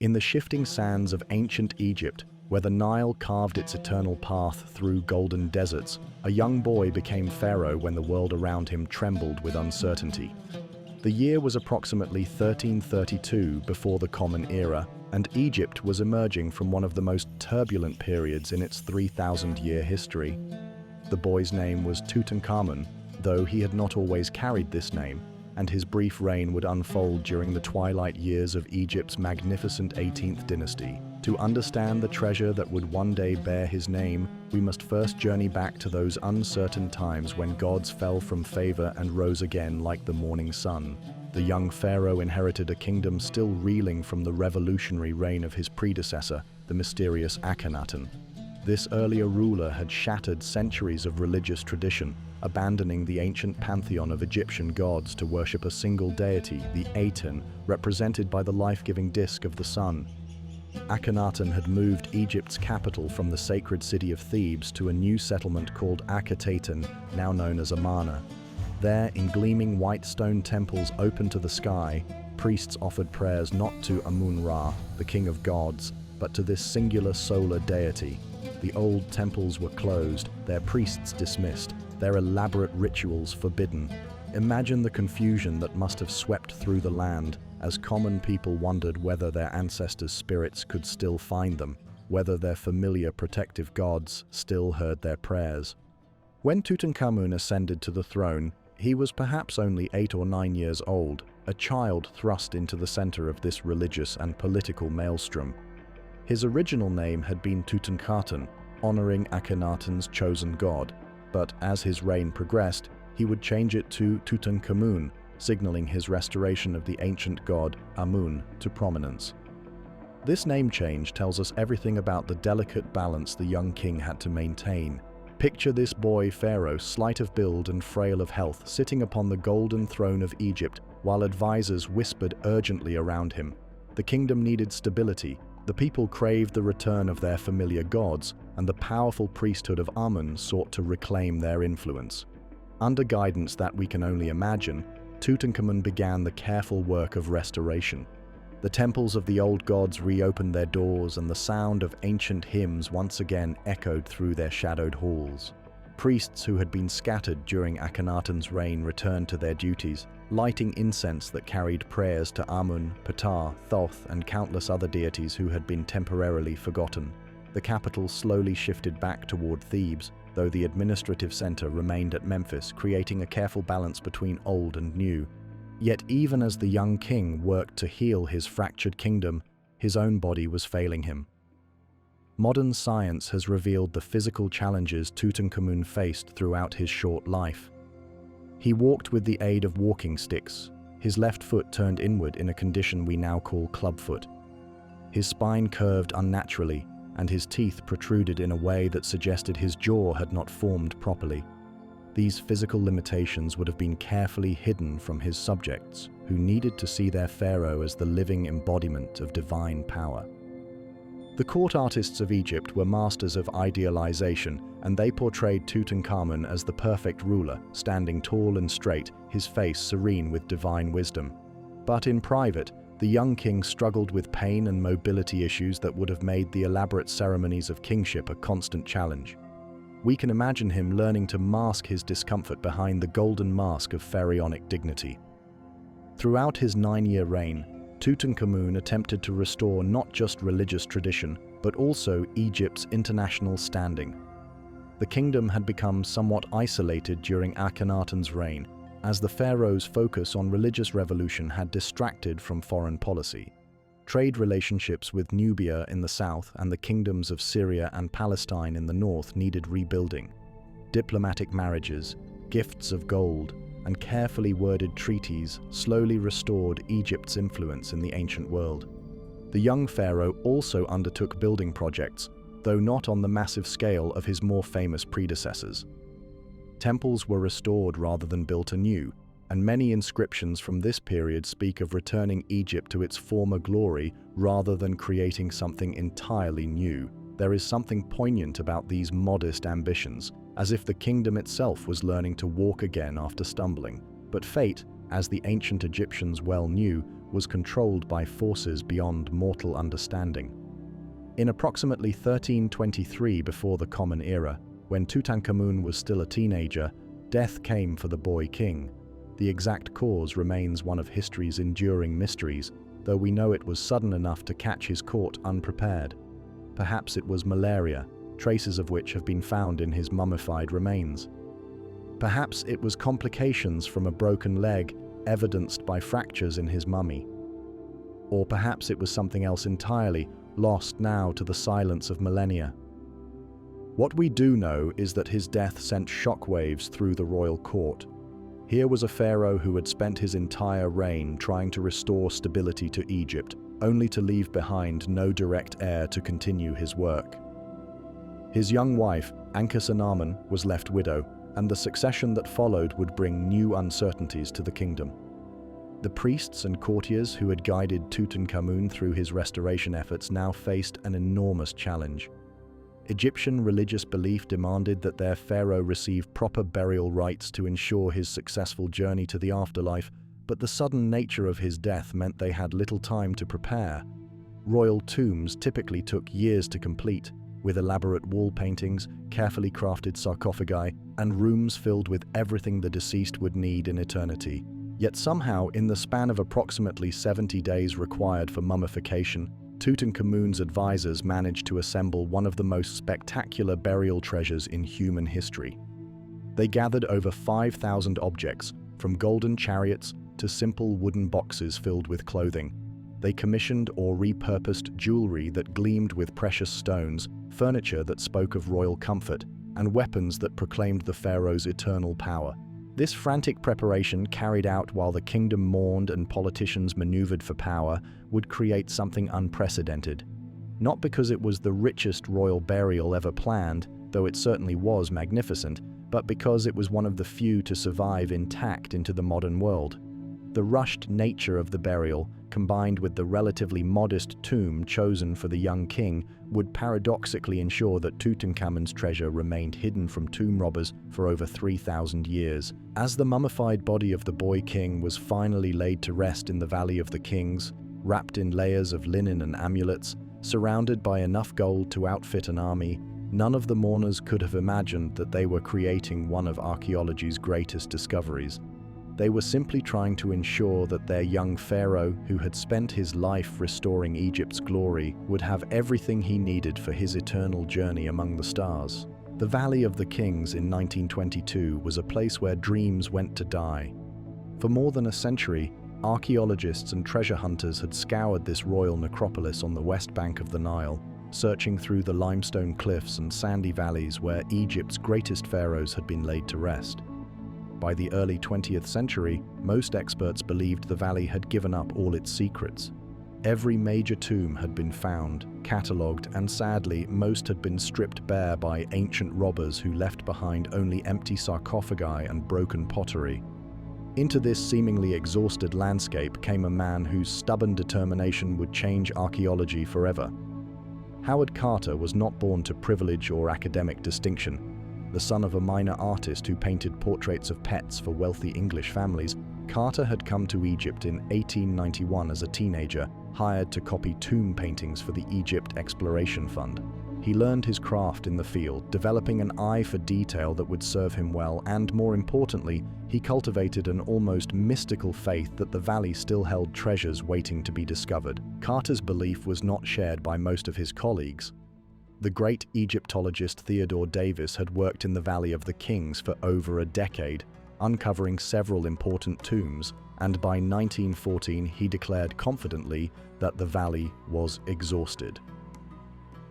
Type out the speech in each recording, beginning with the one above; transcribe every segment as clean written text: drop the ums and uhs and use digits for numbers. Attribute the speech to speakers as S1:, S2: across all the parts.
S1: In the shifting sands of ancient Egypt, where the Nile carved its eternal path through golden deserts, a young boy became pharaoh when the world around him trembled with uncertainty. The year was approximately 1332 before the Common Era, and Egypt was emerging from one of the most turbulent periods in its 3,000-year history. The boy's name was Tutankhamun, though he had not always carried this name, and his brief reign would unfold during the twilight years of Egypt's magnificent 18th dynasty. To understand the treasure that would one day bear his name, we must first journey back to those uncertain times when gods fell from favor and rose again like the morning sun. The young pharaoh inherited a kingdom still reeling from the revolutionary reign of his predecessor, the mysterious Akhenaten. This earlier ruler had shattered centuries of religious tradition, abandoning the ancient pantheon of Egyptian gods to worship a single deity, the Aten, represented by the life-giving disk of the sun. Akhenaten had moved Egypt's capital from the sacred city of Thebes to a new settlement called Akhetaten, now known as Amarna. There, in gleaming white stone temples open to the sky, priests offered prayers not to Amun-Ra, the king of gods, but to this singular solar deity. The old temples were closed, their priests dismissed, their elaborate rituals forbidden. Imagine the confusion that must have swept through the land as common people wondered whether their ancestors' spirits could still find them, whether their familiar protective gods still heard their prayers. When Tutankhamun ascended to the throne, he was perhaps only 8 or 9 years old, a child thrust into the center of this religious and political maelstrom. His original name had been Tutankhaten, honoring Akhenaten's chosen god, but as his reign progressed, he would change it to Tutankhamun, signaling his restoration of the ancient god Amun to prominence. This name change tells us everything about the delicate balance the young king had to maintain. Picture this boy pharaoh, slight of build and frail of health, sitting upon the golden throne of Egypt, while advisors whispered urgently around him. The kingdom needed stability, the people craved the return of their familiar gods, and the powerful priesthood of Amun sought to reclaim their influence. Under guidance that we can only imagine, Tutankhamun began the careful work of restoration. The temples of the old gods reopened their doors, and the sound of ancient hymns once again echoed through their shadowed halls. Priests who had been scattered during Akhenaten's reign returned to their duties, lighting incense that carried prayers to Amun, Ptah, Thoth, and countless other deities who had been temporarily forgotten. The capital slowly shifted back toward Thebes, though the administrative center remained at Memphis, creating a careful balance between old and new. Yet even as the young king worked to heal his fractured kingdom, his own body was failing him. Modern science has revealed the physical challenges Tutankhamun faced throughout his short life. He walked with the aid of walking sticks, his left foot turned inward in a condition we now call clubfoot. His spine curved unnaturally, and his teeth protruded in a way that suggested his jaw had not formed properly. These physical limitations would have been carefully hidden from his subjects, who needed to see their pharaoh as the living embodiment of divine power. The court artists of Egypt were masters of idealization, and they portrayed Tutankhamun as the perfect ruler, standing tall and straight, his face serene with divine wisdom. But in private, the young king struggled with pain and mobility issues that would have made the elaborate ceremonies of kingship a constant challenge. We can imagine him learning to mask his discomfort behind the golden mask of pharaonic dignity. Throughout his 9-year reign, Tutankhamun attempted to restore not just religious tradition, but also Egypt's international standing. The kingdom had become somewhat isolated during Akhenaten's reign, as the pharaoh's focus on religious revolution had distracted from foreign policy. Trade relationships with Nubia in the south and the kingdoms of Syria and Palestine in the north needed rebuilding. Diplomatic marriages, gifts of gold, and carefully worded treaties slowly restored Egypt's influence in the ancient world. The young pharaoh also undertook building projects, though not on the massive scale of his more famous predecessors. Temples were restored rather than built anew, and many inscriptions from this period speak of returning Egypt to its former glory rather than creating something entirely new. There is something poignant about these modest ambitions, as if the kingdom itself was learning to walk again after stumbling. But fate, as the ancient Egyptians well knew, was controlled by forces beyond mortal understanding. In approximately 1323 before the Common Era, when Tutankhamun was still a teenager, death came for the boy king. The exact cause remains one of history's enduring mysteries, though we know it was sudden enough to catch his court unprepared. Perhaps it was malaria, traces of which have been found in his mummified remains. Perhaps it was complications from a broken leg, evidenced by fractures in his mummy. Or perhaps it was something else entirely, lost now to the silence of millennia. What we do know is that his death sent shockwaves through the royal court. Here was a pharaoh who had spent his entire reign trying to restore stability to Egypt, only to leave behind no direct heir to continue his work. His young wife, Ankhesenamun, was left widow, and the succession that followed would bring new uncertainties to the kingdom. The priests and courtiers who had guided Tutankhamun through his restoration efforts now faced an enormous challenge. Egyptian religious belief demanded that their pharaoh receive proper burial rites to ensure his successful journey to the afterlife, but the sudden nature of his death meant they had little time to prepare. Royal tombs typically took years to complete, with elaborate wall paintings, carefully crafted sarcophagi, and rooms filled with everything the deceased would need in eternity. Yet somehow, in the span of approximately 70 days required for mummification, Tutankhamun's advisors managed to assemble one of the most spectacular burial treasures in human history. They gathered over 5,000 objects, from golden chariots to simple wooden boxes filled with clothing. They commissioned or repurposed jewelry that gleamed with precious stones, furniture that spoke of royal comfort, and weapons that proclaimed the pharaoh's eternal power. This frantic preparation, carried out while the kingdom mourned and politicians maneuvered for power, would create something unprecedented. Not because it was the richest royal burial ever planned, though it certainly was magnificent, but because it was one of the few to survive intact into the modern world. The rushed nature of the burial, combined with the relatively modest tomb chosen for the young king, would paradoxically ensure that Tutankhamun's treasure remained hidden from tomb robbers for over 3,000 years. As the mummified body of the boy king was finally laid to rest in the Valley of the Kings, wrapped in layers of linen and amulets, surrounded by enough gold to outfit an army, none of the mourners could have imagined that they were creating one of archaeology's greatest discoveries. They were simply trying to ensure that their young pharaoh, who had spent his life restoring Egypt's glory, would have everything he needed for his eternal journey among the stars. The Valley of the Kings in 1922 was a place where dreams went to die. For more than a century, archaeologists and treasure hunters had scoured this royal necropolis on the west bank of the Nile, searching through the limestone cliffs and sandy valleys where Egypt's greatest pharaohs had been laid to rest. By the early 20th century, most experts believed the valley had given up all its secrets. Every major tomb had been found, catalogued, and sadly, most had been stripped bare by ancient robbers who left behind only empty sarcophagi and broken pottery. Into this seemingly exhausted landscape came a man whose stubborn determination would change archaeology forever. Howard Carter was not born to privilege or academic distinction. The son of a minor artist who painted portraits of pets for wealthy English families, Carter had come to Egypt in 1891 as a teenager, hired to copy tomb paintings for the Egypt Exploration Fund. He learned his craft in the field, developing an eye for detail that would serve him well, and more importantly, he cultivated an almost mystical faith that the valley still held treasures waiting to be discovered. Carter's belief was not shared by most of his colleagues. The great Egyptologist Theodore Davis had worked in the Valley of the Kings for over a decade, uncovering several important tombs, and by 1914 he declared confidently that the valley was exhausted.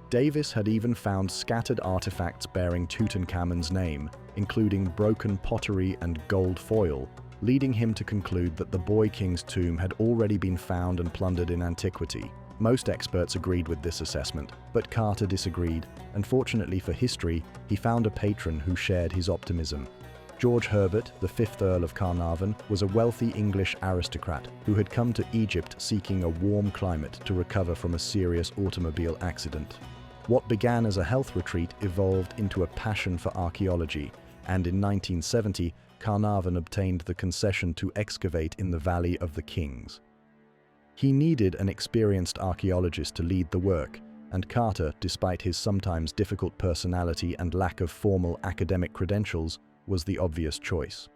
S1: Davis had even found scattered artifacts bearing Tutankhamun's name, including broken pottery and gold foil, leading him to conclude that the boy king's tomb had already been found and plundered in antiquity. Most experts agreed with this assessment, but Carter disagreed, and fortunately for history, he found a patron who shared his optimism. George Herbert, the 5th Earl of Carnarvon, was a wealthy English aristocrat who had come to Egypt seeking a warm climate to recover from a serious automobile accident. What began as a health retreat evolved into a passion for archaeology, and in 1970, Carnarvon obtained the concession to excavate in the Valley of the Kings. He needed an experienced archaeologist to lead the work, and Carter, despite his sometimes difficult personality and lack of formal academic credentials, was the obvious choice.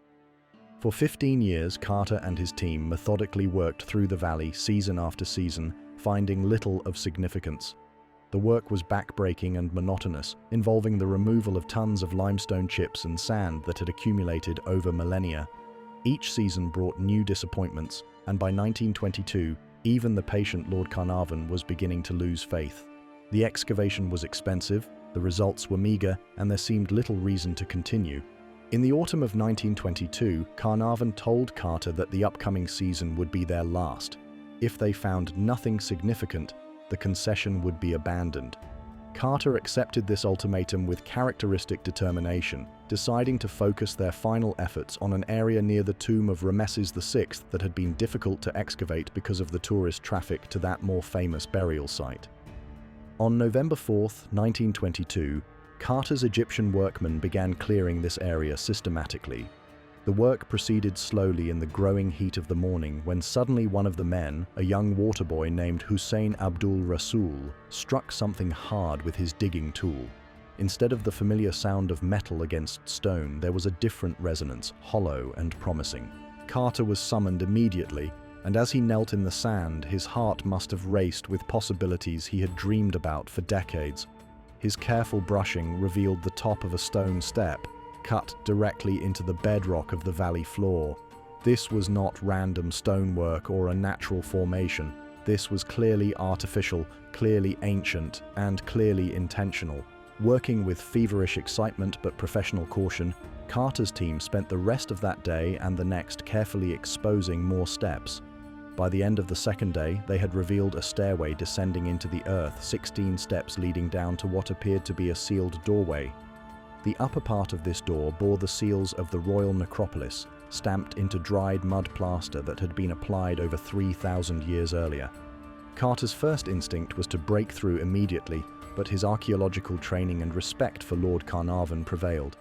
S1: For 15 years, Carter and his team methodically worked through the valley season after season, finding little of significance. The work was backbreaking and monotonous, involving the removal of tons of limestone chips and sand that had accumulated over millennia. Each season brought new disappointments, and by 1922, even the patient Lord Carnarvon was beginning to lose faith. The excavation was expensive, the results were meager, and there seemed little reason to continue. In the autumn of 1922, Carnarvon told Carter that the upcoming season would be their last. If they found nothing significant, the concession would be abandoned. Carter accepted this ultimatum with characteristic determination, deciding to focus their final efforts on an area near the tomb of Rameses VI that had been difficult to excavate because of the tourist traffic to that more famous burial site. On November 4, 1922, Carter's Egyptian workmen began clearing this area systematically. The work proceeded slowly in the growing heat of the morning when suddenly one of the men, a young water boy named Hussein Abdul Rasul, struck something hard with his digging tool. Instead of the familiar sound of metal against stone, there was a different resonance, hollow and promising. Carter was summoned immediately, and as he knelt in the sand, his heart must have raced with possibilities he had dreamed about for decades. His careful brushing revealed the top of a stone step, cut directly into the bedrock of the valley floor. This was not random stonework or a natural formation. This was clearly artificial, clearly ancient, and clearly intentional. Working with feverish excitement but professional caution, Carter's team spent the rest of that day and the next carefully exposing more steps. By the end of the second day, they had revealed a stairway descending into the earth, 16 steps leading down to what appeared to be a sealed doorway. The upper part of this door bore the seals of the royal necropolis, stamped into dried mud plaster that had been applied over 3,000 years earlier. Carter's first instinct was to break through immediately, but his archaeological training and respect for Lord Carnarvon prevailed.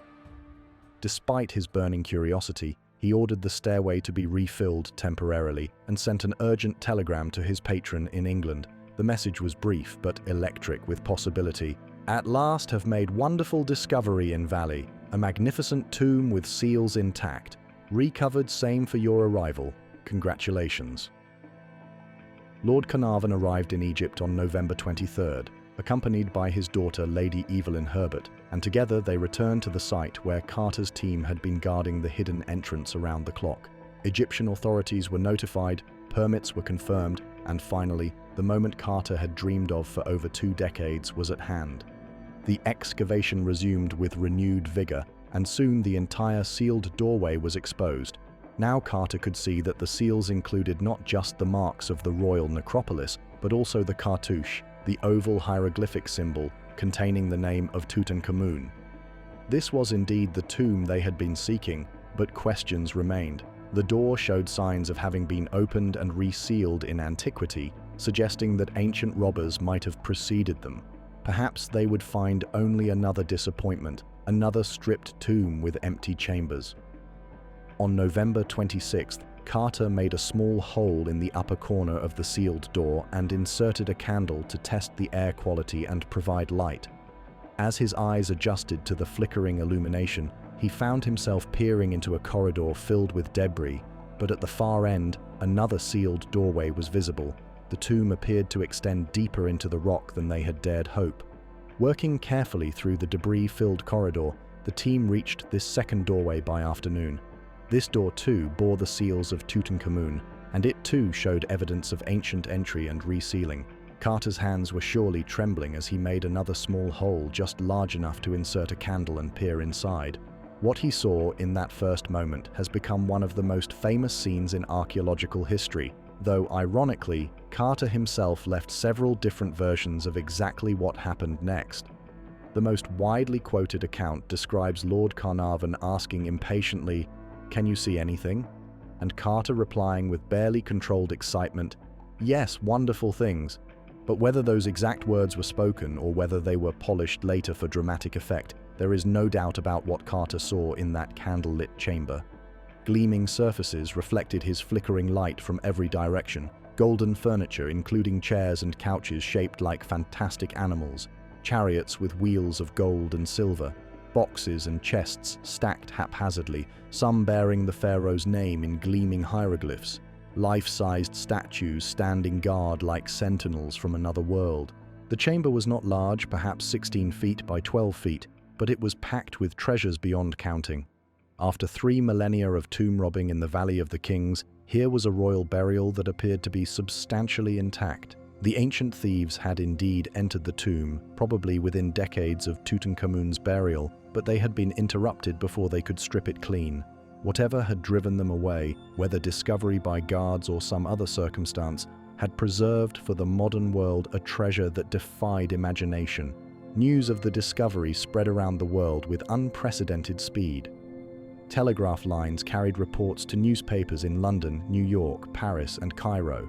S1: Despite his burning curiosity, he ordered the stairway to be refilled temporarily and sent an urgent telegram to his patron in England. The message was brief but electric with possibility. "At last have made wonderful discovery in valley, a magnificent tomb with seals intact. Recovered same for your arrival. Congratulations." Lord Carnarvon arrived in Egypt on November 23rd, accompanied by his daughter Lady Evelyn Herbert, and together they returned to the site where Carter's team had been guarding the hidden entrance around the clock. Egyptian authorities were notified, permits were confirmed, and finally, the moment Carter had dreamed of for over 2 decades was at hand. The excavation resumed with renewed vigor, and soon the entire sealed doorway was exposed. Now Carter could see that the seals included not just the marks of the royal necropolis, but also the cartouche, the oval hieroglyphic symbol containing the name of Tutankhamun. This was indeed the tomb they had been seeking, but questions remained. The door showed signs of having been opened and resealed in antiquity, suggesting that ancient robbers might have preceded them. Perhaps they would find only another disappointment, another stripped tomb with empty chambers. On November 26th, Carter made a small hole in the upper corner of the sealed door and inserted a candle to test the air quality and provide light. As his eyes adjusted to the flickering illumination, he found himself peering into a corridor filled with debris, but at the far end, another sealed doorway was visible. The tomb appeared to extend deeper into the rock than they had dared hope. Working carefully through the debris-filled corridor, the team reached this second doorway by afternoon. This door too bore the seals of Tutankhamun, and it too showed evidence of ancient entry and resealing. Carter's hands were surely trembling as he made another small hole just large enough to insert a candle and peer inside. What he saw in that first moment has become one of the most famous scenes in archaeological history, though ironically, Carter himself left several different versions of exactly what happened next. The most widely quoted account describes Lord Carnarvon asking impatiently, "Can you see anything?" and Carter replying with barely controlled excitement, "Yes, wonderful things." But whether those exact words were spoken or whether they were polished later for dramatic effect, there is no doubt about what Carter saw in that candlelit chamber. Gleaming surfaces reflected his flickering light from every direction, Golden furniture, including chairs and couches shaped like fantastic animals, chariots with wheels of gold and silver, boxes and chests stacked haphazardly, some bearing the pharaoh's name in gleaming hieroglyphs, life-sized statues standing guard like sentinels from another world. The chamber was not large, perhaps 16 feet by 12 feet, but it was packed with treasures beyond counting. After 3 millennia of tomb robbing in the Valley of the Kings, here was a royal burial that appeared to be substantially intact. The ancient thieves had indeed entered the tomb, probably within decades of Tutankhamun's burial, but they had been interrupted before they could strip it clean. Whatever had driven them away, whether discovery by guards or some other circumstance, had preserved for the modern world a treasure that defied imagination. News of the discovery spread around the world with unprecedented speed. Telegraph lines carried reports to newspapers in London, New York, Paris, and Cairo.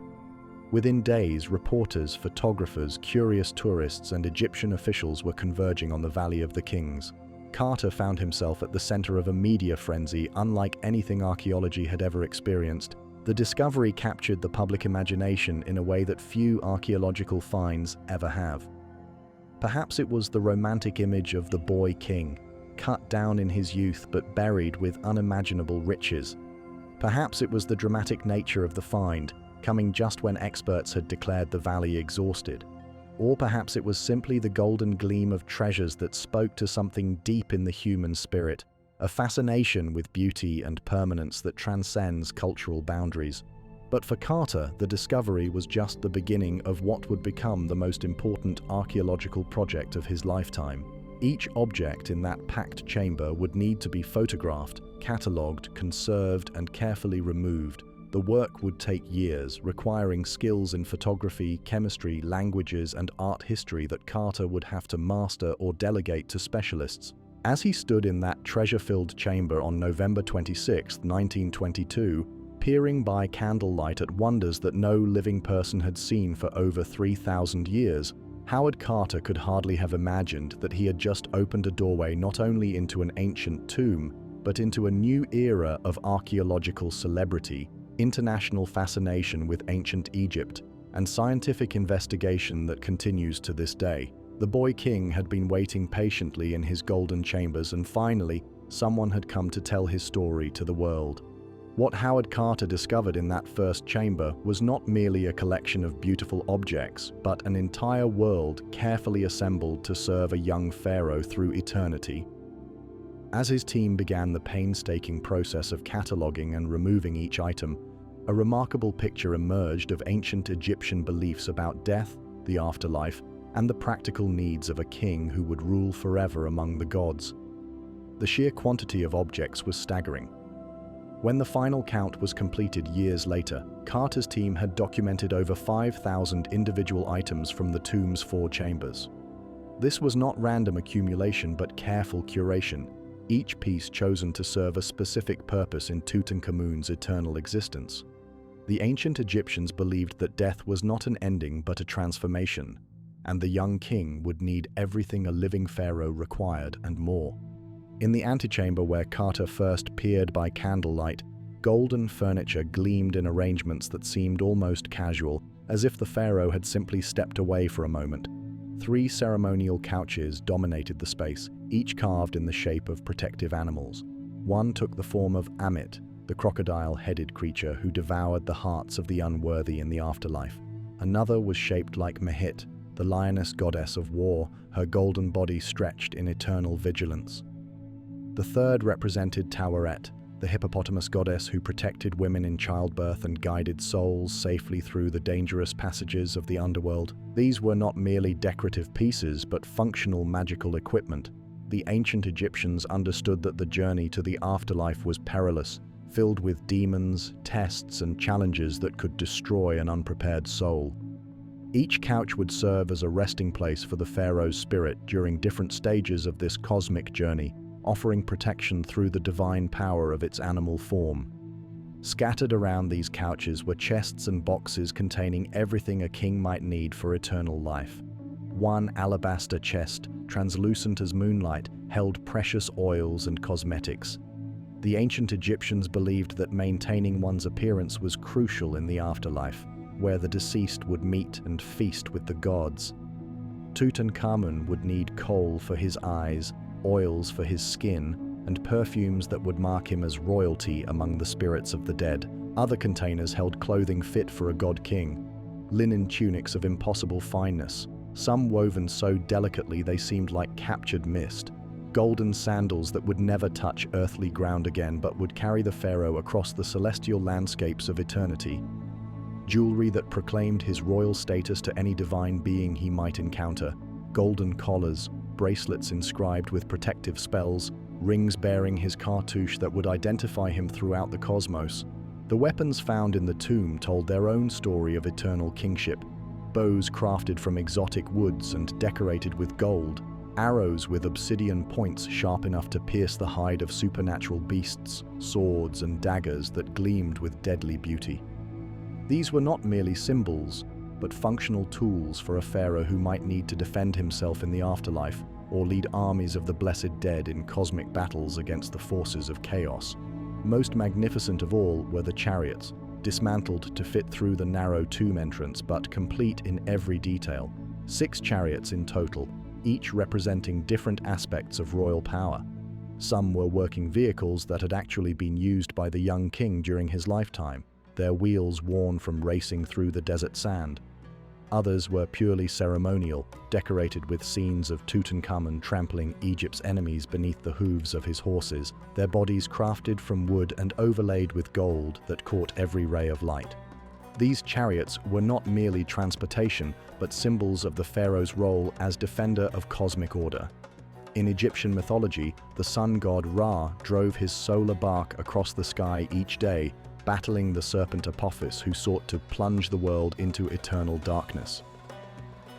S1: Within days, reporters, photographers, curious tourists, and Egyptian officials were converging on the Valley of the Kings. Carter found himself at the center of a media frenzy unlike anything archaeology had ever experienced. The discovery captured the public imagination in a way that few archaeological finds ever have. Perhaps it was the romantic image of the boy king, cut down in his youth but buried with unimaginable riches. Perhaps it was the dramatic nature of the find, coming just when experts had declared the valley exhausted. Or perhaps it was simply the golden gleam of treasures that spoke to something deep in the human spirit, a fascination with beauty and permanence that transcends cultural boundaries. But for Carter, the discovery was just the beginning of what would become the most important archaeological project of his lifetime. Each object in that packed chamber would need to be photographed, catalogued, conserved, and carefully removed. The work would take years, requiring skills in photography, chemistry, languages, and art history that Carter would have to master or delegate to specialists. As he stood in that treasure-filled chamber on November 26, 1922, peering by candlelight at wonders that no living person had seen for over 3,000 years, Howard Carter could hardly have imagined that he had just opened a doorway not only into an ancient tomb, but into a new era of archaeological celebrity, international fascination with ancient Egypt, and scientific investigation that continues to this day. The boy king had been waiting patiently in his golden chambers, and finally, someone had come to tell his story to the world. What Howard Carter discovered in that first chamber was not merely a collection of beautiful objects, but an entire world carefully assembled to serve a young pharaoh through eternity. As his team began the painstaking process of cataloging and removing each item, a remarkable picture emerged of ancient Egyptian beliefs about death, the afterlife, and the practical needs of a king who would rule forever among the gods. The sheer quantity of objects was staggering. When the final count was completed years later, Carter's team had documented over 5,000 individual items from the tomb's 4 chambers. This was not random accumulation but careful curation, each piece chosen to serve a specific purpose in Tutankhamun's eternal existence. The ancient Egyptians believed that death was not an ending but a transformation, and the young king would need everything a living pharaoh required and more. In the antechamber where Carter first peered by candlelight, golden furniture gleamed in arrangements that seemed almost casual, as if the pharaoh had simply stepped away for a moment. 3 ceremonial couches dominated the space, each carved in the shape of protective animals. One took the form of Amit, the crocodile-headed creature who devoured the hearts of the unworthy in the afterlife. Another was shaped like Mehit, the lioness goddess of war, her golden body stretched in eternal vigilance. The third represented Taweret, the hippopotamus goddess who protected women in childbirth and guided souls safely through the dangerous passages of the underworld. These were not merely decorative pieces, but functional magical equipment. The ancient Egyptians understood that the journey to the afterlife was perilous, filled with demons, tests, and challenges that could destroy an unprepared soul. Each couch would serve as a resting place for the pharaoh's spirit during different stages of this cosmic journey, offering protection through the divine power of its animal form. Scattered around these couches were chests and boxes containing everything a king might need for eternal life. One alabaster chest, translucent as moonlight, held precious oils and cosmetics. The ancient Egyptians believed that maintaining one's appearance was crucial in the afterlife. where the deceased would meet and feast with the gods. Tutankhamun would need coal for his eyes, oils for his skin, and perfumes that would mark him as royalty among the spirits of the dead. Other containers held clothing fit for a god-king, linen tunics of impossible fineness, some woven so delicately they seemed like captured mist, golden sandals that would never touch earthly ground again but would carry the pharaoh across the celestial landscapes of eternity, jewelry that proclaimed his royal status to any divine being he might encounter, golden collars, bracelets inscribed with protective spells, rings bearing his cartouche that would identify him throughout the cosmos. The weapons found in the tomb told their own story of eternal kingship. Bows crafted from exotic woods and decorated with gold, arrows with obsidian points sharp enough to pierce the hide of supernatural beasts, swords and daggers that gleamed with deadly beauty. These were not merely symbols, but functional tools for a pharaoh who might need to defend himself in the afterlife or lead armies of the blessed dead in cosmic battles against the forces of chaos. Most magnificent of all were the chariots, dismantled to fit through the narrow tomb entrance but complete in every detail. 6 chariots in total, each representing different aspects of royal power. Some were working vehicles that had actually been used by the young king during his lifetime, their wheels worn from racing through the desert sand. Others were purely ceremonial, decorated with scenes of Tutankhamun trampling Egypt's enemies beneath the hooves of his horses, their bodies crafted from wood and overlaid with gold that caught every ray of light. These chariots were not merely transportation, but symbols of the pharaoh's role as defender of cosmic order. In Egyptian mythology, the sun god Ra drove his solar bark across the sky each day, battling the serpent Apophis who sought to plunge the world into eternal darkness.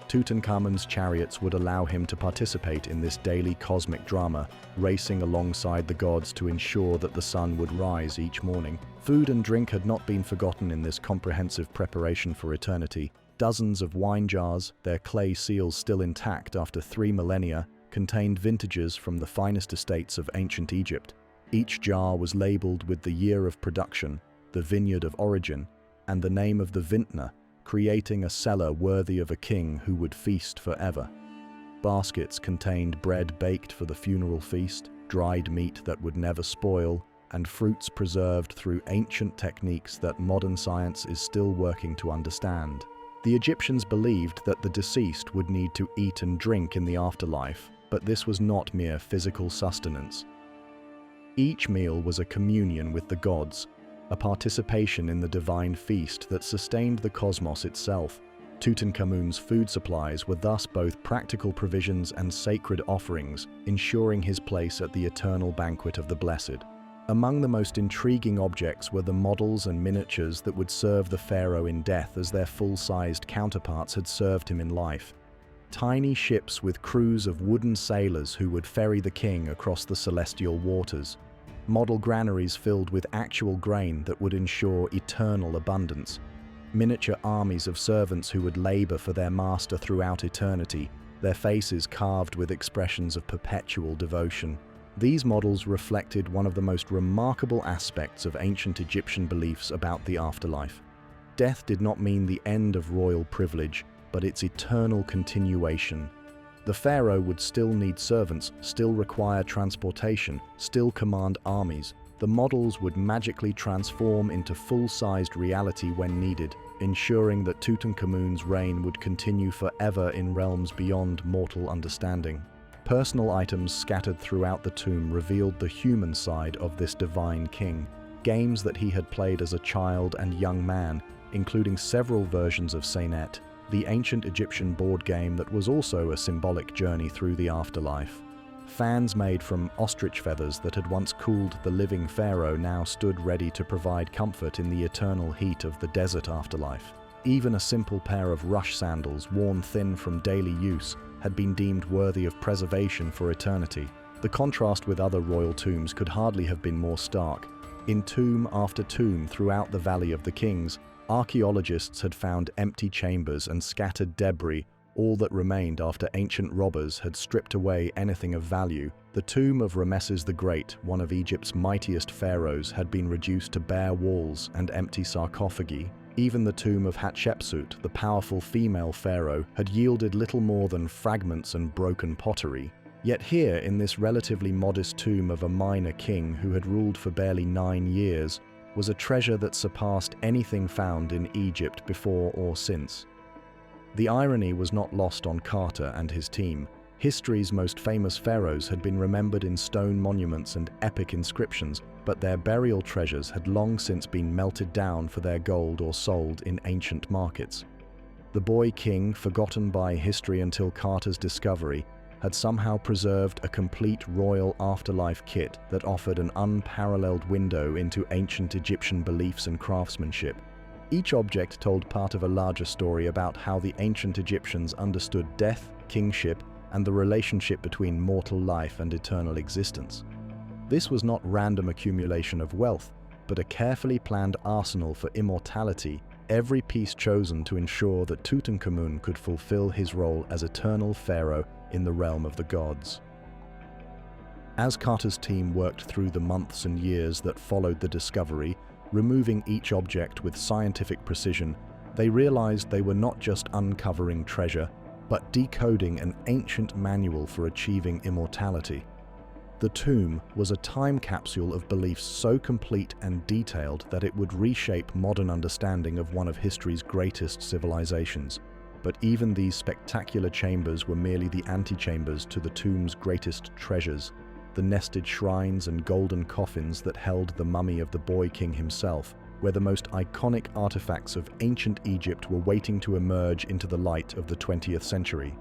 S1: Tutankhamun's chariots would allow him to participate in this daily cosmic drama, racing alongside the gods to ensure that the sun would rise each morning. Food and drink had not been forgotten in this comprehensive preparation for eternity. Dozens of wine jars, their clay seals still intact after 3 millennia, contained vintages from the finest estates of ancient Egypt. Each jar was labeled with the year of production, the vineyard of origin, and the name of the vintner, creating a cellar worthy of a king who would feast forever. Baskets contained bread baked for the funeral feast, dried meat that would never spoil, and fruits preserved through ancient techniques that modern science is still working to understand. The Egyptians believed that the deceased would need to eat and drink in the afterlife, but this was not mere physical sustenance. Each meal was a communion with the gods, a participation in the divine feast that sustained the cosmos itself. Tutankhamun's food supplies were thus both practical provisions and sacred offerings, ensuring his place at the eternal banquet of the blessed. Among the most intriguing objects were the models and miniatures that would serve the pharaoh in death as their full-sized counterparts had served him in life. Tiny ships with crews of wooden sailors who would ferry the king across the celestial waters. Model granaries filled with actual grain that would ensure eternal abundance. Miniature armies of servants who would labor for their master throughout eternity, their faces carved with expressions of perpetual devotion. These models reflected one of the most remarkable aspects of ancient Egyptian beliefs about the afterlife. Death did not mean the end of royal privilege, but its eternal continuation. The pharaoh would still need servants, still require transportation, still command armies. The models would magically transform into full-sized reality when needed, ensuring that Tutankhamun's reign would continue forever in realms beyond mortal understanding. Personal items scattered throughout the tomb revealed the human side of this divine king. Games that he had played as a child and young man, including several versions of Senet, the ancient Egyptian board game that was also a symbolic journey through the afterlife. Fans made from ostrich feathers that had once cooled the living pharaoh now stood ready to provide comfort in the eternal heat of the desert afterlife. Even a simple pair of rush sandals, worn thin from daily use, had been deemed worthy of preservation for eternity. The contrast with other royal tombs could hardly have been more stark. In tomb after tomb throughout the Valley of the Kings, archaeologists had found empty chambers and scattered debris, all that remained after ancient robbers had stripped away anything of value. The tomb of Ramesses the Great, one of Egypt's mightiest pharaohs, had been reduced to bare walls and empty sarcophagi. Even the tomb of Hatshepsut, the powerful female pharaoh, had yielded little more than fragments and broken pottery. Yet here, in this relatively modest tomb of a minor king who had ruled for barely 9 years, was a treasure that surpassed anything found in Egypt before or since. The irony was not lost on Carter and his team. History's most famous pharaohs had been remembered in stone monuments and epic inscriptions, but their burial treasures had long since been melted down for their gold or sold in ancient markets. The boy king, forgotten by history until Carter's discovery, had somehow preserved a complete royal afterlife kit that offered an unparalleled window into ancient Egyptian beliefs and craftsmanship. Each object told part of a larger story about how the ancient Egyptians understood death, kingship, and the relationship between mortal life and eternal existence. This was not random accumulation of wealth, but a carefully planned arsenal for immortality, every piece chosen to ensure that Tutankhamun could fulfill his role as eternal pharaoh in the realm of the gods. As Carter's team worked through the months and years that followed the discovery, removing each object with scientific precision, they realized they were not just uncovering treasure, but decoding an ancient manual for achieving immortality. The tomb was a time capsule of beliefs so complete and detailed that it would reshape modern understanding of one of history's greatest civilizations. But even these spectacular chambers were merely the antechambers to the tomb's greatest treasures, the nested shrines and golden coffins that held the mummy of the boy king himself, where the most iconic artifacts of ancient Egypt were waiting to emerge into the light of the 20th century.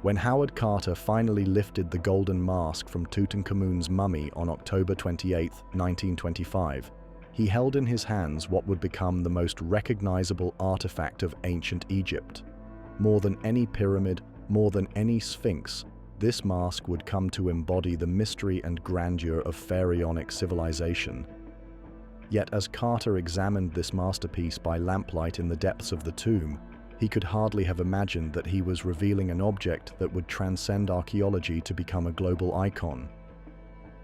S1: When Howard Carter finally lifted the golden mask from Tutankhamun's mummy on October 28, 1925, he held in his hands what would become the most recognizable artifact of ancient Egypt. More than any pyramid, more than any sphinx, this mask would come to embody the mystery and grandeur of pharaonic civilization. Yet as Carter examined this masterpiece by lamplight in the depths of the tomb, he could hardly have imagined that he was revealing an object that would transcend archaeology to become a global icon.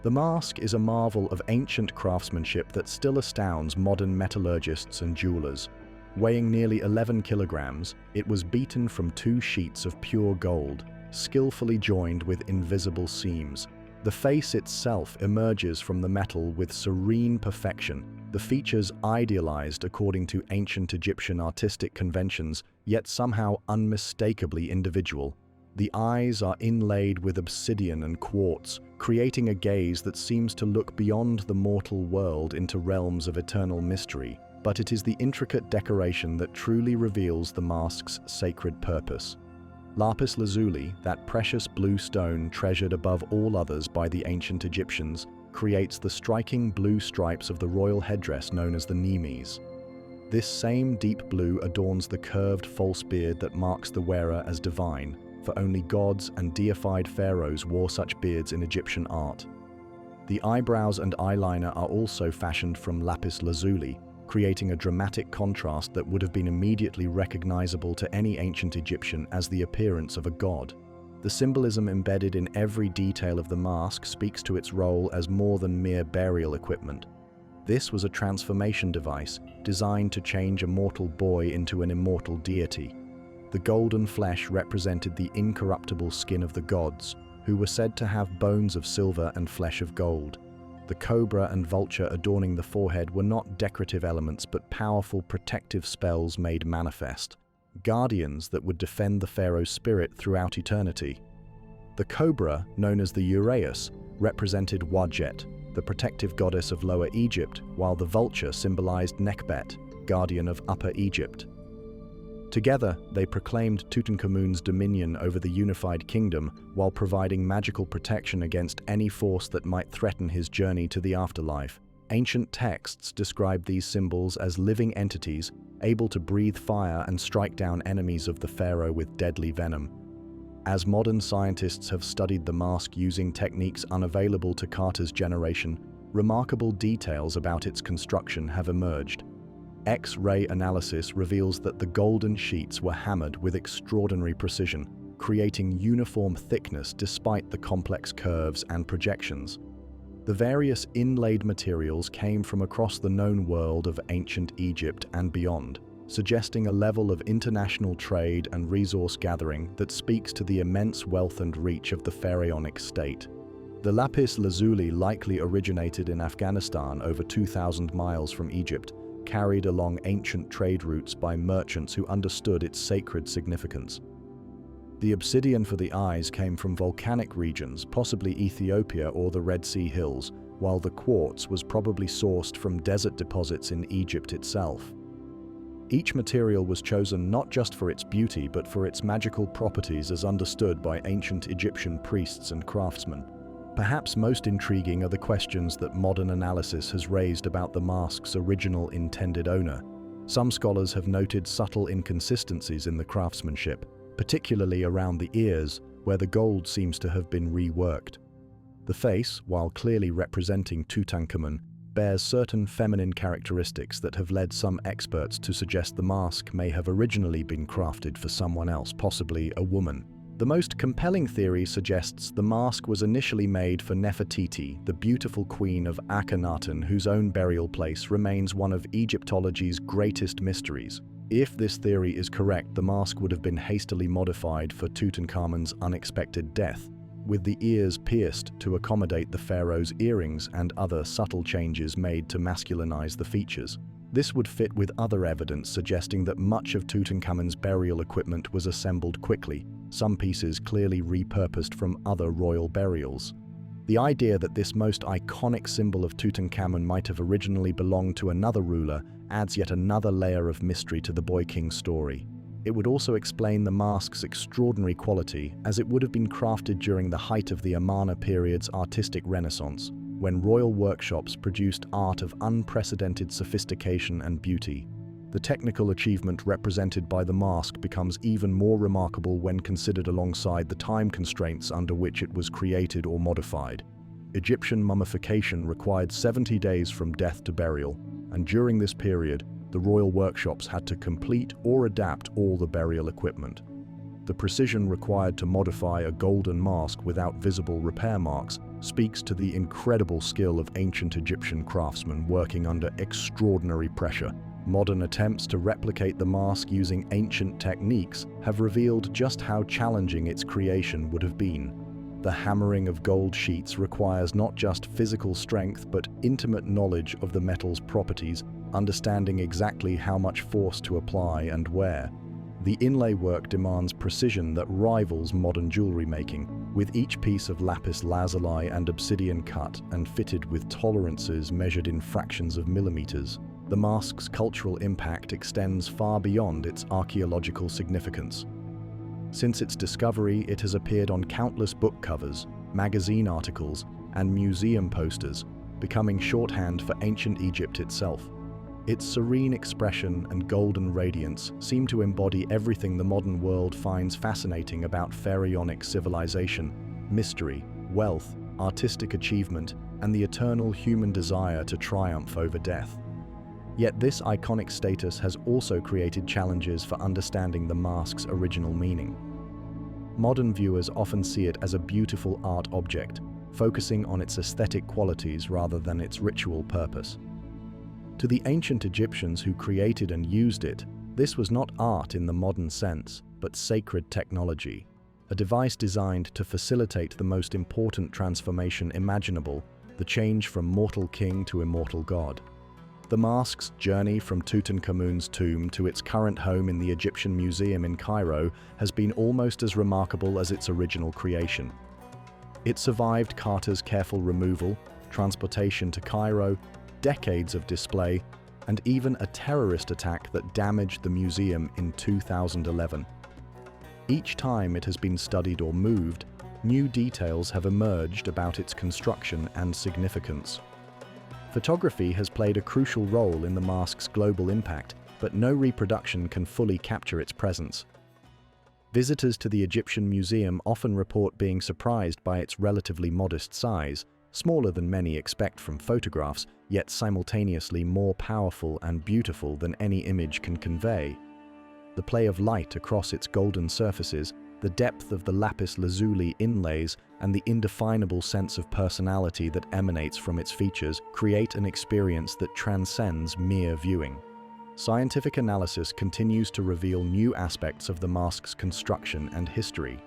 S1: The mask is a marvel of ancient craftsmanship that still astounds modern metallurgists and jewelers. Weighing nearly 11 kilograms, it was beaten from 2 sheets of pure gold, skillfully joined with invisible seams. The face itself emerges from the metal with serene perfection, the features idealized according to ancient Egyptian artistic conventions, yet somehow unmistakably individual. The eyes are inlaid with obsidian and quartz, creating a gaze that seems to look beyond the mortal world into realms of eternal mystery. But it is the intricate decoration that truly reveals the mask's sacred purpose. Lapis lazuli, that precious blue stone treasured above all others by the ancient Egyptians, creates the striking blue stripes of the royal headdress known as the nemes. This same deep blue adorns the curved false beard that marks the wearer as divine, for only gods and deified pharaohs wore such beards in Egyptian art. The eyebrows and eyeliner are also fashioned from lapis lazuli, creating a dramatic contrast that would have been immediately recognizable to any ancient Egyptian as the appearance of a god. The symbolism embedded in every detail of the mask speaks to its role as more than mere burial equipment. This was a transformation device designed to change a mortal boy into an immortal deity. The golden flesh represented the incorruptible skin of the gods, who were said to have bones of silver and flesh of gold. The cobra and vulture adorning the forehead were not decorative elements but powerful protective spells made manifest, guardians that would defend the pharaoh's spirit throughout eternity. The cobra, known as the uraeus, represented Wadjet, the protective goddess of Lower Egypt, while the vulture symbolized Nekhbet, guardian of Upper Egypt. Together, they proclaimed Tutankhamun's dominion over the unified kingdom while providing magical protection against any force that might threaten his journey to the afterlife. Ancient texts describe these symbols as living entities able to breathe fire and strike down enemies of the pharaoh with deadly venom. As modern scientists have studied the mask using techniques unavailable to Carter's generation, remarkable details about its construction have emerged. X-ray analysis reveals that the golden sheets were hammered with extraordinary precision, creating uniform thickness despite the complex curves and projections. The various inlaid materials came from across the known world of ancient Egypt and beyond. suggesting a level of international trade and resource gathering that speaks to the immense wealth and reach of the pharaonic state. The lapis lazuli likely originated in Afghanistan over 2,000 miles from Egypt, carried along ancient trade routes by merchants who understood its sacred significance. The obsidian for the eyes came from volcanic regions, possibly Ethiopia or the Red Sea Hills, while the quartz was probably sourced from desert deposits in Egypt itself. Each material was chosen not just for its beauty but for its magical properties as understood by ancient Egyptian priests and craftsmen. Perhaps most intriguing are the questions that modern analysis has raised about the mask's original intended owner. Some scholars have noted subtle inconsistencies in the craftsmanship, particularly around the ears, where the gold seems to have been reworked. The face, while clearly representing Tutankhamun, bears certain feminine characteristics that have led some experts to suggest the mask may have originally been crafted for someone else, possibly a woman. The most compelling theory suggests the mask was initially made for Nefertiti, the beautiful queen of Akhenaten, whose own burial place remains one of Egyptology's greatest mysteries. If this theory is correct, the mask would have been hastily modified for Tutankhamun's unexpected death, with the ears pierced to accommodate the pharaoh's earrings and other subtle changes made to masculinize the features. This would fit with other evidence suggesting that much of Tutankhamun's burial equipment was assembled quickly, some pieces clearly repurposed from other royal burials. The idea that this most iconic symbol of Tutankhamun might have originally belonged to another ruler adds yet another layer of mystery to the Boy King story. It would also explain the mask's extraordinary quality, as it would have been crafted during the height of the Amarna period's artistic renaissance, when royal workshops produced art of unprecedented sophistication and beauty. The technical achievement represented by the mask becomes even more remarkable when considered alongside the time constraints under which it was created or modified. Egyptian mummification required 70 days from death to burial, and during this period, the royal workshops had to complete or adapt all the burial equipment. The precision required to modify a golden mask without visible repair marks speaks to the incredible skill of ancient Egyptian craftsmen working under extraordinary pressure. Modern attempts to replicate the mask using ancient techniques have revealed just how challenging its creation would have been. The hammering of gold sheets requires not just physical strength but intimate knowledge of the metal's properties, understanding exactly how much force to apply and where. The inlay work demands precision that rivals modern jewelry making, with each piece of lapis lazuli and obsidian cut and fitted with tolerances measured in fractions of millimeters. The mask's cultural impact extends far beyond its archaeological significance. Since its discovery, it has appeared on countless book covers, magazine articles, and museum posters, becoming shorthand for ancient Egypt itself. Its serene expression and golden radiance seem to embody everything the modern world finds fascinating about pharaonic civilization, mystery, wealth, artistic achievement, and the eternal human desire to triumph over death. Yet this iconic status has also created challenges for understanding the mask's original meaning. Modern viewers often see it as a beautiful art object, focusing on its aesthetic qualities rather than its ritual purpose. To the ancient Egyptians who created and used it, this was not art in the modern sense, but sacred technology, a device designed to facilitate the most important transformation imaginable, the change from mortal king to immortal god. The mask's journey from Tutankhamun's tomb to its current home in the Egyptian Museum in Cairo has been almost as remarkable as its original creation. It survived Carter's careful removal, transportation to Cairo, decades of display, and even a terrorist attack that damaged the museum in 2011. Each time it has been studied or moved, new details have emerged about its construction and significance. Photography has played a crucial role in the mask's global impact, but no reproduction can fully capture its presence. Visitors to the Egyptian Museum often report being surprised by its relatively modest size, smaller than many expect from photographs, yet simultaneously more powerful and beautiful than any image can convey. The play of light across its golden surfaces, the depth of the lapis lazuli inlays, and the indefinable sense of personality that emanates from its features create an experience that transcends mere viewing. Scientific analysis continues to reveal new aspects of the mask's construction and history.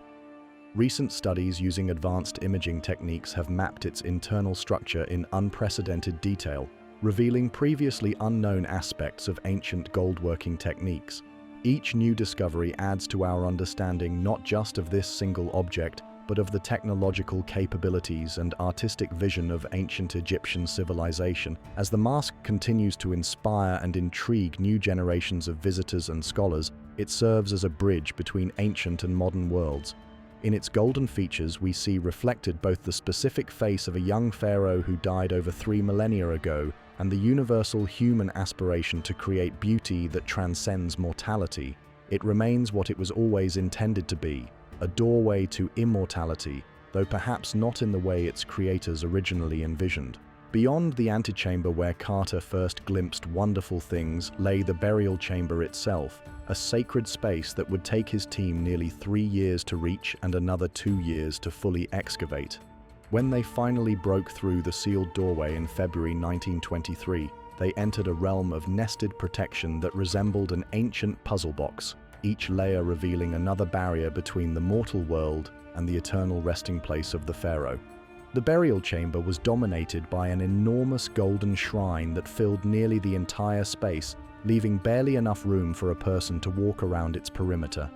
S1: Recent studies using advanced imaging techniques have mapped its internal structure in unprecedented detail, revealing previously unknown aspects of ancient gold-working techniques. Each new discovery adds to our understanding not just of this single object, but of the technological capabilities and artistic vision of ancient Egyptian civilization. As the mask continues to inspire and intrigue new generations of visitors and scholars, it serves as a bridge between ancient and modern worlds. In its golden features, we see reflected both the specific face of a young pharaoh who died over 3 millennia ago and the universal human aspiration to create beauty that transcends mortality. It remains what it was always intended to be, a doorway to immortality, though perhaps not in the way its creators originally envisioned. Beyond the antechamber where Carter first glimpsed wonderful things lay the burial chamber itself, a sacred space that would take his team nearly 3 years to reach and another 2 years to fully excavate. When they finally broke through the sealed doorway in February 1923, they entered a realm of nested protection that resembled an ancient puzzle box, each layer revealing another barrier between the mortal world and the eternal resting place of the pharaoh. The burial chamber was dominated by an enormous golden shrine that filled nearly the entire space, leaving barely enough room for a person to walk around its perimeter.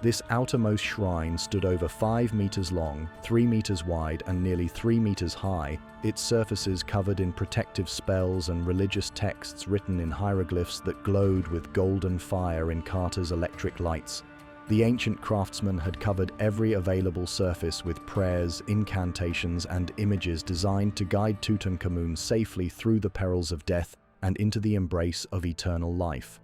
S1: This outermost shrine stood over 5 meters long, 3 meters wide, and nearly 3 meters high, its surfaces covered in protective spells and religious texts written in hieroglyphs that glowed with golden fire in Carter's electric lights. The ancient craftsman had covered every available surface with prayers, incantations, and images designed to guide Tutankhamun safely through the perils of death and into the embrace of eternal life.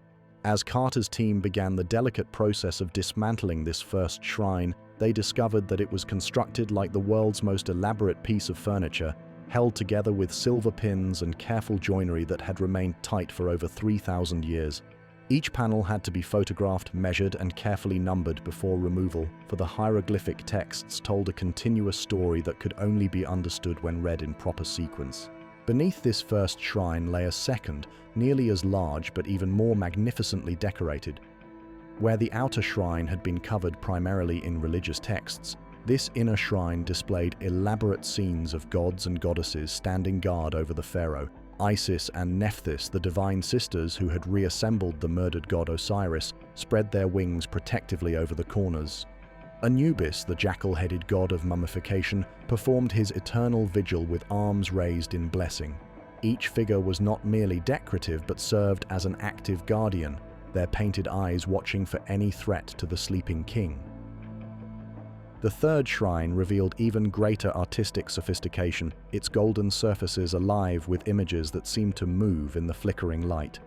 S1: As Carter's team began the delicate process of dismantling this first shrine, they discovered that it was constructed like the world's most elaborate piece of furniture, held together with silver pins and careful joinery that had remained tight for over 3,000 years. Each panel had to be photographed, measured, and carefully numbered before removal, for the hieroglyphic texts told a continuous story that could only be understood when read in proper sequence. Beneath this first shrine lay a second, nearly as large but even more magnificently decorated. Where the outer shrine had been covered primarily in religious texts, this inner shrine displayed elaborate scenes of gods and goddesses standing guard over the pharaoh. Isis and Nephthys, the divine sisters who had reassembled the murdered god Osiris, spread their wings protectively over the corners. Anubis, the jackal-headed god of mummification, performed his eternal vigil with arms raised in blessing. Each figure was not merely decorative but served as an active guardian, their painted eyes watching for any threat to the sleeping king. The third shrine revealed even greater artistic sophistication, its golden surfaces alive with images that seemed to move in the flickering light.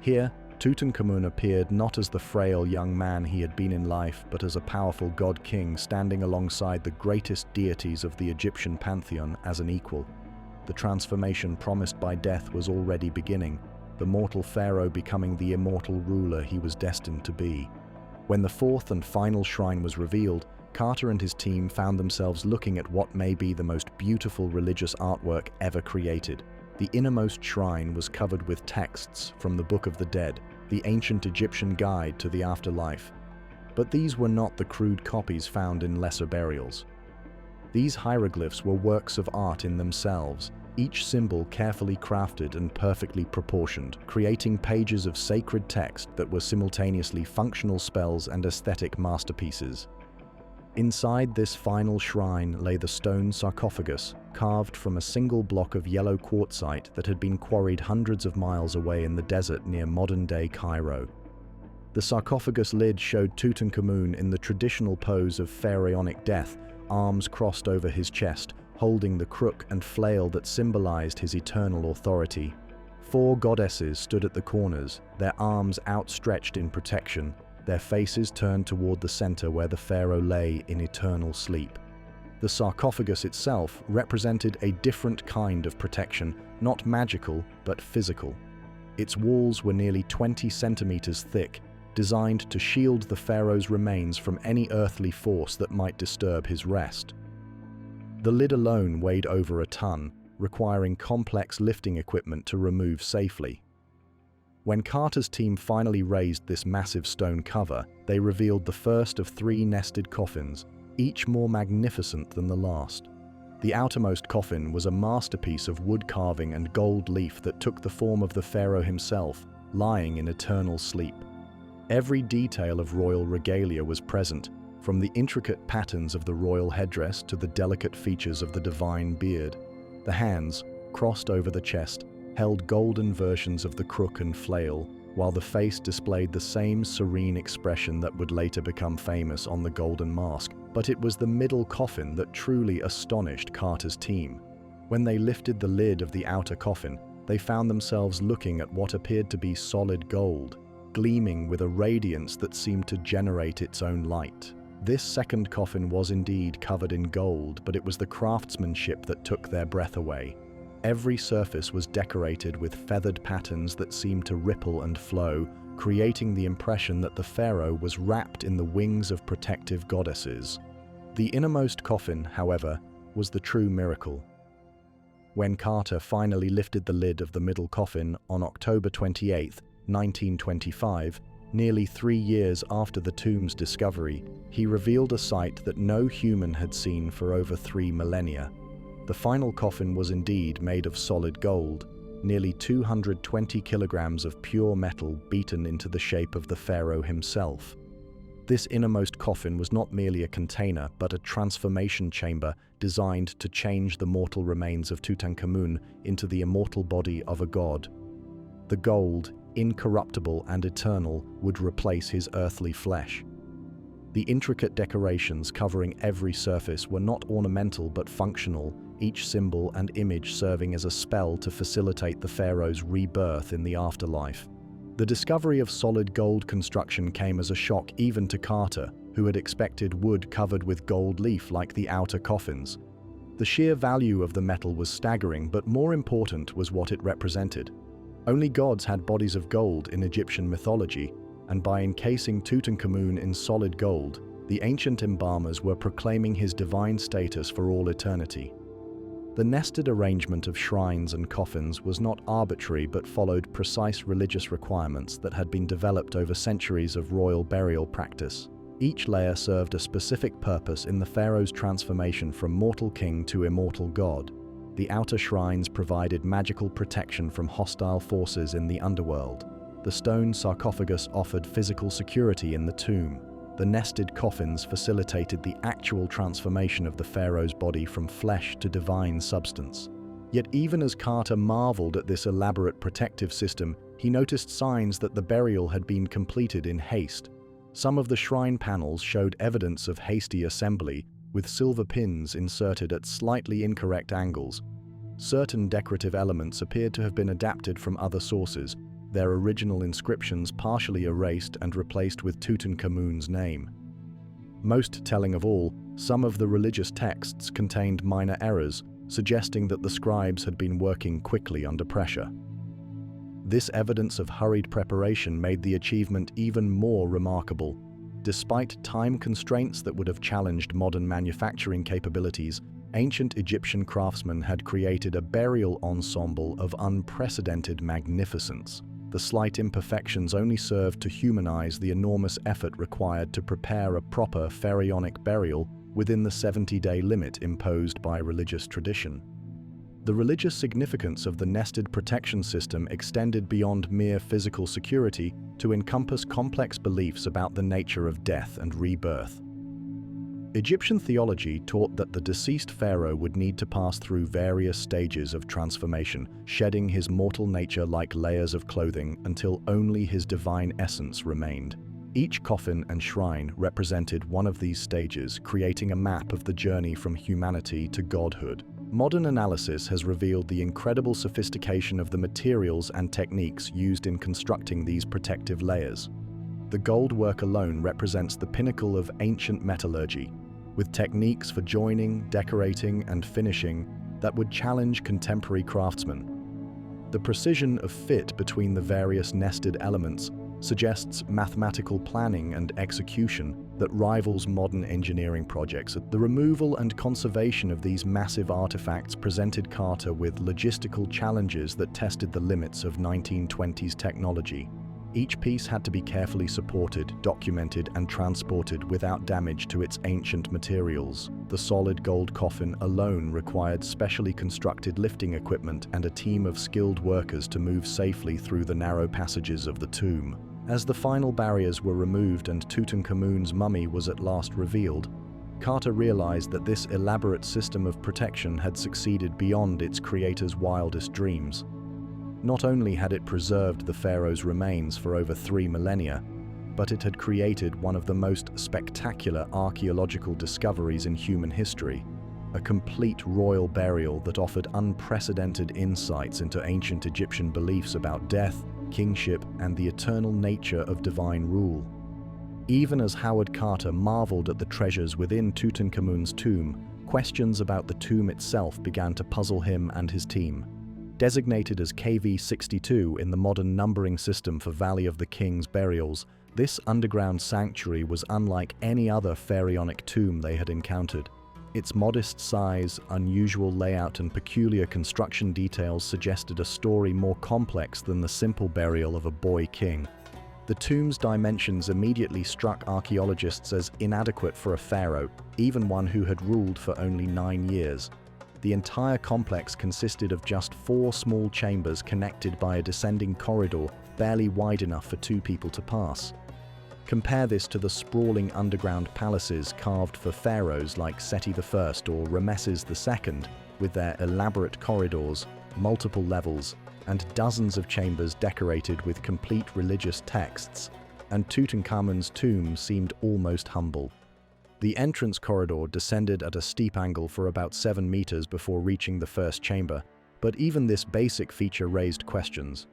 S1: Here, Tutankhamun appeared not as the frail young man he had been in life, but as a powerful god-king standing alongside the greatest deities of the Egyptian pantheon as an equal. The transformation promised by death was already beginning, the mortal pharaoh becoming the immortal ruler he was destined to be. When the fourth and final shrine was revealed, Carter and his team found themselves looking at what may be the most beautiful religious artwork ever created. The innermost shrine was covered with texts from the Book of the Dead, the ancient Egyptian guide to the afterlife. But these were not the crude copies found in lesser burials. These hieroglyphs were works of art in themselves, each symbol carefully crafted and perfectly proportioned, creating pages of sacred text that were simultaneously functional spells and aesthetic masterpieces. Inside this final shrine lay the stone sarcophagus, carved from a single block of yellow quartzite that had been quarried hundreds of miles away in the desert near modern-day Cairo. The sarcophagus lid showed Tutankhamun in the traditional pose of pharaonic death, arms crossed over his chest, holding the crook and flail that symbolized his eternal authority. 4 goddesses stood at the corners, their arms outstretched in protection, their faces turned toward the center where the pharaoh lay in eternal sleep. The sarcophagus itself represented a different kind of protection, not magical, but physical. Its walls were nearly 20 centimeters thick, designed to shield the pharaoh's remains from any earthly force that might disturb his rest. The lid alone weighed over a ton, requiring complex lifting equipment to remove safely. When Carter's team finally raised this massive stone cover, they revealed the first of 3 nested coffins, each more magnificent than the last. The outermost coffin was a masterpiece of wood carving and gold leaf that took the form of the pharaoh himself, lying in eternal sleep. Every detail of royal regalia was present, from the intricate patterns of the royal headdress to the delicate features of the divine beard. The hands, crossed over the chest, held golden versions of the crook and flail, while the face displayed the same serene expression that would later become famous on the golden mask. But it was the middle coffin that truly astonished Carter's team. When they lifted the lid of the outer coffin, they found themselves looking at what appeared to be solid gold, gleaming with a radiance that seemed to generate its own light. This second coffin was indeed covered in gold, but it was the craftsmanship that took their breath away. Every surface was decorated with feathered patterns that seemed to ripple and flow, creating the impression that the pharaoh was wrapped in the wings of protective goddesses. The innermost coffin, however, was the true miracle. When Carter finally lifted the lid of the middle coffin on October 28, 1925, nearly 3 years after the tomb's discovery, he revealed a sight that no human had seen for over 3 millennia. The final coffin was indeed made of solid gold, nearly 220 kilograms of pure metal beaten into the shape of the pharaoh himself. This innermost coffin was not merely a container, but a transformation chamber designed to change the mortal remains of Tutankhamun into the immortal body of a god. The gold, incorruptible and eternal, would replace his earthly flesh. The intricate decorations covering every surface were not ornamental but functional, each symbol and image serving as a spell to facilitate the pharaoh's rebirth in the afterlife. The discovery of solid gold construction came as a shock even to Carter, who had expected wood covered with gold leaf like the outer coffins. The sheer value of the metal was staggering, but more important was what it represented. Only gods had bodies of gold in Egyptian mythology, and by encasing Tutankhamun in solid gold, the ancient embalmers were proclaiming his divine status for all eternity. The nested arrangement of shrines and coffins was not arbitrary but followed precise religious requirements that had been developed over centuries of royal burial practice. Each layer served a specific purpose in the pharaoh's transformation from mortal king to immortal god. The outer shrines provided magical protection from hostile forces in the underworld. The stone sarcophagus offered physical security in the tomb. The nested coffins facilitated the actual transformation of the pharaoh's body from flesh to divine substance. Yet even as Carter marveled at this elaborate protective system, he noticed signs that the burial had been completed in haste. Some of the shrine panels showed evidence of hasty assembly, with silver pins inserted at slightly incorrect angles. Certain decorative elements appeared to have been adapted from other sources, their original inscriptions partially erased and replaced with Tutankhamun's name. Most telling of all, some of the religious texts contained minor errors, suggesting that the scribes had been working quickly under pressure. This evidence of hurried preparation made the achievement even more remarkable. Despite time constraints that would have challenged modern manufacturing capabilities, ancient Egyptian craftsmen had created a burial ensemble of unprecedented magnificence. The slight imperfections only served to humanize the enormous effort required to prepare a proper pharaonic burial within the 70-day limit imposed by religious tradition. The religious significance of the nested protection system extended beyond mere physical security to encompass complex beliefs about the nature of death and rebirth. Egyptian theology taught that the deceased pharaoh would need to pass through various stages of transformation, shedding his mortal nature like layers of clothing until only his divine essence remained. Each coffin and shrine represented one of these stages, creating a map of the journey from humanity to godhood. Modern analysis has revealed the incredible sophistication of the materials and techniques used in constructing these protective layers. The gold work alone represents the pinnacle of ancient metallurgy, with techniques for joining, decorating, and finishing that would challenge contemporary craftsmen. The precision of fit between the various nested elements suggests mathematical planning and execution that rivals modern engineering projects. The removal and conservation of these massive artifacts presented Carter with logistical challenges that tested the limits of 1920s technology. Each piece had to be carefully supported, documented, and transported without damage to its ancient materials. The solid gold coffin alone required specially constructed lifting equipment and a team of skilled workers to move safely through the narrow passages of the tomb. As the final barriers were removed and Tutankhamun's mummy was at last revealed, Carter realized that this elaborate system of protection had succeeded beyond its creator's wildest dreams. Not only had it preserved the pharaoh's remains for over 3 millennia, but it had created one of the most spectacular archaeological discoveries in human history, a complete royal burial that offered unprecedented insights into ancient Egyptian beliefs about death, kingship, and the eternal nature of divine rule. Even as Howard Carter marveled at the treasures within Tutankhamun's tomb, questions about the tomb itself began to puzzle him and his team. Designated as KV-62 in the modern numbering system for Valley of the King's burials, this underground sanctuary was unlike any other pharaonic tomb they had encountered. Its modest size, unusual layout, and peculiar construction details suggested a story more complex than the simple burial of a boy king. The tomb's dimensions immediately struck archaeologists as inadequate for a pharaoh, even one who had ruled for only 9 years. The entire complex consisted of just 4 small chambers connected by a descending corridor barely wide enough for 2 people to pass. Compare this to the sprawling underground palaces carved for pharaohs like Seti I or Ramesses II, with their elaborate corridors, multiple levels, and dozens of chambers decorated with complete religious texts, and Tutankhamun's tomb seemed almost humble. The entrance corridor descended at a steep angle for about 7 meters before reaching the first chamber, but even this basic feature raised questions.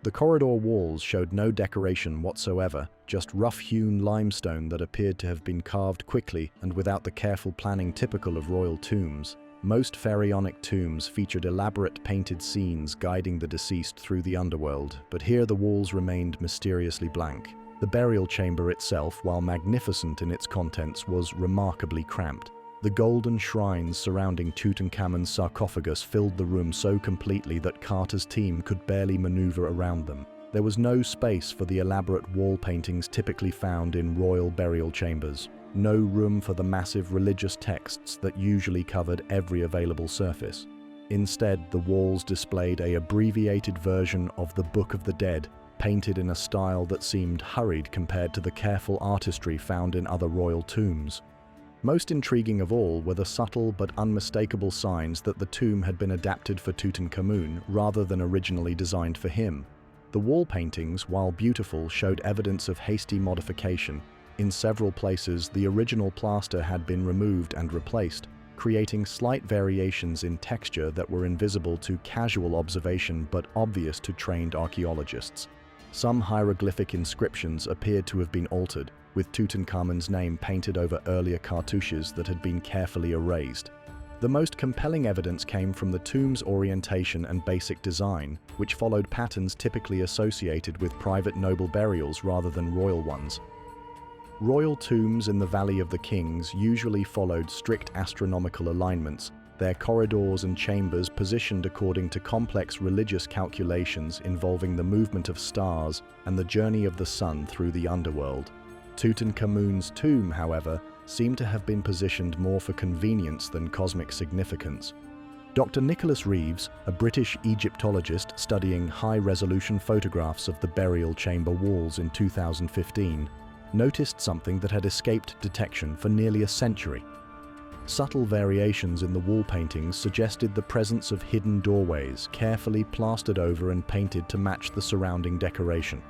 S1: The corridor walls showed no decoration whatsoever, just rough-hewn limestone that appeared to have been carved quickly and without the careful planning typical of royal tombs. Most pharaonic tombs featured elaborate painted scenes guiding the deceased through the underworld, but here the walls remained mysteriously blank. The burial chamber itself, while magnificent in its contents, was remarkably cramped. The golden shrines surrounding Tutankhamun's sarcophagus filled the room so completely that Carter's team could barely maneuver around them. There was no space for the elaborate wall paintings typically found in royal burial chambers. No room for the massive religious texts that usually covered every available surface. Instead, the walls displayed an abbreviated version of the Book of the Dead, painted in a style that seemed hurried compared to the careful artistry found in other royal tombs. Most intriguing of all were the subtle but unmistakable signs that the tomb had been adapted for Tutankhamun rather than originally designed for him. The wall paintings, while beautiful, showed evidence of hasty modification. In several places, the original plaster had been removed and replaced, creating slight variations in texture that were invisible to casual observation but obvious to trained archaeologists. Some hieroglyphic inscriptions appeared to have been altered, with Tutankhamun's name painted over earlier cartouches that had been carefully erased. The most compelling evidence came from the tomb's orientation and basic design, which followed patterns typically associated with private noble burials rather than royal ones. Royal tombs in the Valley of the Kings usually followed strict astronomical alignments, their corridors and chambers positioned according to complex religious calculations involving the movement of stars and the journey of the sun through the underworld. Tutankhamun's tomb, however, seemed to have been positioned more for convenience than cosmic significance. Dr. Nicholas Reeves, a British Egyptologist studying high-resolution photographs of the burial chamber walls in 2015, noticed something that had escaped detection for nearly a century. Subtle variations in the wall paintings suggested the presence of hidden doorways, carefully plastered over and painted to match the surrounding decoration.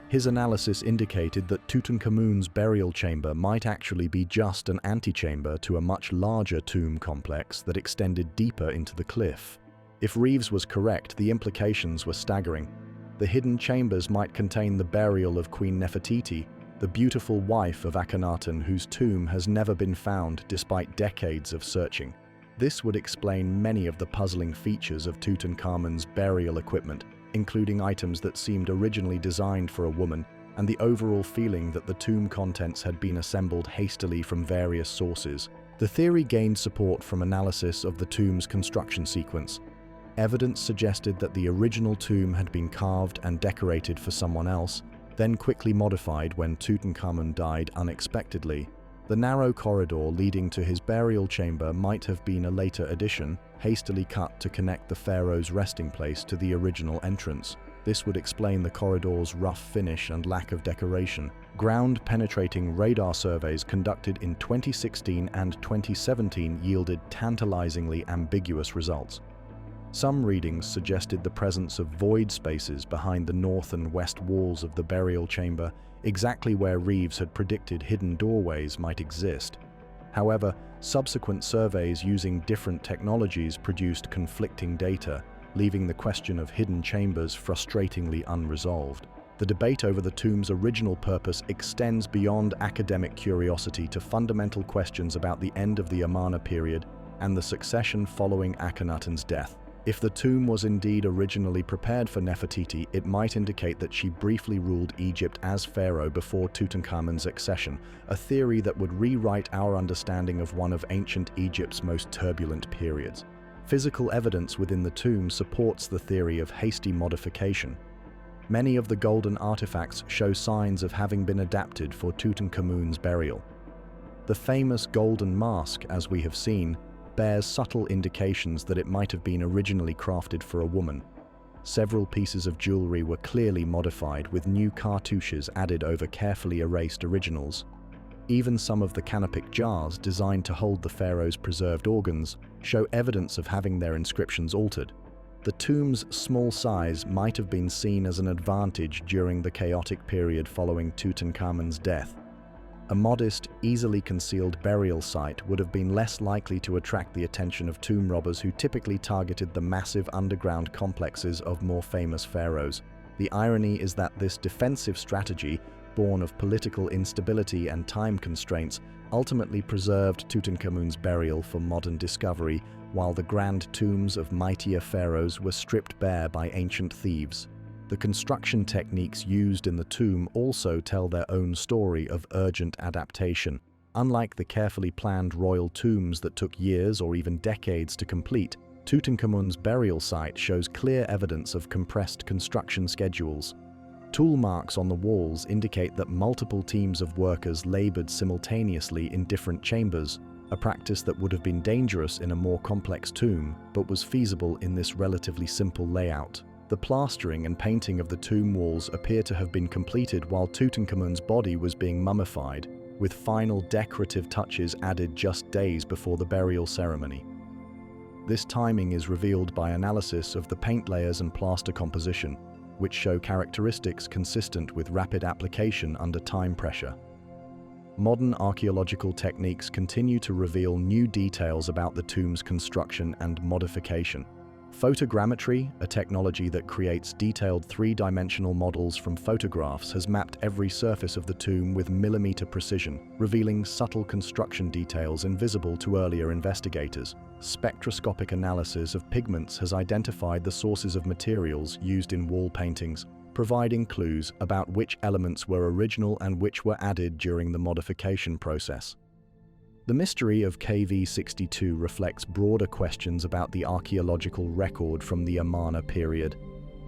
S1: His analysis indicated that Tutankhamun's burial chamber might actually be just an antechamber to a much larger tomb complex that extended deeper into the cliff. If Reeves was correct, the implications were staggering. The hidden chambers might contain the burial of Queen Nefertiti, the beautiful wife of Akhenaten whose tomb has never been found despite decades of searching. This would explain many of the puzzling features of Tutankhamun's burial equipment, including items that seemed originally designed for a woman, and the overall feeling that the tomb contents had been assembled hastily from various sources. The theory gained support from analysis of the tomb's construction sequence. Evidence suggested that the original tomb had been carved and decorated for someone else, then quickly modified when Tutankhamun died unexpectedly. The narrow corridor leading to his burial chamber might have been a later addition, hastily cut to connect the pharaoh's resting place to the original entrance. This would explain the corridor's rough finish and lack of decoration. Ground-penetrating radar surveys conducted in 2016 and 2017 yielded tantalizingly ambiguous results. Some readings suggested the presence of void spaces behind the north and west walls of the burial chamber, exactly where Reeves had predicted hidden doorways might exist. However, subsequent surveys using different technologies produced conflicting data, leaving the question of hidden chambers frustratingly unresolved. The debate over the tomb's original purpose extends beyond academic curiosity to fundamental questions about the end of the Amarna period and the succession following Akhenaten's death. If the tomb was indeed originally prepared for Nefertiti, it might indicate that she briefly ruled Egypt as pharaoh before Tutankhamun's accession, a theory that would rewrite our understanding of one of ancient Egypt's most turbulent periods. Physical evidence within the tomb supports the theory of hasty modification. Many of the golden artifacts show signs of having been adapted for Tutankhamun's burial. The famous golden mask, as we have seen, bears subtle indications that it might have been originally crafted for a woman. Several pieces of jewelry were clearly modified with new cartouches added over carefully erased originals. Even some of the canopic jars, designed to hold the pharaoh's preserved organs, show evidence of having their inscriptions altered. The tomb's small size might have been seen as an advantage during the chaotic period following Tutankhamun's death. A modest, easily concealed burial site would have been less likely to attract the attention of tomb robbers who typically targeted the massive underground complexes of more famous pharaohs. The irony is that this defensive strategy, born of political instability and time constraints, ultimately preserved Tutankhamun's burial for modern discovery, while the grand tombs of mightier pharaohs were stripped bare by ancient thieves. The construction techniques used in the tomb also tell their own story of urgent adaptation. Unlike the carefully planned royal tombs that took years or even decades to complete, Tutankhamun's burial site shows clear evidence of compressed construction schedules. Tool marks on the walls indicate that multiple teams of workers labored simultaneously in different chambers, a practice that would have been dangerous in a more complex tomb, but was feasible in this relatively simple layout. The plastering and painting of the tomb walls appear to have been completed while Tutankhamun's body was being mummified, with final decorative touches added just days before the burial ceremony. This timing is revealed by analysis of the paint layers and plaster composition, which show characteristics consistent with rapid application under time pressure. Modern archaeological techniques continue to reveal new details about the tomb's construction and modification. Photogrammetry, a technology that creates detailed three-dimensional models from photographs, has mapped every surface of the tomb with millimeter precision, revealing subtle construction details invisible to earlier investigators. Spectroscopic analysis of pigments has identified the sources of materials used in wall paintings, providing clues about which elements were original and which were added during the modification process. The mystery of KV62 reflects broader questions about the archaeological record from the Amarna period.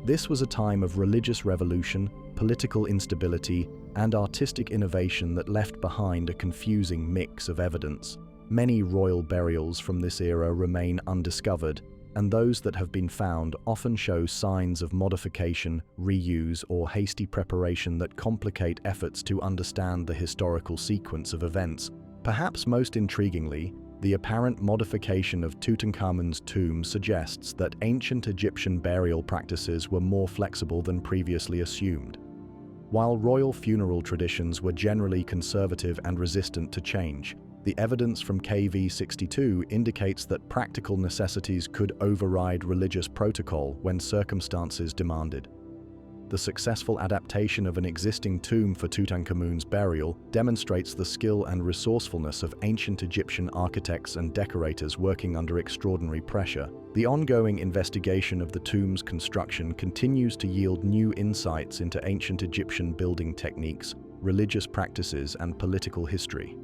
S1: This was a time of religious revolution, political instability, and artistic innovation that left behind a confusing mix of evidence. Many royal burials from this era remain undiscovered, and those that have been found often show signs of modification, reuse, or hasty preparation that complicate efforts to understand the historical sequence of events. Perhaps most intriguingly, the apparent modification of Tutankhamun's tomb suggests that ancient Egyptian burial practices were more flexible than previously assumed. While royal funeral traditions were generally conservative and resistant to change, the evidence from KV62 indicates that practical necessities could override religious protocol when circumstances demanded. The successful adaptation of an existing tomb for Tutankhamun's burial demonstrates the skill and resourcefulness of ancient Egyptian architects and decorators working under extraordinary pressure. The ongoing investigation of the tomb's construction continues to yield new insights into ancient Egyptian building techniques, religious practices, and political history.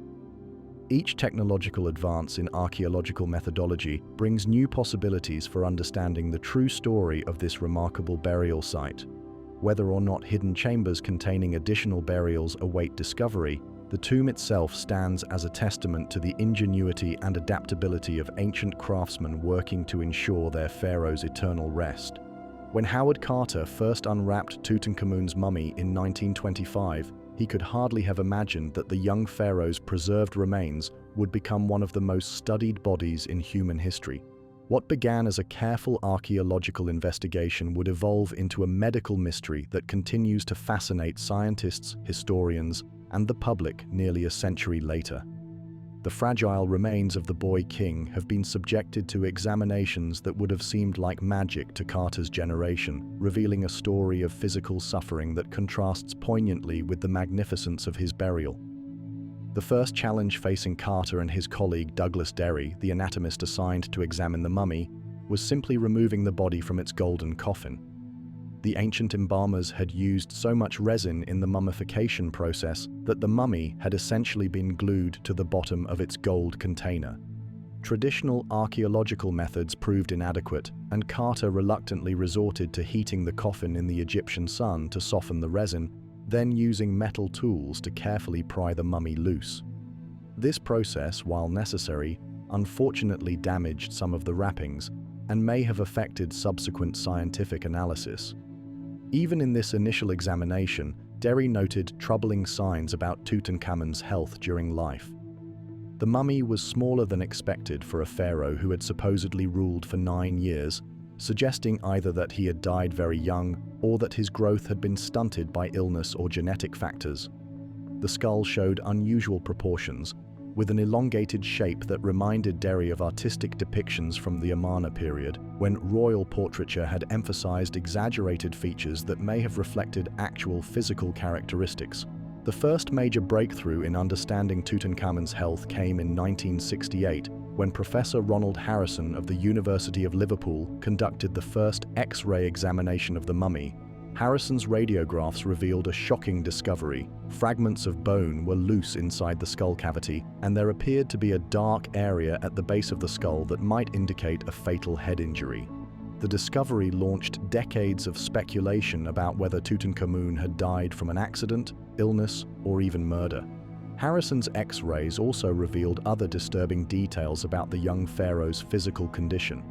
S1: Each technological advance in archaeological methodology brings new possibilities for understanding the true story of this remarkable burial site. Whether or not hidden chambers containing additional burials await discovery, the tomb itself stands as a testament to the ingenuity and adaptability of ancient craftsmen working to ensure their pharaoh's eternal rest. When Howard Carter first unwrapped Tutankhamun's mummy in 1925, he could hardly have imagined that the young pharaoh's preserved remains would become one of the most studied bodies in human history. What began as a careful archaeological investigation would evolve into a medical mystery that continues to fascinate scientists, historians, and the public nearly a century later. The fragile remains of the boy king have been subjected to examinations that would have seemed like magic to Carter's generation, revealing a story of physical suffering that contrasts poignantly with the magnificence of his burial. The first challenge facing Carter and his colleague Douglas Derry, the anatomist assigned to examine the mummy, was simply removing the body from its golden coffin. The ancient embalmers had used so much resin in the mummification process that the mummy had essentially been glued to the bottom of its gold container. Traditional archaeological methods proved inadequate, and Carter reluctantly resorted to heating the coffin in the Egyptian sun to soften the resin, then using metal tools to carefully pry the mummy loose. This process, while necessary, unfortunately damaged some of the wrappings and may have affected subsequent scientific analysis. Even in this initial examination, Derry noted troubling signs about Tutankhamun's health during life. The mummy was smaller than expected for a pharaoh who had supposedly ruled for 9 years, suggesting either that he had died very young or that his growth had been stunted by illness or genetic factors. The skull showed unusual proportions, with an elongated shape that reminded Derry of artistic depictions from the Amarna period, when royal portraiture had emphasized exaggerated features that may have reflected actual physical characteristics. The first major breakthrough in understanding Tutankhamun's health came in 1968, when Professor Ronald Harrison of the University of Liverpool conducted the first X-ray examination of the mummy. Harrison's radiographs revealed a shocking discovery. Fragments of bone were loose inside the skull cavity, and there appeared to be a dark area at the base of the skull that might indicate a fatal head injury. The discovery launched decades of speculation about whether Tutankhamun had died from an accident, illness, or even murder. Harrison's X-rays also revealed other disturbing details about the young pharaoh's physical condition.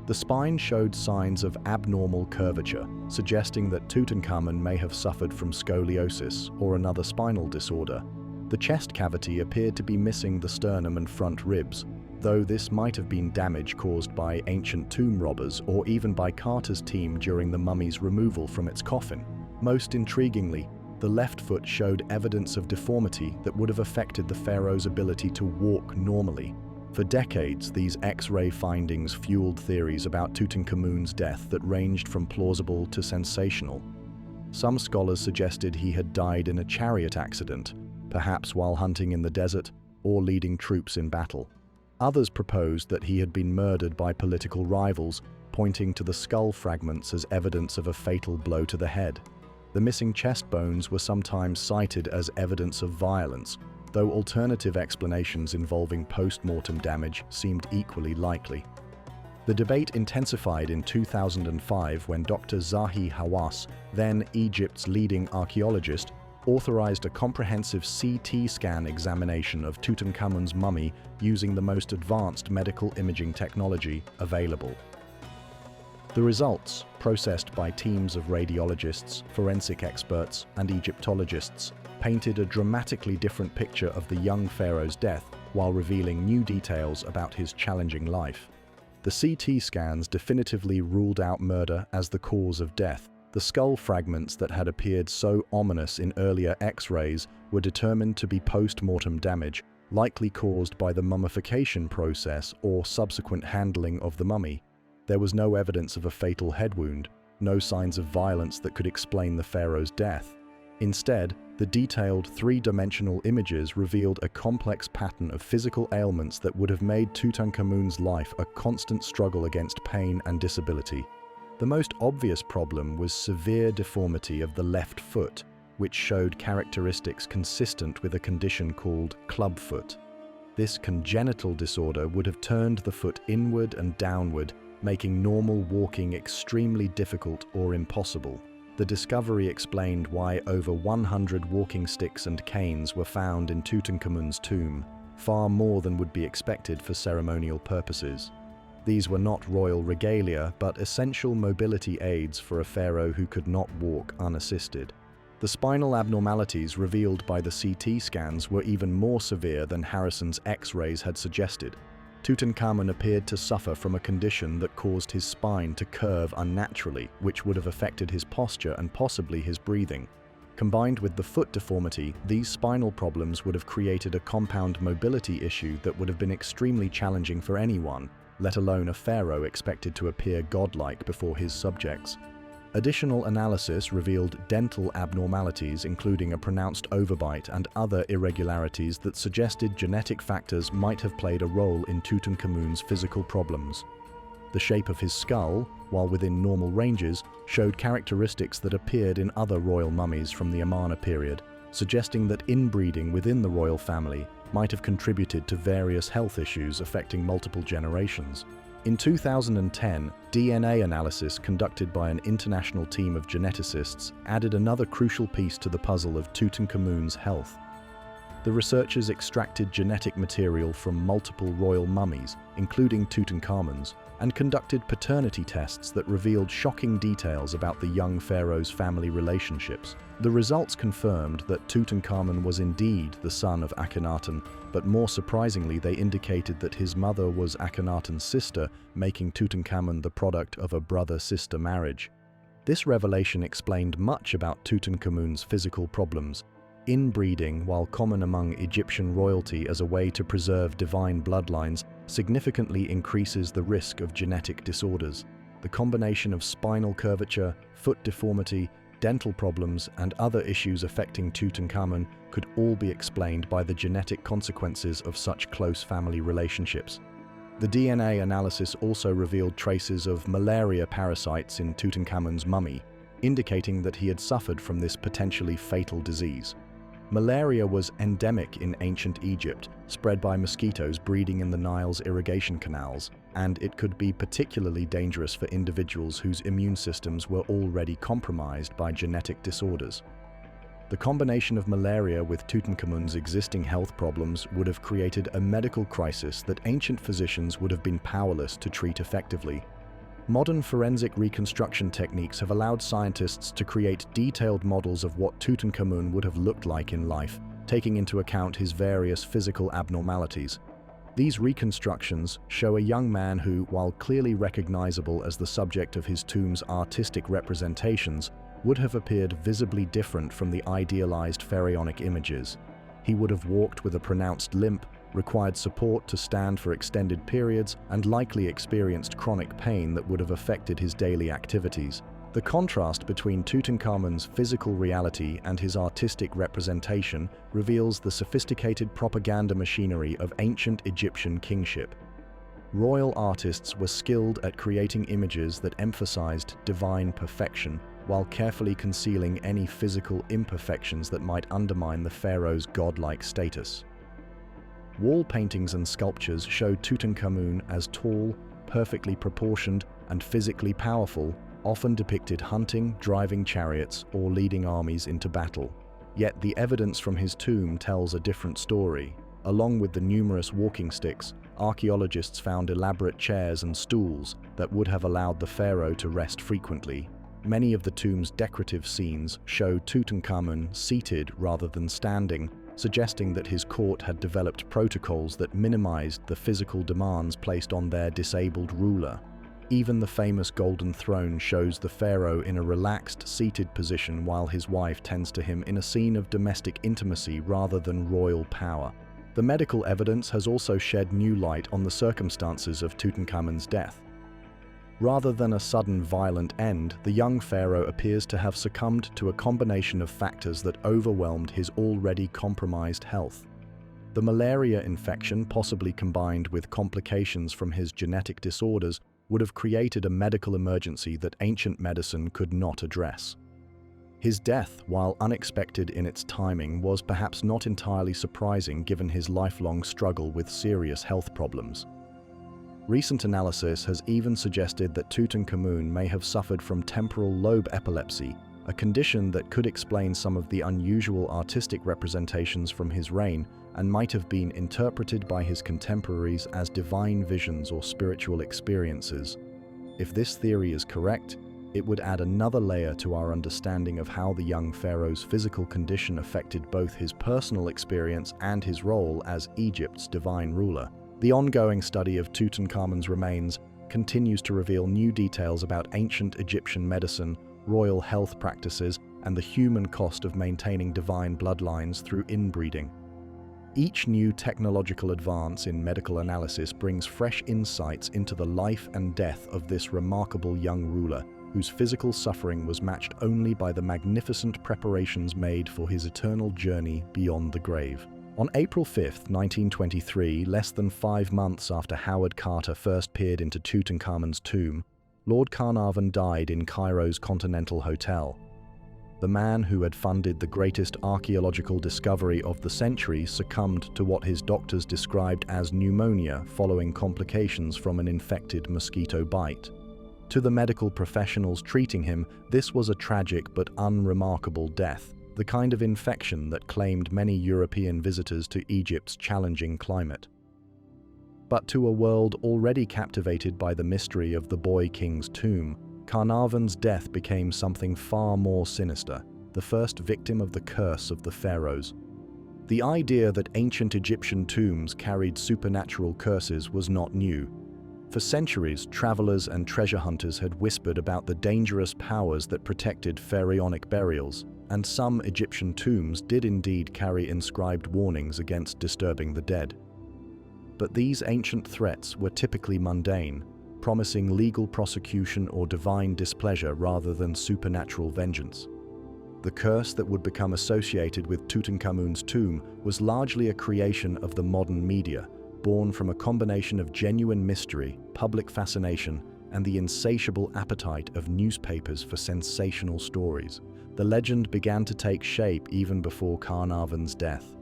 S1: The spine showed signs of abnormal curvature, suggesting that Tutankhamun may have suffered from scoliosis or another spinal disorder. The chest cavity appeared to be missing the sternum and front ribs, though this might have been damage caused by ancient tomb robbers or even by Carter's team during the mummy's removal from its coffin. Most intriguingly, the left foot showed evidence of deformity that would have affected the pharaoh's ability to walk normally. For decades, these X-ray findings fueled theories about Tutankhamun's death that ranged from plausible to sensational. Some scholars suggested he had died in a chariot accident, perhaps while hunting in the desert or leading troops in battle. Others proposed that he had been murdered by political rivals, pointing to the skull fragments as evidence of a fatal blow to the head. The missing chest bones were sometimes cited as evidence of violence, though alternative explanations involving post-mortem damage seemed equally likely. The debate intensified in 2005 when Dr. Zahi Hawass, then Egypt's leading archaeologist, authorized a comprehensive CT scan examination of Tutankhamun's mummy using the most advanced medical imaging technology available. The results, processed by teams of radiologists, forensic experts, and Egyptologists, painted a dramatically different picture of the young pharaoh's death while revealing new details about his challenging life. The CT scans definitively ruled out murder as the cause of death. The skull fragments that had appeared so ominous in earlier X-rays were determined to be post-mortem damage, likely caused by the mummification process or subsequent handling of the mummy. There was no evidence of a fatal head wound, no signs of violence that could explain the pharaoh's death. Instead, the detailed three-dimensional images revealed a complex pattern of physical ailments that would have made Tutankhamun's life a constant struggle against pain and disability. The most obvious problem was severe deformity of the left foot, which showed characteristics consistent with a condition called clubfoot. This congenital disorder would have turned the foot inward and downward, making normal walking extremely difficult or impossible. The discovery explained why over 100 walking sticks and canes were found in Tutankhamun's tomb, far more than would be expected for ceremonial purposes. These were not royal regalia, but essential mobility aids for a pharaoh who could not walk unassisted. The spinal abnormalities revealed by the CT scans were even more severe than Harrison's X-rays had suggested. Tutankhamun appeared to suffer from a condition that caused his spine to curve unnaturally, which would have affected his posture and possibly his breathing. Combined with the foot deformity, these spinal problems would have created a compound mobility issue that would have been extremely challenging for anyone, let alone a pharaoh expected to appear godlike before his subjects. Additional analysis revealed dental abnormalities, including a pronounced overbite and other irregularities that suggested genetic factors might have played a role in Tutankhamun's physical problems. The shape of his skull, while within normal ranges, showed characteristics that appeared in other royal mummies from the Amarna period, suggesting that inbreeding within the royal family might have contributed to various health issues affecting multiple generations. In 2010, DNA analysis conducted by an international team of geneticists added another crucial piece to the puzzle of Tutankhamun's health. The researchers extracted genetic material from multiple royal mummies, including Tutankhamun's, and conducted paternity tests that revealed shocking details about the young pharaoh's family relationships. The results confirmed that Tutankhamun was indeed the son of Akhenaten, but more surprisingly they indicated that his mother was Akhenaten's sister, making Tutankhamun the product of a brother-sister marriage. This revelation explained much about Tutankhamun's physical problems. Inbreeding, while common among Egyptian royalty as a way to preserve divine bloodlines, significantly increases the risk of genetic disorders. The combination of spinal curvature, foot deformity, dental problems, and other issues affecting Tutankhamun could all be explained by the genetic consequences of such close family relationships. The DNA analysis also revealed traces of malaria parasites in Tutankhamun's mummy, indicating that he had suffered from this potentially fatal disease. Malaria was endemic in ancient Egypt, spread by mosquitoes breeding in the Nile's irrigation canals, and it could be particularly dangerous for individuals whose immune systems were already compromised by genetic disorders. The combination of malaria with Tutankhamun's existing health problems would have created a medical crisis that ancient physicians would have been powerless to treat effectively. Modern forensic reconstruction techniques have allowed scientists to create detailed models of what Tutankhamun would have looked like in life, taking into account his various physical abnormalities. These reconstructions show a young man who, while clearly recognizable as the subject of his tomb's artistic representations, would have appeared visibly different from the idealized pharaonic images. He would have walked with a pronounced limp, required support to stand for extended periods, and likely experienced chronic pain that would have affected his daily activities. The contrast between Tutankhamun's physical reality and his artistic representation reveals the sophisticated propaganda machinery of ancient Egyptian kingship. Royal artists were skilled at creating images that emphasized divine perfection, while carefully concealing any physical imperfections that might undermine the pharaoh's godlike status. Wall paintings and sculptures showed Tutankhamun as tall, perfectly proportioned, and physically powerful, often depicted hunting, driving chariots, or leading armies into battle. Yet the evidence from his tomb tells a different story. Along with the numerous walking sticks, archaeologists found elaborate chairs and stools that would have allowed the pharaoh to rest frequently. Many of the tomb's decorative scenes show Tutankhamun seated rather than standing, suggesting that his court had developed protocols that minimized the physical demands placed on their disabled ruler. Even the famous golden throne shows the pharaoh in a relaxed, seated position while his wife tends to him in a scene of domestic intimacy rather than royal power. The medical evidence has also shed new light on the circumstances of Tutankhamun's death. Rather than a sudden violent end, the young pharaoh appears to have succumbed to a combination of factors that overwhelmed his already compromised health. The malaria infection, possibly combined with complications from his genetic disorders, would have created a medical emergency that ancient medicine could not address. His death, while unexpected in its timing, was perhaps not entirely surprising given his lifelong struggle with serious health problems. Recent analysis has even suggested that Tutankhamun may have suffered from temporal lobe epilepsy, a condition that could explain some of the unusual artistic representations from his reign and might have been interpreted by his contemporaries as divine visions or spiritual experiences. If this theory is correct, it would add another layer to our understanding of how the young pharaoh's physical condition affected both his personal experience and his role as Egypt's divine ruler. The ongoing study of Tutankhamun's remains continues to reveal new details about ancient Egyptian medicine, royal health practices, and the human cost of maintaining divine bloodlines through inbreeding. Each new technological advance in medical analysis brings fresh insights into the life and death of this remarkable young ruler, whose physical suffering was matched only by the magnificent preparations made for his eternal journey beyond the grave. On April 5, 1923, less than 5 months after Howard Carter first peered into Tutankhamun's tomb, Lord Carnarvon died in Cairo's Continental Hotel. The man who had funded the greatest archaeological discovery of the century succumbed to what his doctors described as pneumonia following complications from an infected mosquito bite. To the medical professionals treating him, this was a tragic but unremarkable death, the kind of infection that claimed many European visitors to Egypt's challenging climate. But to a world already captivated by the mystery of the boy king's tomb, Carnarvon's death became something far more sinister, the first victim of the curse of the pharaohs. The idea that ancient Egyptian tombs carried supernatural curses was not new. For centuries, travelers and treasure hunters had whispered about the dangerous powers that protected pharaonic burials, and some Egyptian tombs did indeed carry inscribed warnings against disturbing the dead. But these ancient threats were typically mundane, promising legal prosecution or divine displeasure rather than supernatural vengeance. The curse that would become associated with Tutankhamun's tomb was largely a creation of the modern media, born from a combination of genuine mystery, public fascination, and the insatiable appetite of newspapers for sensational stories. The legend began to take shape even before Carnarvon's death.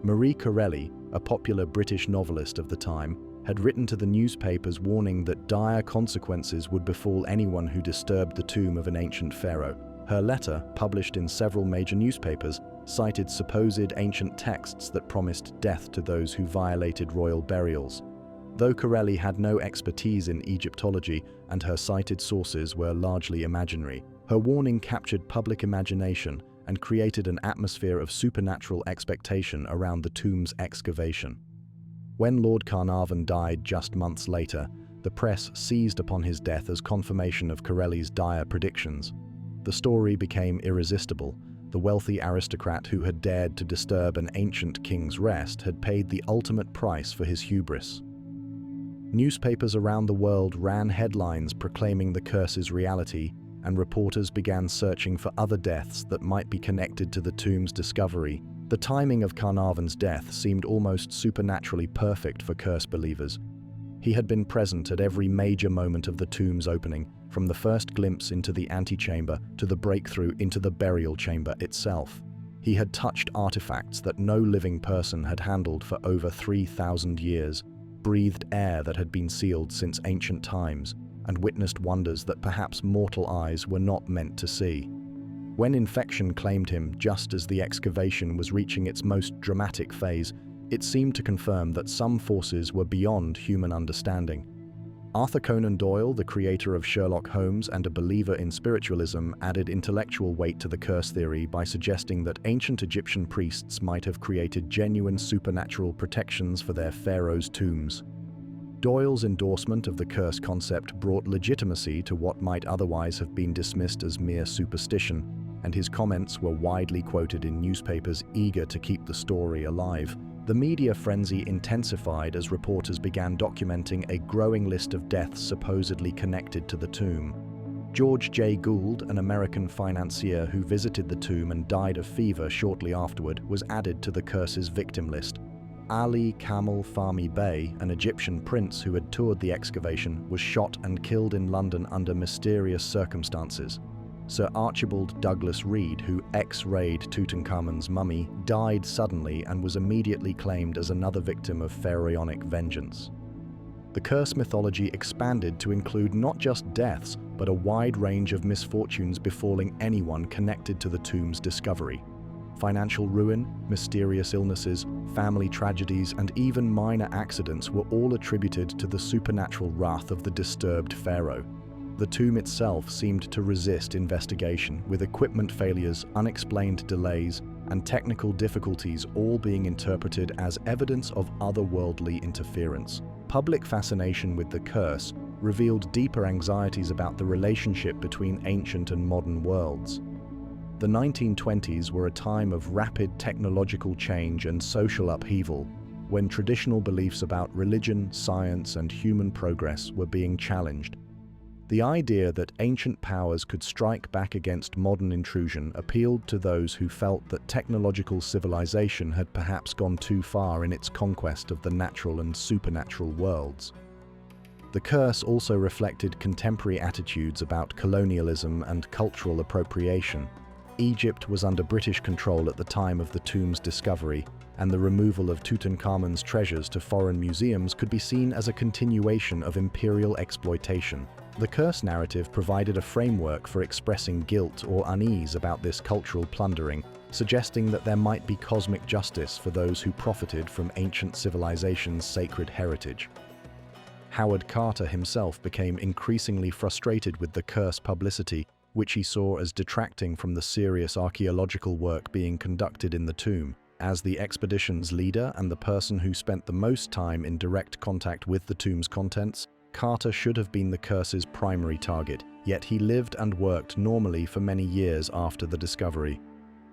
S1: Marie Corelli, a popular British novelist of the time, had written to the newspapers warning that dire consequences would befall anyone who disturbed the tomb of an ancient pharaoh. Her letter, published in several major newspapers, cited supposed ancient texts that promised death to those who violated royal burials. Though Corelli had no expertise in Egyptology and her cited sources were largely imaginary, her warning captured public imagination and created an atmosphere of supernatural expectation around the tomb's excavation. When Lord Carnarvon died just months later, the press seized upon his death as confirmation of Corelli's dire predictions. The story became irresistible. The wealthy aristocrat who had dared to disturb an ancient king's rest had paid the ultimate price for his hubris. Newspapers around the world ran headlines proclaiming the curse's reality, and reporters began searching for other deaths that might be connected to the tomb's discovery. The timing of Carnarvon's death seemed almost supernaturally perfect for curse believers. He had been present at every major moment of the tomb's opening, from the first glimpse into the antechamber to the breakthrough into the burial chamber itself. He had touched artifacts that no living person had handled for over 3,000 years, breathed air that had been sealed since ancient times, and witnessed wonders that perhaps mortal eyes were not meant to see. When infection claimed him just as the excavation was reaching its most dramatic phase, it seemed to confirm that some forces were beyond human understanding. Arthur Conan Doyle, the creator of Sherlock Holmes and a believer in spiritualism, added intellectual weight to the curse theory by suggesting that ancient Egyptian priests might have created genuine supernatural protections for their pharaohs' tombs. Doyle's endorsement of the curse concept brought legitimacy to what might otherwise have been dismissed as mere superstition, and his comments were widely quoted in newspapers eager to keep the story alive. The media frenzy intensified as reporters began documenting a growing list of deaths supposedly connected to the tomb. George J. Gould, an American financier who visited the tomb and died of fever shortly afterward, was added to the curse's victim list. Ali Kamal Fahmy Bey, an Egyptian prince who had toured the excavation, was shot and killed in London under mysterious circumstances. Sir Archibald Douglas Reed, who X-rayed Tutankhamun's mummy, died suddenly and was immediately claimed as another victim of pharaonic vengeance. The curse mythology expanded to include not just deaths, but a wide range of misfortunes befalling anyone connected to the tomb's discovery. Financial ruin, mysterious illnesses, family tragedies, and even minor accidents were all attributed to the supernatural wrath of the disturbed pharaoh. The tomb itself seemed to resist investigation, with equipment failures, unexplained delays, and technical difficulties all being interpreted as evidence of otherworldly interference. Public fascination with the curse revealed deeper anxieties about the relationship between ancient and modern worlds. The 1920s were a time of rapid technological change and social upheaval, when traditional beliefs about religion, science, and human progress were being challenged. The idea that ancient powers could strike back against modern intrusion appealed to those who felt that technological civilization had perhaps gone too far in its conquest of the natural and supernatural worlds. The curse also reflected contemporary attitudes about colonialism and cultural appropriation. Egypt was under British control at the time of the tomb's discovery, and the removal of Tutankhamun's treasures to foreign museums could be seen as a continuation of imperial exploitation. The curse narrative provided a framework for expressing guilt or unease about this cultural plundering, suggesting that there might be cosmic justice for those who profited from ancient civilization's sacred heritage. Howard Carter himself became increasingly frustrated with the curse publicity, which he saw as detracting from the serious archaeological work being conducted in the tomb. As the expedition's leader and the person who spent the most time in direct contact with the tomb's contents, Carter should have been the curse's primary target, yet he lived and worked normally for many years after the discovery.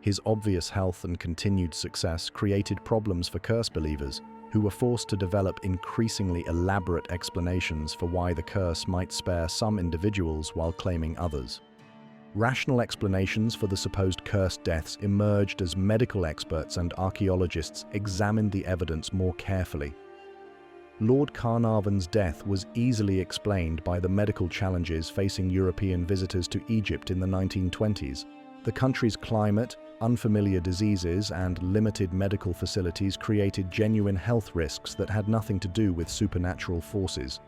S1: His obvious health and continued success created problems for curse believers, who were forced to develop increasingly elaborate explanations for why the curse might spare some individuals while claiming others. Rational explanations for the supposed cursed deaths emerged as medical experts and archaeologists examined the evidence more carefully. Lord Carnarvon's death was easily explained by the medical challenges facing European visitors to Egypt in the 1920s. The country's climate, unfamiliar diseases, and limited medical facilities created genuine health risks that had nothing to do with supernatural forces.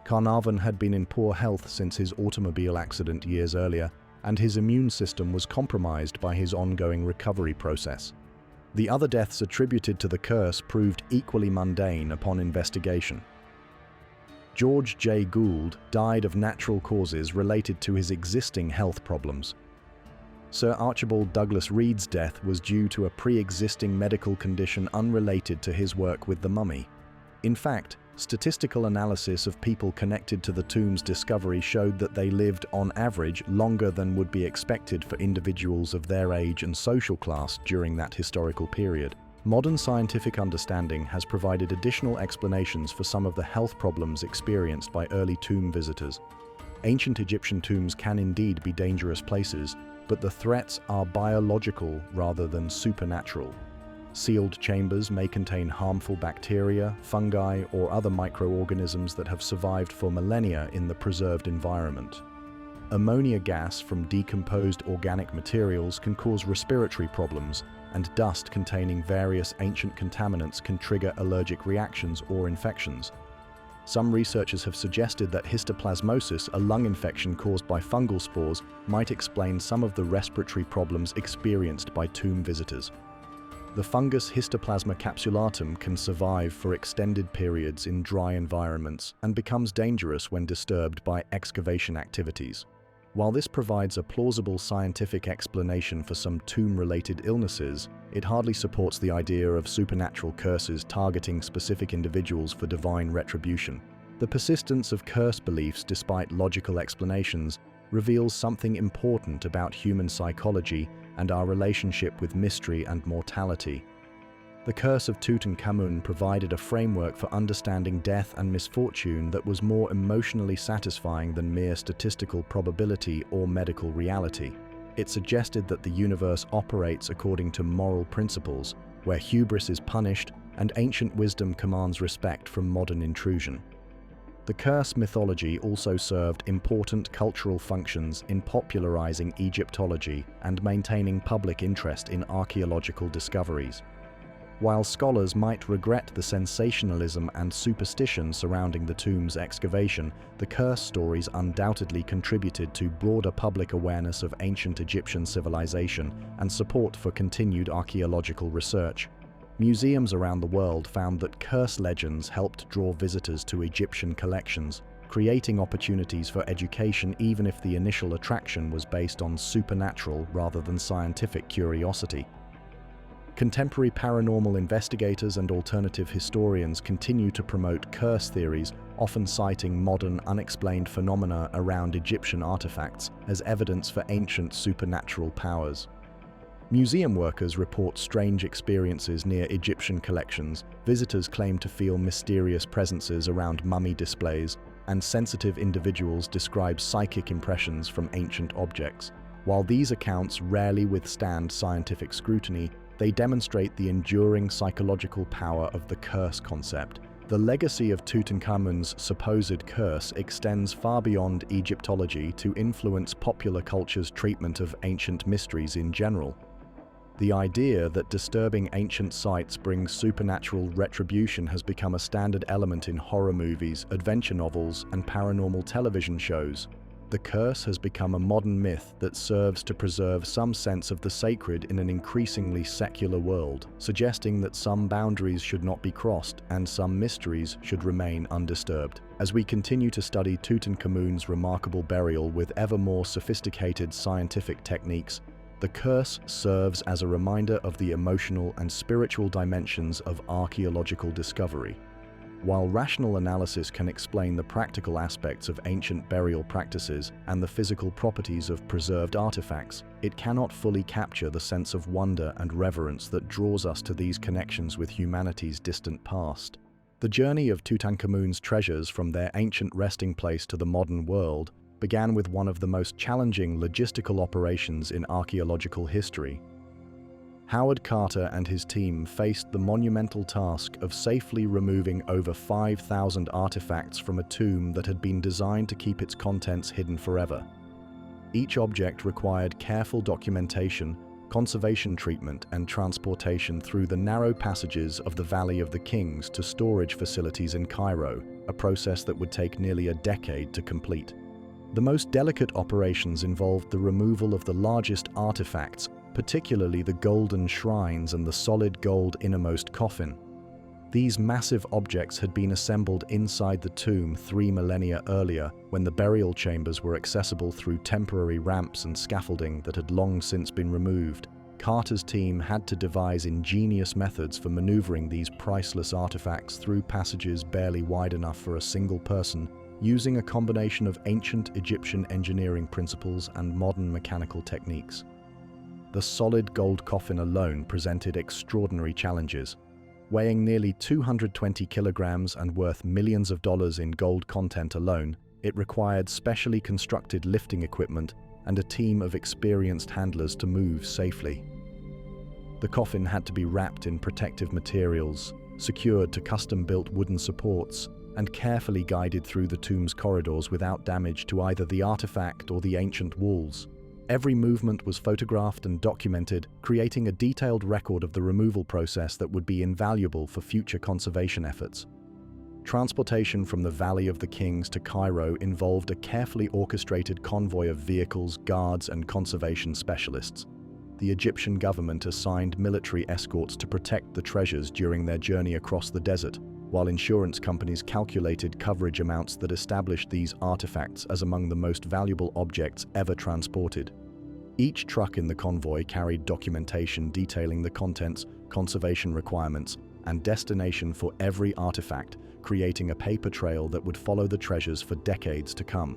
S1: Carnarvon had been in poor health since his automobile accident years earlier, and his immune system was compromised by his ongoing recovery process. The other deaths attributed to the curse proved equally mundane upon investigation. George J. Gould died of natural causes related to his existing health problems. Sir Archibald Douglas Reed's death was due to a pre-existing medical condition unrelated to his work with the mummy. In fact, statistical analysis of people connected to the tomb's discovery showed that they lived, on average, longer than would be expected for individuals of their age and social class during that historical period. Modern scientific understanding has provided additional explanations for some of the health problems experienced by early tomb visitors. Ancient Egyptian tombs can indeed be dangerous places, but the threats are biological rather than supernatural. Sealed chambers may contain harmful bacteria, fungi, or other microorganisms that have survived for millennia in the preserved environment. Ammonia gas from decomposed organic materials can cause respiratory problems, and dust containing various ancient contaminants can trigger allergic reactions or infections. Some researchers have suggested that histoplasmosis, a lung infection caused by fungal spores, might explain some of the respiratory problems experienced by tomb visitors. The fungus Histoplasma capsulatum can survive for extended periods in dry environments and becomes dangerous when disturbed by excavation activities. While this provides a plausible scientific explanation for some tomb-related illnesses, it hardly supports the idea of supernatural curses targeting specific individuals for divine retribution. The persistence of curse beliefs despite logical explanations reveals something important about human psychology and our relationship with mystery and mortality. The curse of Tutankhamun provided a framework for understanding death and misfortune that was more emotionally satisfying than mere statistical probability or medical reality. It suggested that the universe operates according to moral principles, where hubris is punished and ancient wisdom commands respect from modern intrusion. The curse mythology also served important cultural functions in popularizing Egyptology and maintaining public interest in archaeological discoveries. While scholars might regret the sensationalism and superstition surrounding the tomb's excavation, the curse stories undoubtedly contributed to broader public awareness of ancient Egyptian civilization and support for continued archaeological research. Museums around the world found that curse legends helped draw visitors to Egyptian collections, creating opportunities for education even if the initial attraction was based on supernatural rather than scientific curiosity. Contemporary paranormal investigators and alternative historians continue to promote curse theories, often citing modern, unexplained phenomena around Egyptian artifacts as evidence for ancient supernatural powers. Museum workers report strange experiences near Egyptian collections, visitors claim to feel mysterious presences around mummy displays, and sensitive individuals describe psychic impressions from ancient objects. While these accounts rarely withstand scientific scrutiny, they demonstrate the enduring psychological power of the curse concept. The legacy of Tutankhamun's supposed curse extends far beyond Egyptology to influence popular culture's treatment of ancient mysteries in general. The idea that disturbing ancient sites brings supernatural retribution has become a standard element in horror movies, adventure novels, and paranormal television shows. The curse has become a modern myth that serves to preserve some sense of the sacred in an increasingly secular world, suggesting that some boundaries should not be crossed and some mysteries should remain undisturbed. As we continue to study Tutankhamun's remarkable burial with ever more sophisticated scientific techniques, the curse serves as a reminder of the emotional and spiritual dimensions of archaeological discovery. While rational analysis can explain the practical aspects of ancient burial practices and the physical properties of preserved artifacts, it cannot fully capture the sense of wonder and reverence that draws us to these connections with humanity's distant past. The journey of Tutankhamun's treasures from their ancient resting place to the modern world began with one of the most challenging logistical operations in archaeological history. Howard Carter and his team faced the monumental task of safely removing over 5,000 artifacts from a tomb that had been designed to keep its contents hidden forever. Each object required careful documentation, conservation treatment, and transportation through the narrow passages of the Valley of the Kings to storage facilities in Cairo, a process that would take nearly a decade to complete. The most delicate operations involved the removal of the largest artifacts, particularly the golden shrines and the solid gold innermost coffin. These massive objects had been assembled inside the tomb 3 millennia earlier, when the burial chambers were accessible through temporary ramps and scaffolding that had long since been removed. Carter's team had to devise ingenious methods for maneuvering these priceless artifacts through passages barely wide enough for a single person, using a combination of ancient Egyptian engineering principles and modern mechanical techniques. The solid gold coffin alone presented extraordinary challenges. Weighing nearly 220 kilograms and worth millions of dollars in gold content alone, it required specially constructed lifting equipment and a team of experienced handlers to move safely. The coffin had to be wrapped in protective materials, secured to custom-built wooden supports, and carefully guided through the tomb's corridors without damage to either the artifact or the ancient walls. Every movement was photographed and documented, creating a detailed record of the removal process that would be invaluable for future conservation efforts. Transportation from the Valley of the Kings to Cairo involved a carefully orchestrated convoy of vehicles, guards, and conservation specialists. The Egyptian government assigned military escorts to protect the treasures during their journey across the desert, while insurance companies calculated coverage amounts that established these artifacts as among the most valuable objects ever transported. Each truck in the convoy carried documentation detailing the contents, conservation requirements, and destination for every artifact, creating a paper trail that would follow the treasures for decades to come.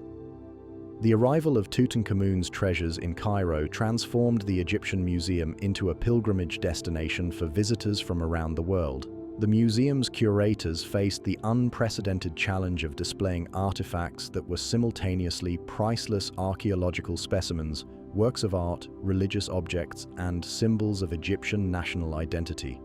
S1: The arrival of Tutankhamun's treasures in Cairo transformed the Egyptian Museum into a pilgrimage destination for visitors from around the world. The museum's curators faced the unprecedented challenge of displaying artifacts that were simultaneously priceless archaeological specimens, works of art, religious objects, and symbols of Egyptian national identity.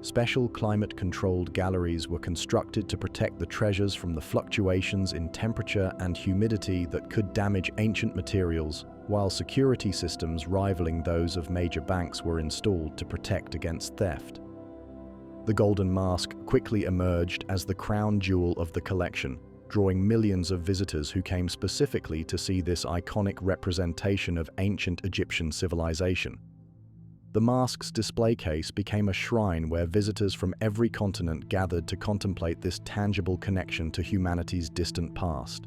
S1: Special climate-controlled galleries were constructed to protect the treasures from the fluctuations in temperature and humidity that could damage ancient materials, while security systems rivaling those of major banks were installed to protect against theft. The golden mask quickly emerged as the crown jewel of the collection, drawing millions of visitors who came specifically to see this iconic representation of ancient Egyptian civilization. The mask's display case became a shrine where visitors from every continent gathered to contemplate this tangible connection to humanity's distant past.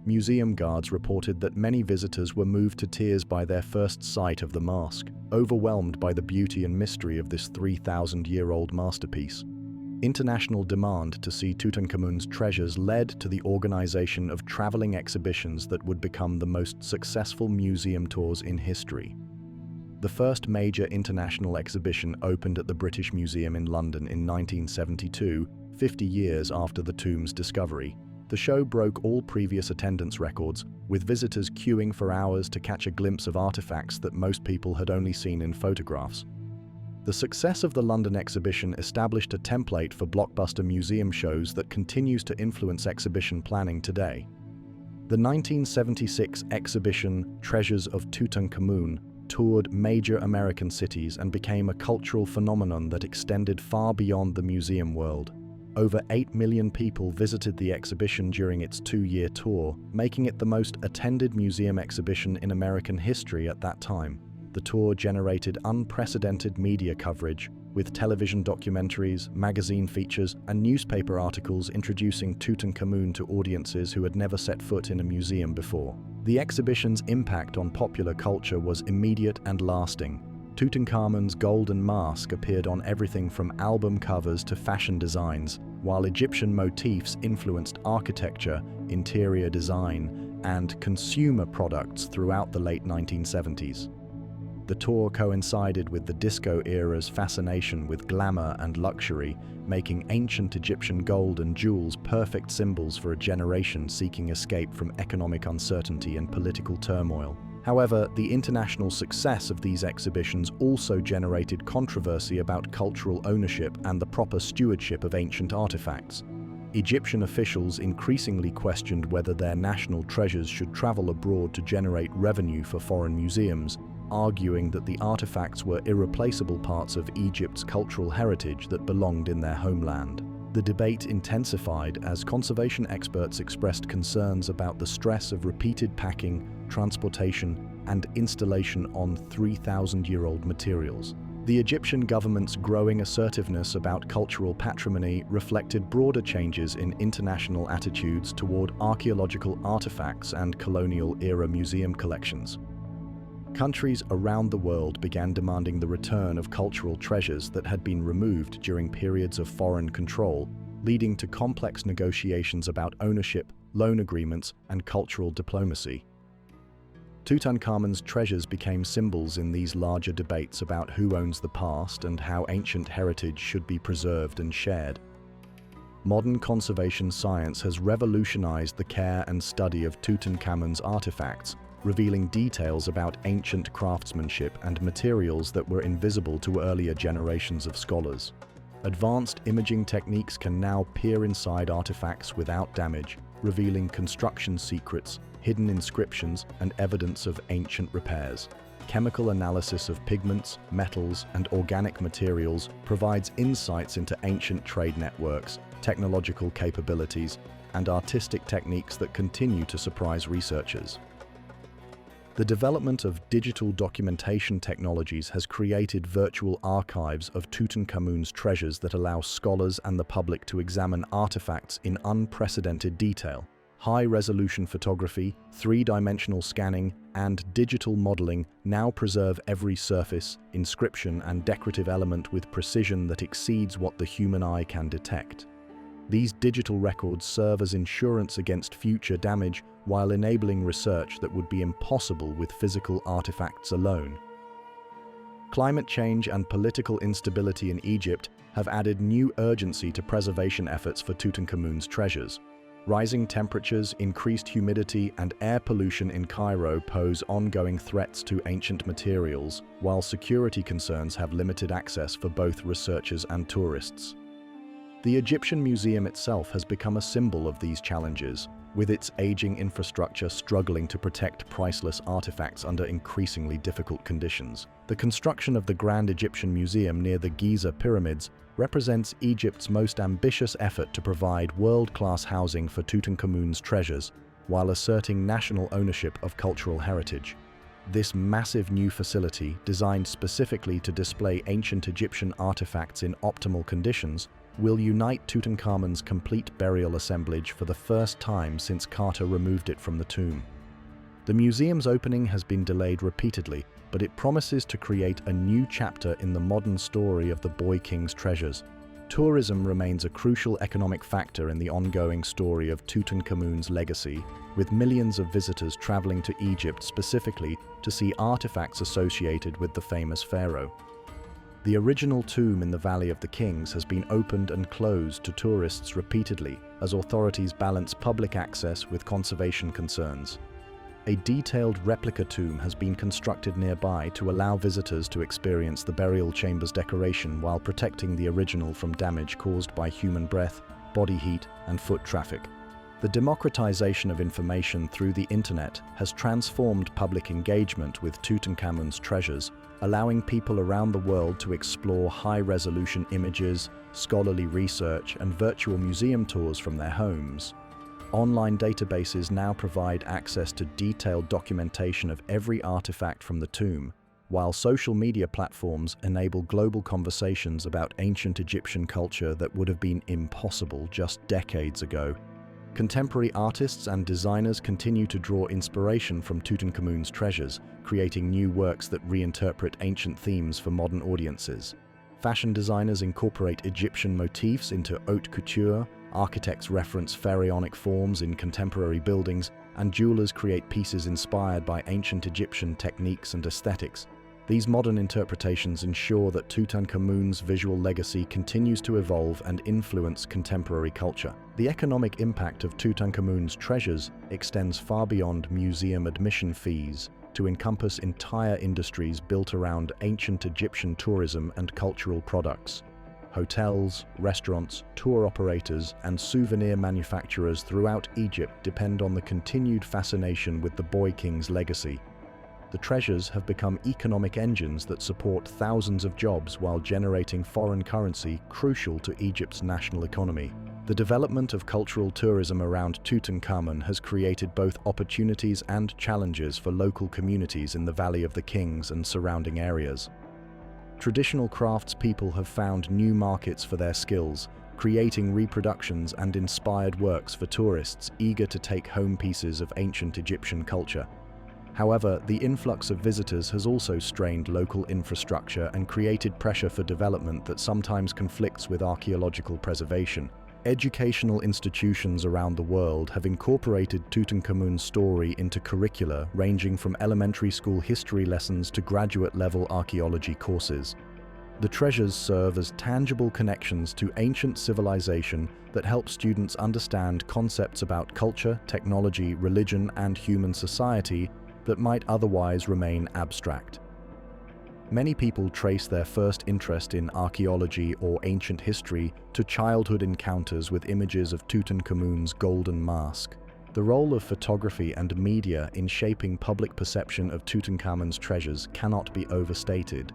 S1: Museum guards reported that many visitors were moved to tears by their first sight of the mask, overwhelmed by the beauty and mystery of this 3,000-year-old masterpiece. International demand to see Tutankhamun's treasures led to the organization of traveling exhibitions that would become the most successful museum tours in history. The first major international exhibition opened at the British Museum in London in 1972, 50 years after the tomb's discovery. The show broke all previous attendance records, with visitors queuing for hours to catch a glimpse of artifacts that most people had only seen in photographs. The success of the London exhibition established a template for blockbuster museum shows that continues to influence exhibition planning today. The 1976 exhibition Treasures of Tutankhamun toured major American cities and became a cultural phenomenon that extended far beyond the museum world. Over 8 million people visited the exhibition during its 2-year tour, making it the most attended museum exhibition in American history at that time. The tour generated unprecedented media coverage, with television documentaries, magazine features, and newspaper articles introducing Tutankhamun to audiences who had never set foot in a museum before. The exhibition's impact on popular culture was immediate and lasting. Tutankhamun's golden mask appeared on everything from album covers to fashion designs, while Egyptian motifs influenced architecture, interior design, and consumer products throughout the late 1970s. The tour coincided with the disco era's fascination with glamour and luxury, making ancient Egyptian gold and jewels perfect symbols for a generation seeking escape from economic uncertainty and political turmoil. However, the international success of these exhibitions also generated controversy about cultural ownership and the proper stewardship of ancient artifacts. Egyptian officials increasingly questioned whether their national treasures should travel abroad to generate revenue for foreign museums, arguing that the artifacts were irreplaceable parts of Egypt's cultural heritage that belonged in their homeland. The debate intensified as conservation experts expressed concerns about the stress of repeated packing, transportation, and installation on 3,000-year-old materials. The Egyptian government's growing assertiveness about cultural patrimony reflected broader changes in international attitudes toward archaeological artifacts and colonial-era museum collections. Countries around the world began demanding the return of cultural treasures that had been removed during periods of foreign control, leading to complex negotiations about ownership, loan agreements, and cultural diplomacy. Tutankhamun's treasures became symbols in these larger debates about who owns the past and how ancient heritage should be preserved and shared. Modern conservation science has revolutionized the care and study of Tutankhamun's artifacts, revealing details about ancient craftsmanship and materials that were invisible to earlier generations of scholars. Advanced imaging techniques can now peer inside artifacts without damage, revealing construction secrets, hidden inscriptions, and evidence of ancient repairs. Chemical analysis of pigments, metals, and organic materials provides insights into ancient trade networks, technological capabilities, and artistic techniques that continue to surprise researchers. The development of digital documentation technologies has created virtual archives of Tutankhamun's treasures that allow scholars and the public to examine artifacts in unprecedented detail. High-resolution photography, three-dimensional scanning, and digital modeling now preserve every surface, inscription, and decorative element with precision that exceeds what the human eye can detect. These digital records serve as insurance against future damage while enabling research that would be impossible with physical artifacts alone. Climate change and political instability in Egypt have added new urgency to preservation efforts for Tutankhamun's treasures. Rising temperatures, increased humidity, and air pollution in Cairo pose ongoing threats to ancient materials, while security concerns have limited access for both researchers and tourists. The Egyptian Museum itself has become a symbol of these challenges, with its aging infrastructure struggling to protect priceless artifacts under increasingly difficult conditions. The construction of the Grand Egyptian Museum near the Giza pyramids represents Egypt's most ambitious effort to provide world-class housing for Tutankhamun's treasures, while asserting national ownership of cultural heritage. This massive new facility, designed specifically to display ancient Egyptian artifacts in optimal conditions, will unite Tutankhamun's complete burial assemblage for the first time since Carter removed it from the tomb. The museum's opening has been delayed repeatedly, but it promises to create a new chapter in the modern story of the Boy King's treasures. Tourism remains a crucial economic factor in the ongoing story of Tutankhamun's legacy, with millions of visitors traveling to Egypt specifically to see artifacts associated with the famous pharaoh. The original tomb in the Valley of the Kings has been opened and closed to tourists repeatedly as authorities balance public access with conservation concerns. A detailed replica tomb has been constructed nearby to allow visitors to experience the burial chamber's decoration while protecting the original from damage caused by human breath, body heat, and foot traffic. The democratization of information through the internet has transformed public engagement with Tutankhamun's treasures, allowing people around the world to explore high-resolution images, scholarly research, and virtual museum tours from their homes. Online databases now provide access to detailed documentation of every artifact from the tomb, while social media platforms enable global conversations about ancient Egyptian culture that would have been impossible just decades ago. Contemporary artists and designers continue to draw inspiration from Tutankhamun's treasures, creating new works that reinterpret ancient themes for modern audiences. Fashion designers incorporate Egyptian motifs into haute couture, architects reference pharaonic forms in contemporary buildings, and jewelers create pieces inspired by ancient Egyptian techniques and aesthetics. These modern interpretations ensure that Tutankhamun's visual legacy continues to evolve and influence contemporary culture. The economic impact of Tutankhamun's treasures extends far beyond museum admission fees to encompass entire industries built around ancient Egyptian tourism and cultural products. Hotels, restaurants, tour operators, and souvenir manufacturers throughout Egypt depend on the continued fascination with the Boy King's legacy. The treasures have become economic engines that support thousands of jobs while generating foreign currency crucial to Egypt's national economy. The development of cultural tourism around Tutankhamun has created both opportunities and challenges for local communities in the Valley of the Kings and surrounding areas. Traditional craftspeople have found new markets for their skills, creating reproductions and inspired works for tourists eager to take home pieces of ancient Egyptian culture. However, the influx of visitors has also strained local infrastructure and created pressure for development that sometimes conflicts with archaeological preservation. Educational institutions around the world have incorporated Tutankhamun's story into curricula ranging from elementary school history lessons to graduate-level archaeology courses. The treasures serve as tangible connections to ancient civilization that help students understand concepts about culture, technology, religion, and human society that might otherwise remain abstract. Many people trace their first interest in archaeology or ancient history to childhood encounters with images of Tutankhamun's golden mask. The role of photography and media in shaping public perception of Tutankhamun's treasures cannot be overstated.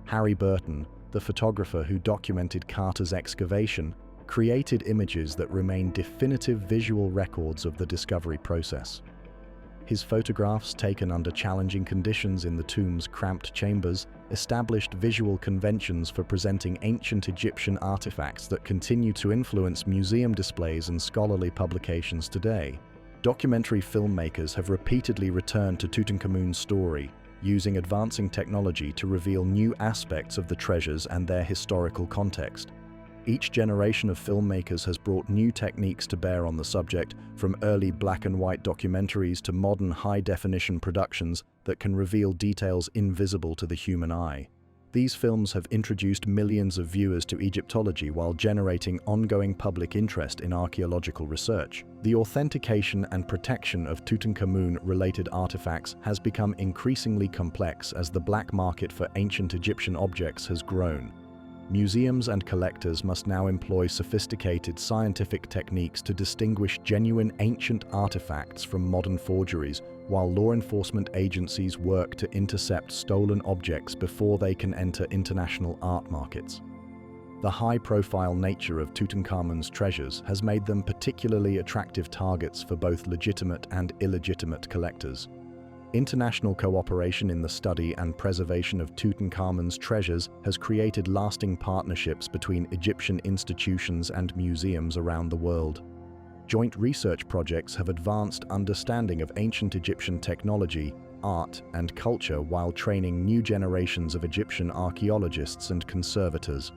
S1: Harry Burton, the photographer who documented Carter's excavation, created images that remain definitive visual records of the discovery process. His photographs, taken under challenging conditions in the tomb's cramped chambers, established visual conventions for presenting ancient Egyptian artifacts that continue to influence museum displays and scholarly publications today. Documentary filmmakers have repeatedly returned to Tutankhamun's story, using advancing technology to reveal new aspects of the treasures and their historical context. Each generation of filmmakers has brought new techniques to bear on the subject, from early black and white documentaries to modern high-definition productions that can reveal details invisible to the human eye. These films have introduced millions of viewers to Egyptology while generating ongoing public interest in archaeological research. The authentication and protection of Tutankhamun-related artifacts has become increasingly complex as the black market for ancient Egyptian objects has grown. Museums and collectors must now employ sophisticated scientific techniques to distinguish genuine ancient artifacts from modern forgeries, while law enforcement agencies work to intercept stolen objects before they can enter international art markets. The high-profile nature of Tutankhamun's treasures has made them particularly attractive targets for both legitimate and illegitimate collectors. International cooperation in the study and preservation of Tutankhamun's treasures has created lasting partnerships between Egyptian institutions and museums around the world. Joint research projects have advanced understanding of ancient Egyptian technology, art, and culture while training new generations of Egyptian archaeologists and conservators.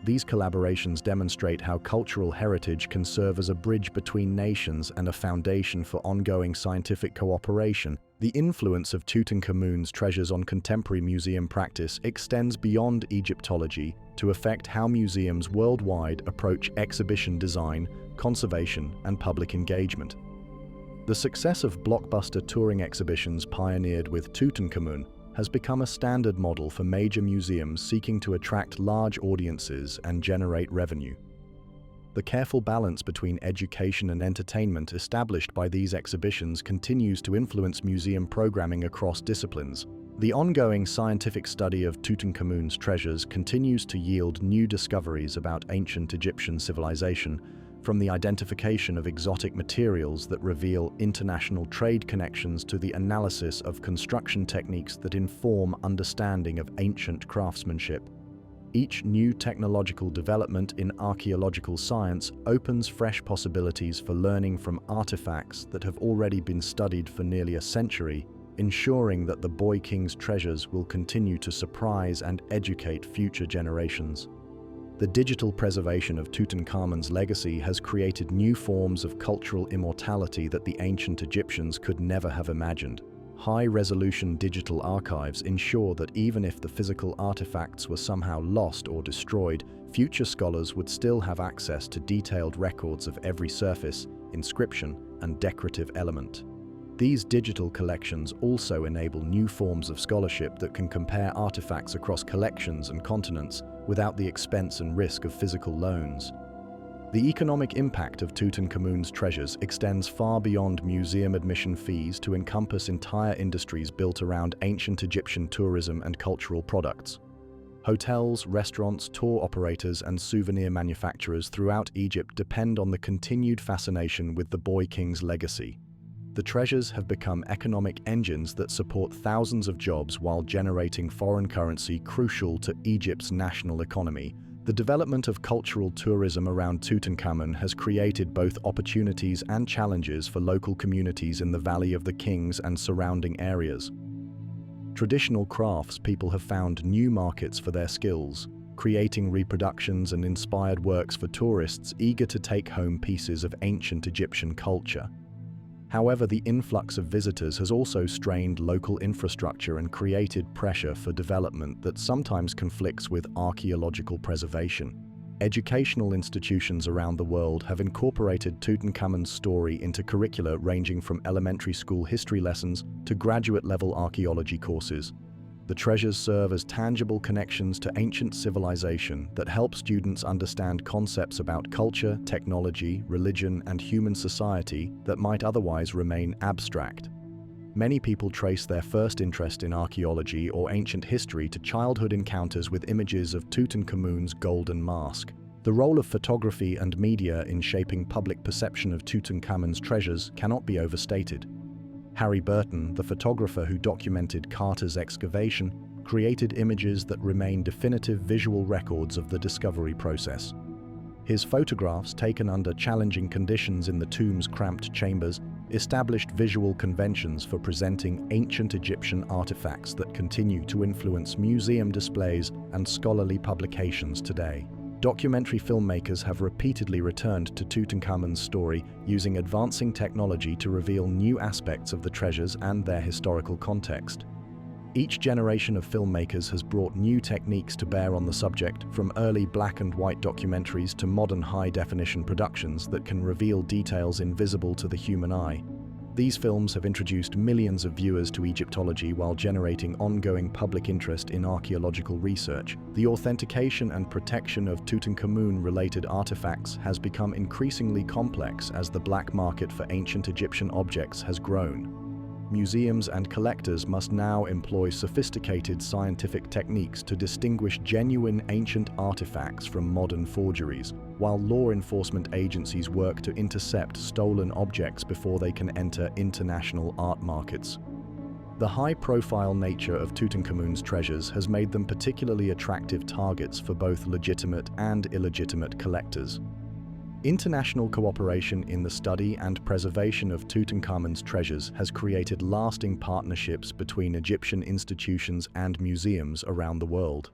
S1: These collaborations demonstrate how cultural heritage can serve as a bridge between nations and a foundation for ongoing scientific cooperation. The influence of Tutankhamun's treasures on contemporary museum practice extends beyond Egyptology to affect how museums worldwide approach exhibition design, conservation, and public engagement. The success of blockbuster touring exhibitions pioneered with Tutankhamun has become a standard model for major museums seeking to attract large audiences and generate revenue. The careful balance between education and entertainment established by these exhibitions continues to influence museum programming across disciplines. The ongoing scientific study of Tutankhamun's treasures continues to yield new discoveries about ancient Egyptian civilization, from the identification of exotic materials that reveal international trade connections to the analysis of construction techniques that inform understanding of ancient craftsmanship. Each new technological development in archaeological science opens fresh possibilities for learning from artifacts that have already been studied for nearly a century, ensuring that the Boy King's treasures will continue to surprise and educate future generations. The digital preservation of Tutankhamun's legacy has created new forms of cultural immortality that the ancient Egyptians could never have imagined. High-resolution digital archives ensure that even if the physical artifacts were somehow lost or destroyed, future scholars would still have access to detailed records of every surface, inscription, and decorative element. These digital collections also enable new forms of scholarship that can compare artifacts across collections and continents without the expense and risk of physical loans. The economic impact of Tutankhamun's treasures extends far beyond museum admission fees to encompass entire industries built around ancient Egyptian tourism and cultural products. Hotels, restaurants, tour operators, and souvenir manufacturers throughout Egypt depend on the continued fascination with the Boy King's legacy. The treasures have become economic engines that support thousands of jobs while generating foreign currency crucial to Egypt's national economy. The development of cultural tourism around Tutankhamun has created both opportunities and challenges for local communities in the Valley of the Kings and surrounding areas. Traditional craftspeople have found new markets for their skills, creating reproductions and inspired works for tourists eager to take home pieces of ancient Egyptian culture. However, the influx of visitors has also strained local infrastructure and created pressure for development that sometimes conflicts with archaeological preservation. Educational institutions around the world have incorporated Tutankhamun's story into curricula ranging from elementary school history lessons to graduate-level archaeology courses. The treasures serve as tangible connections to ancient civilization that help students understand concepts about culture, technology, religion, and human society that might otherwise remain abstract. Many people trace their first interest in archaeology or ancient history to childhood encounters with images of Tutankhamun's golden mask. The role of photography and media in shaping public perception of Tutankhamun's treasures cannot be overstated. Harry Burton, the photographer who documented Carter's excavation, created images that remain definitive visual records of the discovery process. His photographs, taken under challenging conditions in the tomb's cramped chambers, established visual conventions for presenting ancient Egyptian artifacts that continue to influence museum displays and scholarly publications today. Documentary filmmakers have repeatedly returned to Tutankhamun's story using advancing technology to reveal new aspects of the treasures and their historical context. Each generation of filmmakers has brought new techniques to bear on the subject, from early black and white documentaries to modern high-definition productions that can reveal details invisible to the human eye. These films have introduced millions of viewers to Egyptology while generating ongoing public interest in archaeological research. The authentication and protection of Tutankhamun-related artifacts has become increasingly complex as the black market for ancient Egyptian objects has grown. Museums and collectors must now employ sophisticated scientific techniques to distinguish genuine ancient artifacts from modern forgeries, while law enforcement agencies work to intercept stolen objects before they can enter international art markets. The high-profile nature of Tutankhamun's treasures has made them particularly attractive targets for both legitimate and illegitimate collectors. International cooperation in the study and preservation of Tutankhamun's treasures has created lasting partnerships between Egyptian institutions and museums around the world.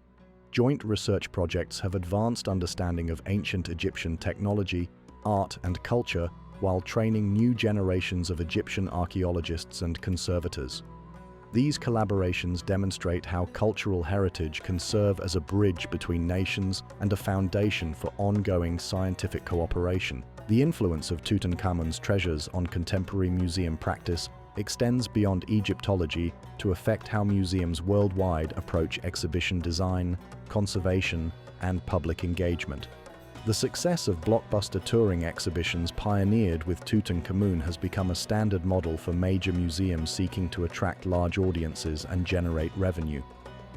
S1: Joint research projects have advanced understanding of ancient Egyptian technology, art, and culture while training new generations of Egyptian archaeologists and conservators. These collaborations demonstrate how cultural heritage can serve as a bridge between nations and a foundation for ongoing scientific cooperation. The influence of Tutankhamun's treasures on contemporary museum practice extends beyond Egyptology to affect how museums worldwide approach exhibition design, conservation, and public engagement. The success of blockbuster touring exhibitions pioneered with Tutankhamun has become a standard model for major museums seeking to attract large audiences and generate revenue.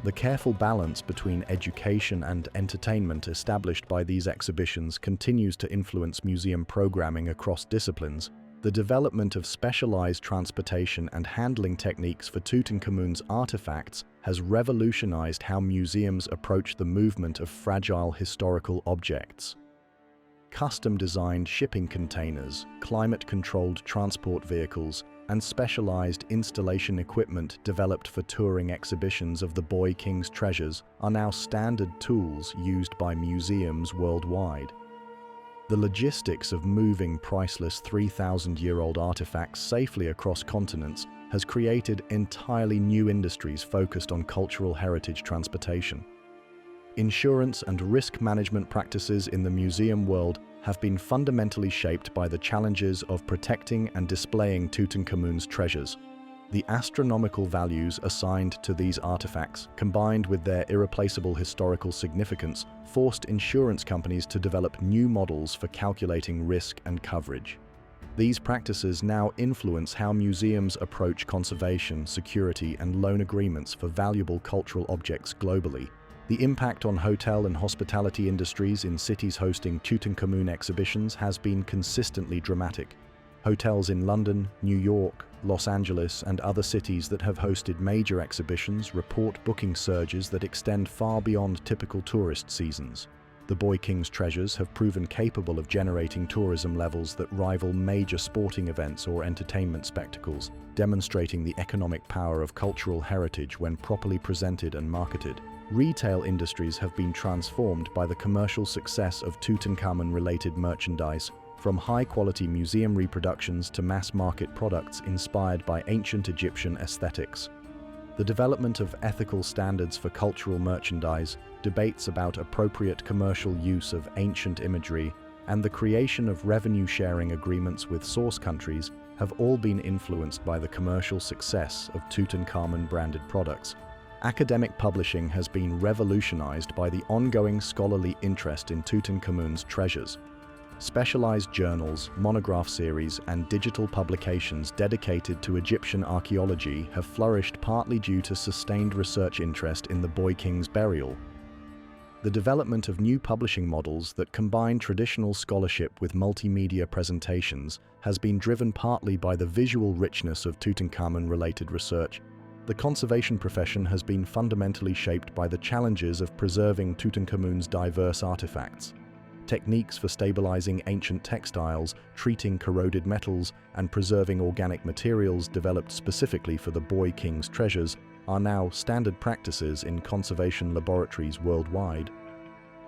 S1: The careful balance between education and entertainment established by these exhibitions continues to influence museum programming across disciplines. The development of specialized transportation and handling techniques for Tutankhamun's artifacts has revolutionized how museums approach the movement of fragile historical objects. Custom-designed shipping containers, climate-controlled transport vehicles, and specialized installation equipment developed for touring exhibitions of the Boy King's treasures are now standard tools used by museums worldwide. The logistics of moving priceless 3,000-year-old artifacts safely across continents has created entirely new industries focused on cultural heritage transportation. Insurance and risk management practices in the museum world have been fundamentally shaped by the challenges of protecting and displaying Tutankhamun's treasures. The astronomical values assigned to these artifacts, combined with their irreplaceable historical significance, forced insurance companies to develop new models for calculating risk and coverage. These practices now influence how museums approach conservation, security, and loan agreements for valuable cultural objects globally. The impact on hotel and hospitality industries in cities hosting Tutankhamun exhibitions has been consistently dramatic. Hotels in London, New York, Los Angeles, and other cities that have hosted major exhibitions report booking surges that extend far beyond typical tourist seasons. The Boy King's treasures have proven capable of generating tourism levels that rival major sporting events or entertainment spectacles, demonstrating the economic power of cultural heritage when properly presented and marketed. Retail industries have been transformed by the commercial success of Tutankhamun-related merchandise, from high-quality museum reproductions to mass-market products inspired by ancient Egyptian aesthetics. The development of ethical standards for cultural merchandise, debates about appropriate commercial use of ancient imagery, and the creation of revenue-sharing agreements with source countries have all been influenced by the commercial success of Tutankhamun-branded products. Academic publishing has been revolutionized by the ongoing scholarly interest in Tutankhamun's treasures. Specialized journals, monograph series, and digital publications dedicated to Egyptian archaeology have flourished partly due to sustained research interest in the Boy King's burial. The development of new publishing models that combine traditional scholarship with multimedia presentations has been driven partly by the visual richness of Tutankhamun-related research. The conservation profession has been fundamentally shaped by the challenges of preserving Tutankhamun's diverse artifacts. Techniques for stabilizing ancient textiles, treating corroded metals, and preserving organic materials developed specifically for the Boy King's treasures are now standard practices in conservation laboratories worldwide.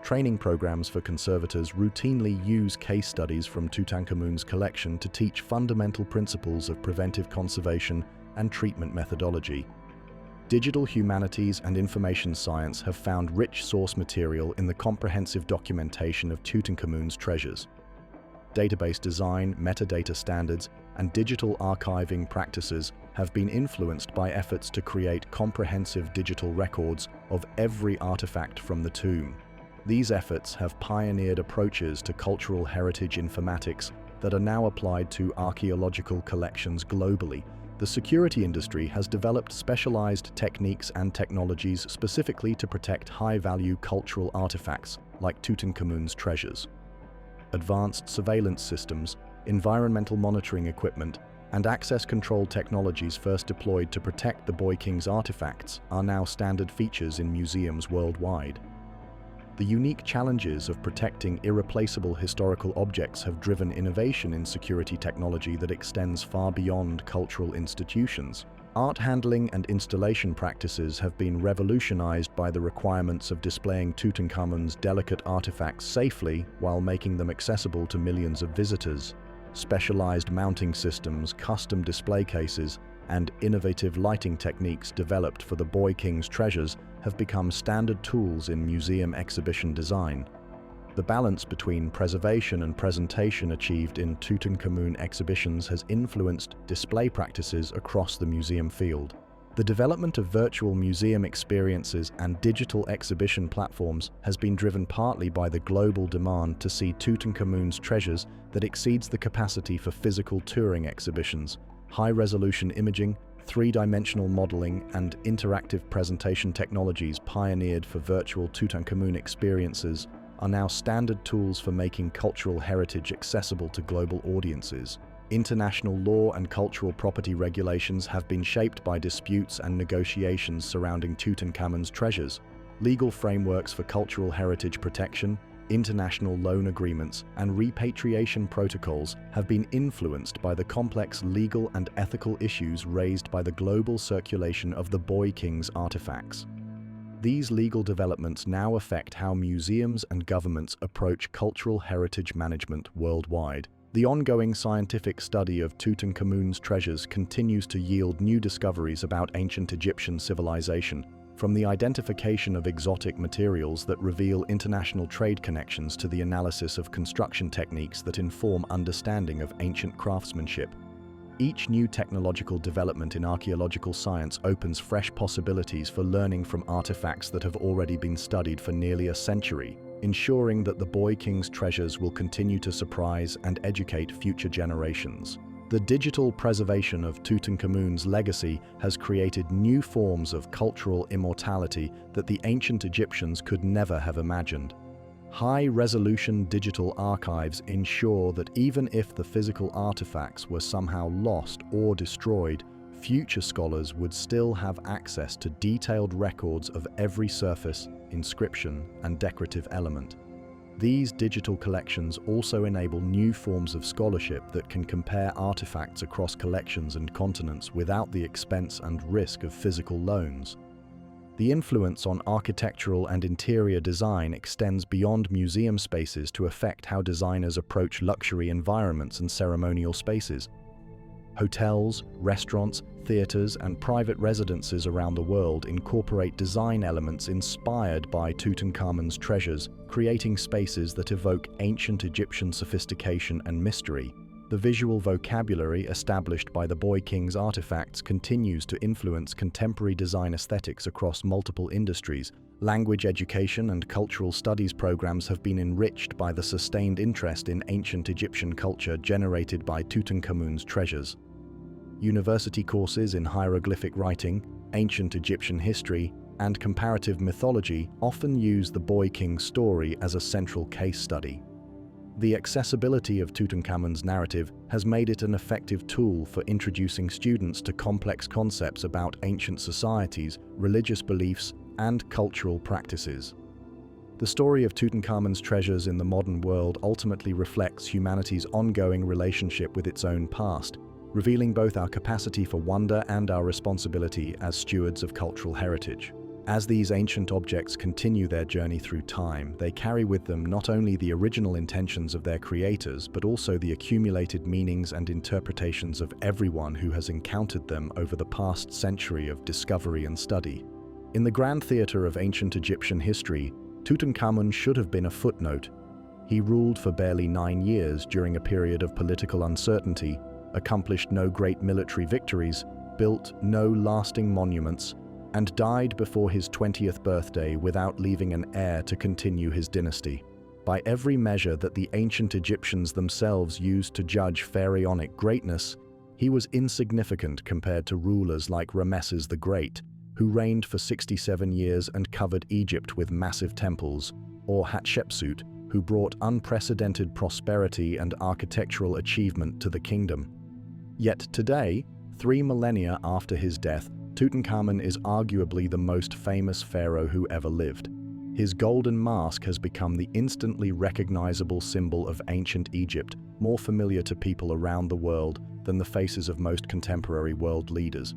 S1: Training programs for conservators routinely use case studies from Tutankhamun's collection to teach fundamental principles of preventive conservation and treatment methodology. Digital humanities and information science have found rich source material in the comprehensive documentation of Tutankhamun's treasures. Database design, metadata standards, and digital archiving practices have been influenced by efforts to create comprehensive digital records of every artifact from the tomb. These efforts have pioneered approaches to cultural heritage informatics that are now applied to archaeological collections globally. The security industry has developed specialized techniques and technologies specifically to protect high-value cultural artifacts like Tutankhamun's treasures. Advanced surveillance systems, environmental monitoring equipment, and access control technologies first deployed to protect the Boy King's artifacts are now standard features in museums worldwide. The unique challenges of protecting irreplaceable historical objects have driven innovation in security technology that extends far beyond cultural institutions. Art handling and installation practices have been revolutionized by the requirements of displaying Tutankhamun's delicate artifacts safely while making them accessible to millions of visitors. Specialized mounting systems, custom display cases, and innovative lighting techniques developed for the Boy King's treasures have become standard tools in museum exhibition design. The balance between preservation and presentation achieved in Tutankhamun exhibitions has influenced display practices across the museum field. The development of virtual museum experiences and digital exhibition platforms has been driven partly by the global demand to see Tutankhamun's treasures that exceeds the capacity for physical touring exhibitions. High-resolution imaging, three-dimensional modeling, and interactive presentation technologies pioneered for virtual Tutankhamun experiences are now standard tools for making cultural heritage accessible to global audiences. International law and cultural property regulations have been shaped by disputes and negotiations surrounding Tutankhamun's treasures. Legal frameworks for cultural heritage protection, international loan agreements, and repatriation protocols have been influenced by the complex legal and ethical issues raised by the global circulation of the Boy King's artifacts. These legal developments now affect how museums and governments approach cultural heritage management worldwide. The ongoing scientific study of Tutankhamun's treasures continues to yield new discoveries about ancient Egyptian civilization, from the identification of exotic materials that reveal international trade connections to the analysis of construction techniques that inform understanding of ancient craftsmanship. Each new technological development in archaeological science opens fresh possibilities for learning from artifacts that have already been studied for nearly a century, ensuring that the Boy King's treasures will continue to surprise and educate future generations. The digital preservation of Tutankhamun's legacy has created new forms of cultural immortality that the ancient Egyptians could never have imagined. High-resolution digital archives ensure that even if the physical artifacts were somehow lost or destroyed, future scholars would still have access to detailed records of every surface, inscription, and decorative element. These digital collections also enable new forms of scholarship that can compare artifacts across collections and continents without the expense and risk of physical loans. The influence on architectural and interior design extends beyond museum spaces to affect how designers approach luxury environments and ceremonial spaces. Hotels, restaurants, theaters, and private residences around the world incorporate design elements inspired by Tutankhamun's treasures, creating spaces that evoke ancient Egyptian sophistication and mystery. The visual vocabulary established by the Boy King's artifacts continues to influence contemporary design aesthetics across multiple industries. Language education and cultural studies programs have been enriched by the sustained interest in ancient Egyptian culture generated by Tutankhamun's treasures. University courses in hieroglyphic writing, ancient Egyptian history, and comparative mythology often use the Boy King story as a central case study. The accessibility of Tutankhamun's narrative has made it an effective tool for introducing students to complex concepts about ancient societies, religious beliefs, and cultural practices. The story of Tutankhamun's treasures in the modern world ultimately reflects humanity's ongoing relationship with its own past, revealing both our capacity for wonder and our responsibility as stewards of cultural heritage. As these ancient objects continue their journey through time, they carry with them not only the original intentions of their creators, but also the accumulated meanings and interpretations of everyone who has encountered them over the past century of discovery and study. In the grand theater of ancient Egyptian history, Tutankhamun should have been a footnote. He ruled for barely 9 years during a period of political uncertainty, accomplished no great military victories, built no lasting monuments, and died before his 20th birthday without leaving an heir to continue his dynasty. By every measure that the ancient Egyptians themselves used to judge pharaonic greatness, he was insignificant compared to rulers like Ramesses the Great, who reigned for 67 years and covered Egypt with massive temples, or Hatshepsut, who brought unprecedented prosperity and architectural achievement to the kingdom. Yet today, 3 millennia after his death, Tutankhamun is arguably the most famous pharaoh who ever lived. His golden mask has become the instantly recognizable symbol of ancient Egypt, more familiar to people around the world than the faces of most contemporary world leaders.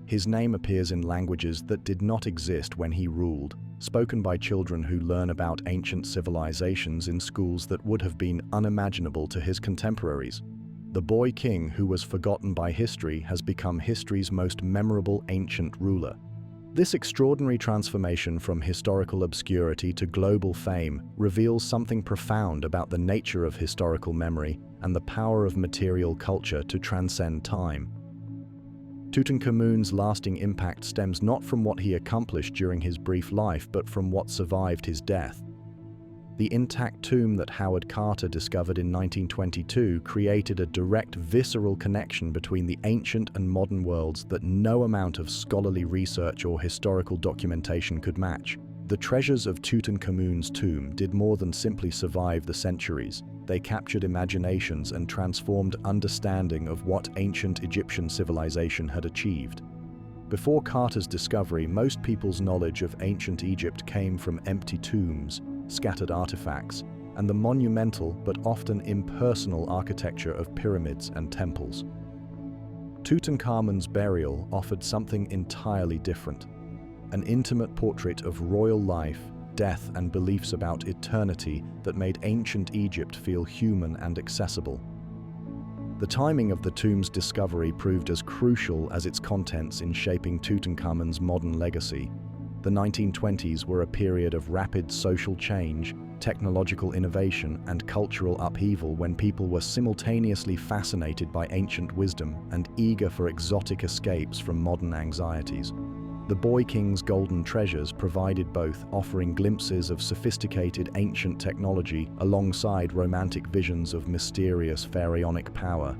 S1: His name appears in languages that did not exist when he ruled, spoken by children who learn about ancient civilizations in schools that would have been unimaginable to his contemporaries. The boy king who was forgotten by history has become history's most memorable ancient ruler. This extraordinary transformation from historical obscurity to global fame reveals something profound about the nature of historical memory and the power of material culture to transcend time. Tutankhamun's lasting impact stems not from what he accomplished during his brief life, but from what survived his death. The intact tomb that Howard Carter discovered in 1922 created a direct, visceral connection between the ancient and modern worlds that no amount of scholarly research or historical documentation could match. The treasures of Tutankhamun's tomb did more than simply survive the centuries. They captured imaginations and transformed understanding of what ancient Egyptian civilization had achieved. Before Carter's discovery, most people's knowledge of ancient Egypt came from empty tombs, scattered artifacts, and the monumental but often impersonal architecture of pyramids and temples. Tutankhamun's burial offered something entirely different: an intimate portrait of royal life, death, and beliefs about eternity that made ancient Egypt feel human and accessible. The timing of the tomb's discovery proved as crucial as its contents in shaping Tutankhamun's modern legacy. The 1920s were a period of rapid social change, technological innovation, and cultural upheaval when people were simultaneously fascinated by ancient wisdom and eager for exotic escapes from modern anxieties. The Boy King's golden treasures provided both, offering glimpses of sophisticated ancient technology alongside romantic visions of mysterious pharaonic power.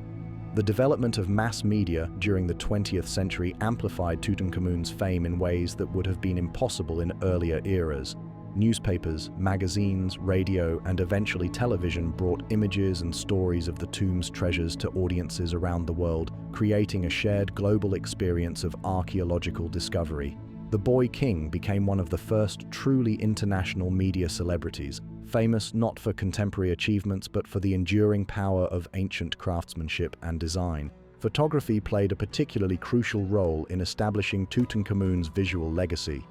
S1: The development of mass media during the 20th century amplified Tutankhamun's fame in ways that would have been impossible in earlier eras. Newspapers, magazines, radio, and eventually television brought images and stories of the tomb's treasures to audiences around the world, creating a shared global experience of archaeological discovery. The Boy King became one of the first truly international media celebrities, famous not for contemporary achievements but for the enduring power of ancient craftsmanship and design. Photography played a particularly crucial role in establishing Tutankhamun's visual legacy.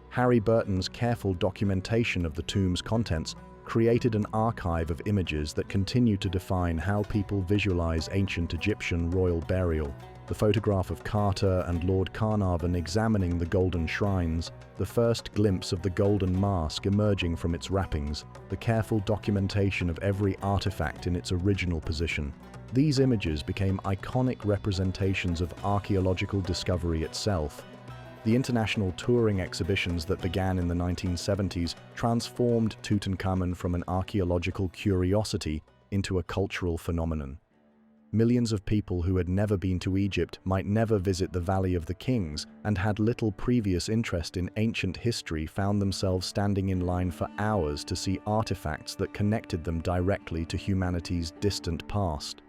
S1: Harry Burton's careful documentation of the tomb's contents created an archive of images that continue to define how people visualize ancient Egyptian royal burial. The photograph of Carter and Lord Carnarvon examining the golden shrines, the first glimpse of the golden mask emerging from its wrappings, the careful documentation of every artifact in its original position. These images became iconic representations of archaeological discovery itself. The international touring exhibitions that began in the 1970s transformed Tutankhamun from an archaeological curiosity into a cultural phenomenon. Millions of people who had never been to Egypt might never visit the Valley of the Kings and had little previous interest in ancient history found themselves standing in line for hours to see artifacts that connected them directly to humanity's distant past.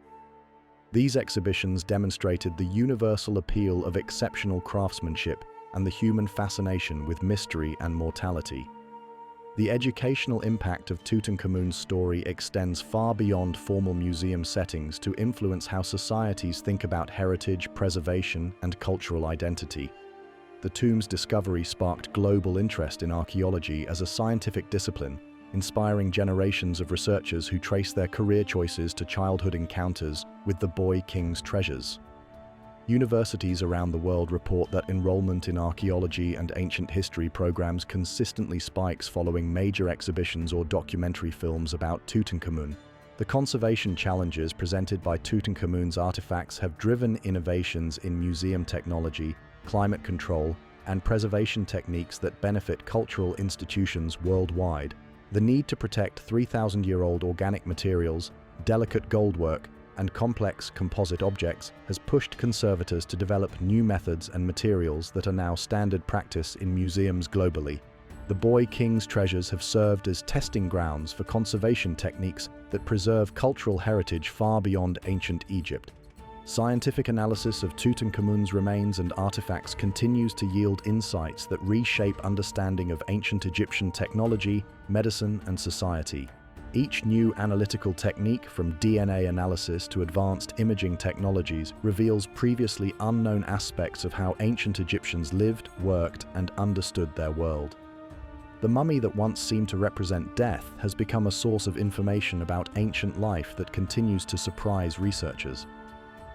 S1: These exhibitions demonstrated the universal appeal of exceptional craftsmanship and the human fascination with mystery and mortality. The educational impact of Tutankhamun's story extends far beyond formal museum settings to influence how societies think about heritage, preservation, and cultural identity. the tomb's discovery sparked global interest in archaeology as a scientific discipline, inspiring generations of researchers who trace their career choices to childhood encounters with the boy king's treasures. Universities around the world report that enrollment in archaeology and ancient history programs consistently spikes following major exhibitions or documentary films about Tutankhamun. The conservation challenges presented by Tutankhamun's artifacts have driven innovations in museum technology, climate control, and preservation techniques that benefit cultural institutions worldwide. The need to protect 3,000-year-old organic materials, delicate goldwork, and complex composite objects has pushed conservators to develop new methods and materials that are now standard practice in museums globally. The boy king's treasures have served as testing grounds for conservation techniques that preserve cultural heritage far beyond ancient Egypt. Scientific analysis of Tutankhamun's remains and artifacts continues to yield insights that reshape understanding of ancient Egyptian technology, medicine, and society. Each new analytical technique, from DNA analysis to advanced imaging technologies, reveals previously unknown aspects of how ancient Egyptians lived, worked, and understood their world. The mummy that once seemed to represent death has become a source of information about ancient life that continues to surprise researchers.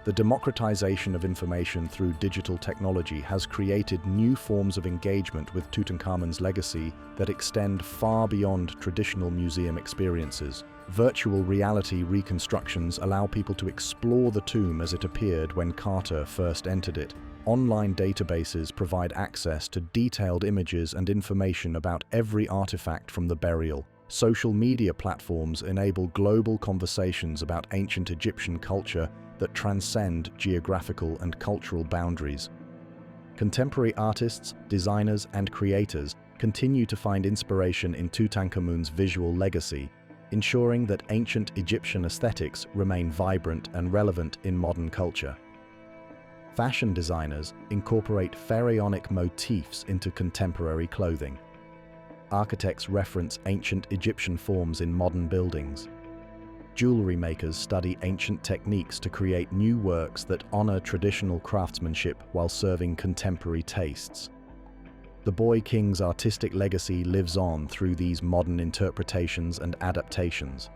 S1: The democratization of information through digital technology has created new forms of engagement with Tutankhamun's legacy that extend far beyond traditional museum experiences. Virtual reality reconstructions allow people to explore the tomb as it appeared when Carter first entered it. Online databases provide access to detailed images and information about every artifact from the burial. Social media platforms enable global conversations about ancient Egyptian culture that transcend geographical and cultural boundaries. Contemporary artists, designers, and creators continue to find inspiration in Tutankhamun's visual legacy, ensuring that ancient Egyptian aesthetics remain vibrant and relevant in modern culture. Fashion designers incorporate pharaonic motifs into contemporary clothing. Architects reference ancient Egyptian forms in modern buildings. Jewelry makers study ancient techniques to create new works that honor traditional craftsmanship while serving contemporary tastes. The boy king's artistic legacy lives on through these modern interpretations and adaptations.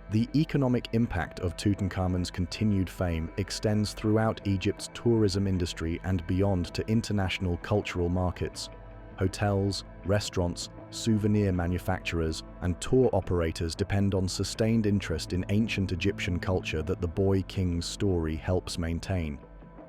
S1: The economic impact of Tutankhamun's continued fame extends throughout Egypt's tourism industry and beyond to international cultural markets. Hotels, restaurants, souvenir manufacturers, and tour operators depend on sustained interest in ancient Egyptian culture that the boy king's story helps maintain.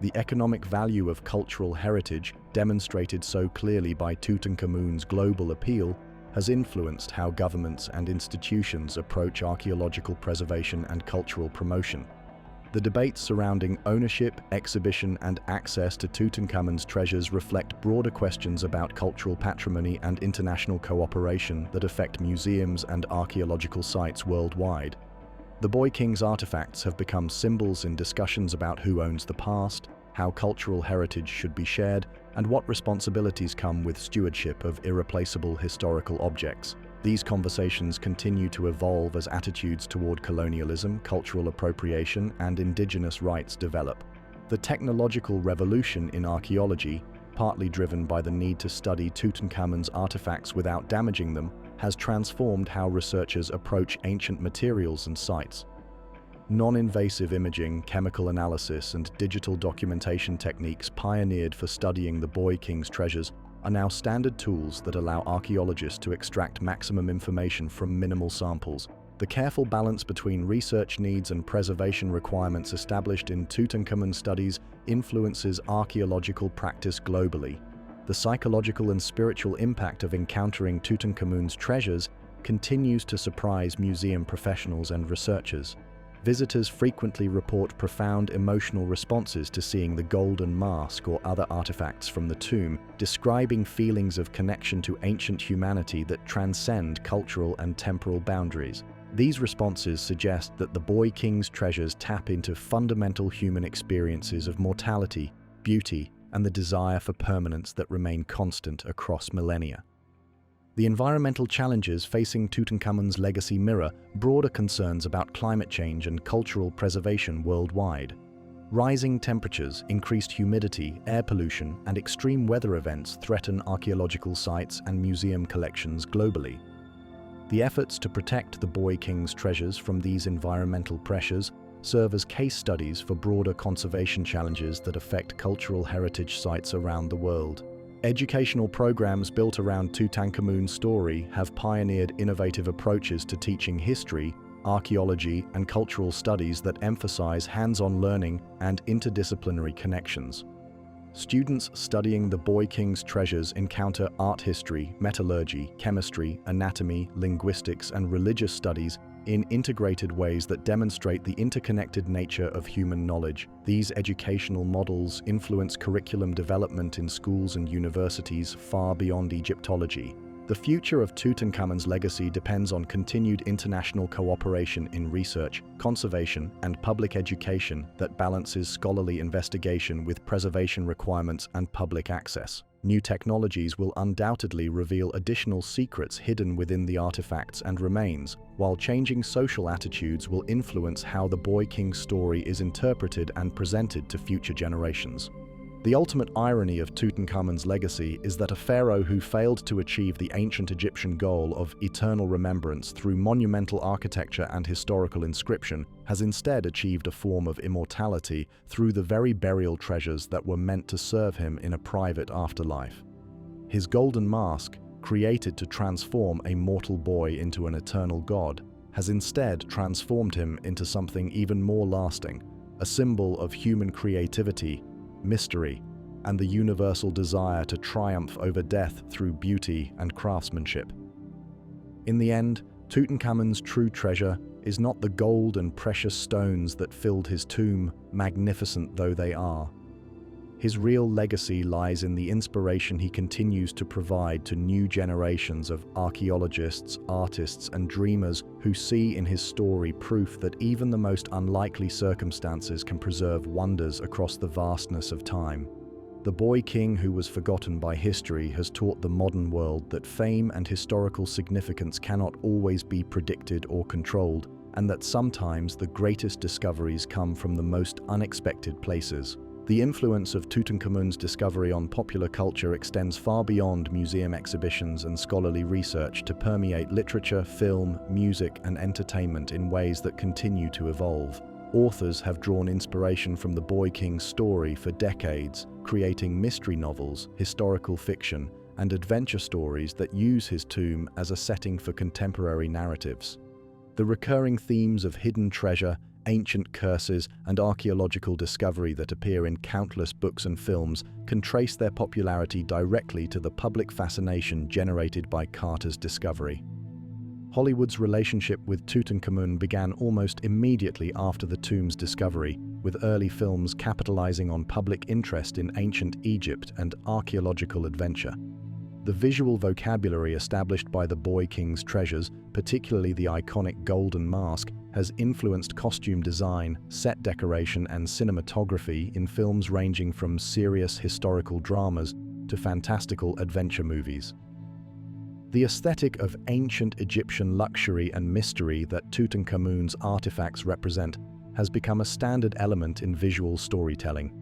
S1: The economic value of cultural heritage, demonstrated so clearly by Tutankhamun's global appeal, has influenced how governments and institutions approach archaeological preservation and cultural promotion. The debates surrounding ownership, exhibition, and access to Tutankhamun's treasures reflect broader questions about cultural patrimony and international cooperation that affect museums and archaeological sites worldwide. The boy king's artifacts have become symbols in discussions about who owns the past, how cultural heritage should be shared, and what responsibilities come with stewardship of irreplaceable historical objects. These conversations continue to evolve as attitudes toward colonialism, cultural appropriation, and indigenous rights develop. The technological revolution in archaeology, partly driven by the need to study Tutankhamun's artifacts without damaging them, has transformed how researchers approach ancient materials and sites. Non-invasive imaging, chemical analysis, and digital documentation techniques pioneered for studying the boy king's treasures are now standard tools that allow archaeologists to extract maximum information from minimal samples. The careful balance between research needs and preservation requirements established in Tutankhamun studies influences archaeological practice globally. The psychological and spiritual impact of encountering Tutankhamun's treasures continues to surprise museum professionals and researchers. Visitors frequently report profound emotional responses to seeing the golden mask or other artifacts from the tomb, describing feelings of connection to ancient humanity that transcend cultural and temporal boundaries. These responses suggest that the boy king's treasures tap into fundamental human experiences of mortality, beauty, and the desire for permanence that remain constant across millennia. The environmental challenges facing Tutankhamun's legacy mirror broader concerns about climate change and cultural preservation worldwide. Rising temperatures, increased humidity, air pollution, and extreme weather events threaten archaeological sites and museum collections globally. The efforts to protect the Boy King's treasures from these environmental pressures serve as case studies for broader conservation challenges that affect cultural heritage sites around the world. Educational programs built around Tutankhamun's story have pioneered innovative approaches to teaching history, archaeology, and cultural studies that emphasize hands-on learning and interdisciplinary connections. Students studying the Boy King's treasures encounter art history, metallurgy, chemistry, anatomy, linguistics, and religious studies in integrated ways that demonstrate the interconnected nature of human knowledge. These educational models influence curriculum development in schools and universities far beyond Egyptology. The future of Tutankhamun's legacy depends on continued international cooperation in research, conservation, and public education that balances scholarly investigation with preservation requirements and public access. New technologies will undoubtedly reveal additional secrets hidden within the artifacts and remains, while changing social attitudes will influence how the Boy King's story is interpreted and presented to future generations. The ultimate irony of Tutankhamun's legacy is that a pharaoh who failed to achieve the ancient Egyptian goal of eternal remembrance through monumental architecture and historical inscription has instead achieved a form of immortality through the very burial treasures that were meant to serve him in a private afterlife. His golden mask, created to transform a mortal boy into an eternal god, has instead transformed him into something even more lasting, a symbol of human creativity, mystery, and the universal desire to triumph over death through beauty and craftsmanship. In the end, Tutankhamun's true treasure is not the gold and precious stones that filled his tomb, magnificent though they are. His real legacy lies in the inspiration he continues to provide to new generations of archaeologists, artists, and dreamers who see in his story proof that even the most unlikely circumstances can preserve wonders across the vastness of time. The Boy King who was forgotten by history has taught the modern world that fame and historical significance cannot always be predicted or controlled, and that sometimes the greatest discoveries come from the most unexpected places. The influence of Tutankhamun's discovery on popular culture extends far beyond museum exhibitions and scholarly research to permeate literature, film, music, and entertainment in ways that continue to evolve. Authors have drawn inspiration from the Boy King's story for decades, creating mystery novels, historical fiction, and adventure stories that use his tomb as a setting for contemporary narratives. The recurring themes of hidden treasure, ancient curses, and archaeological discovery that appear in countless books and films can trace their popularity directly to the public fascination generated by Carter's discovery. Hollywood's relationship with Tutankhamun began almost immediately after the tomb's discovery, with early films capitalizing on public interest in ancient Egypt and archaeological adventure. The visual vocabulary established by the Boy King's treasures, particularly the iconic golden mask, has influenced costume design, set decoration, and cinematography in films ranging from serious historical dramas to fantastical adventure movies. The aesthetic of ancient Egyptian luxury and mystery that Tutankhamun's artifacts represent has become a standard element in visual storytelling.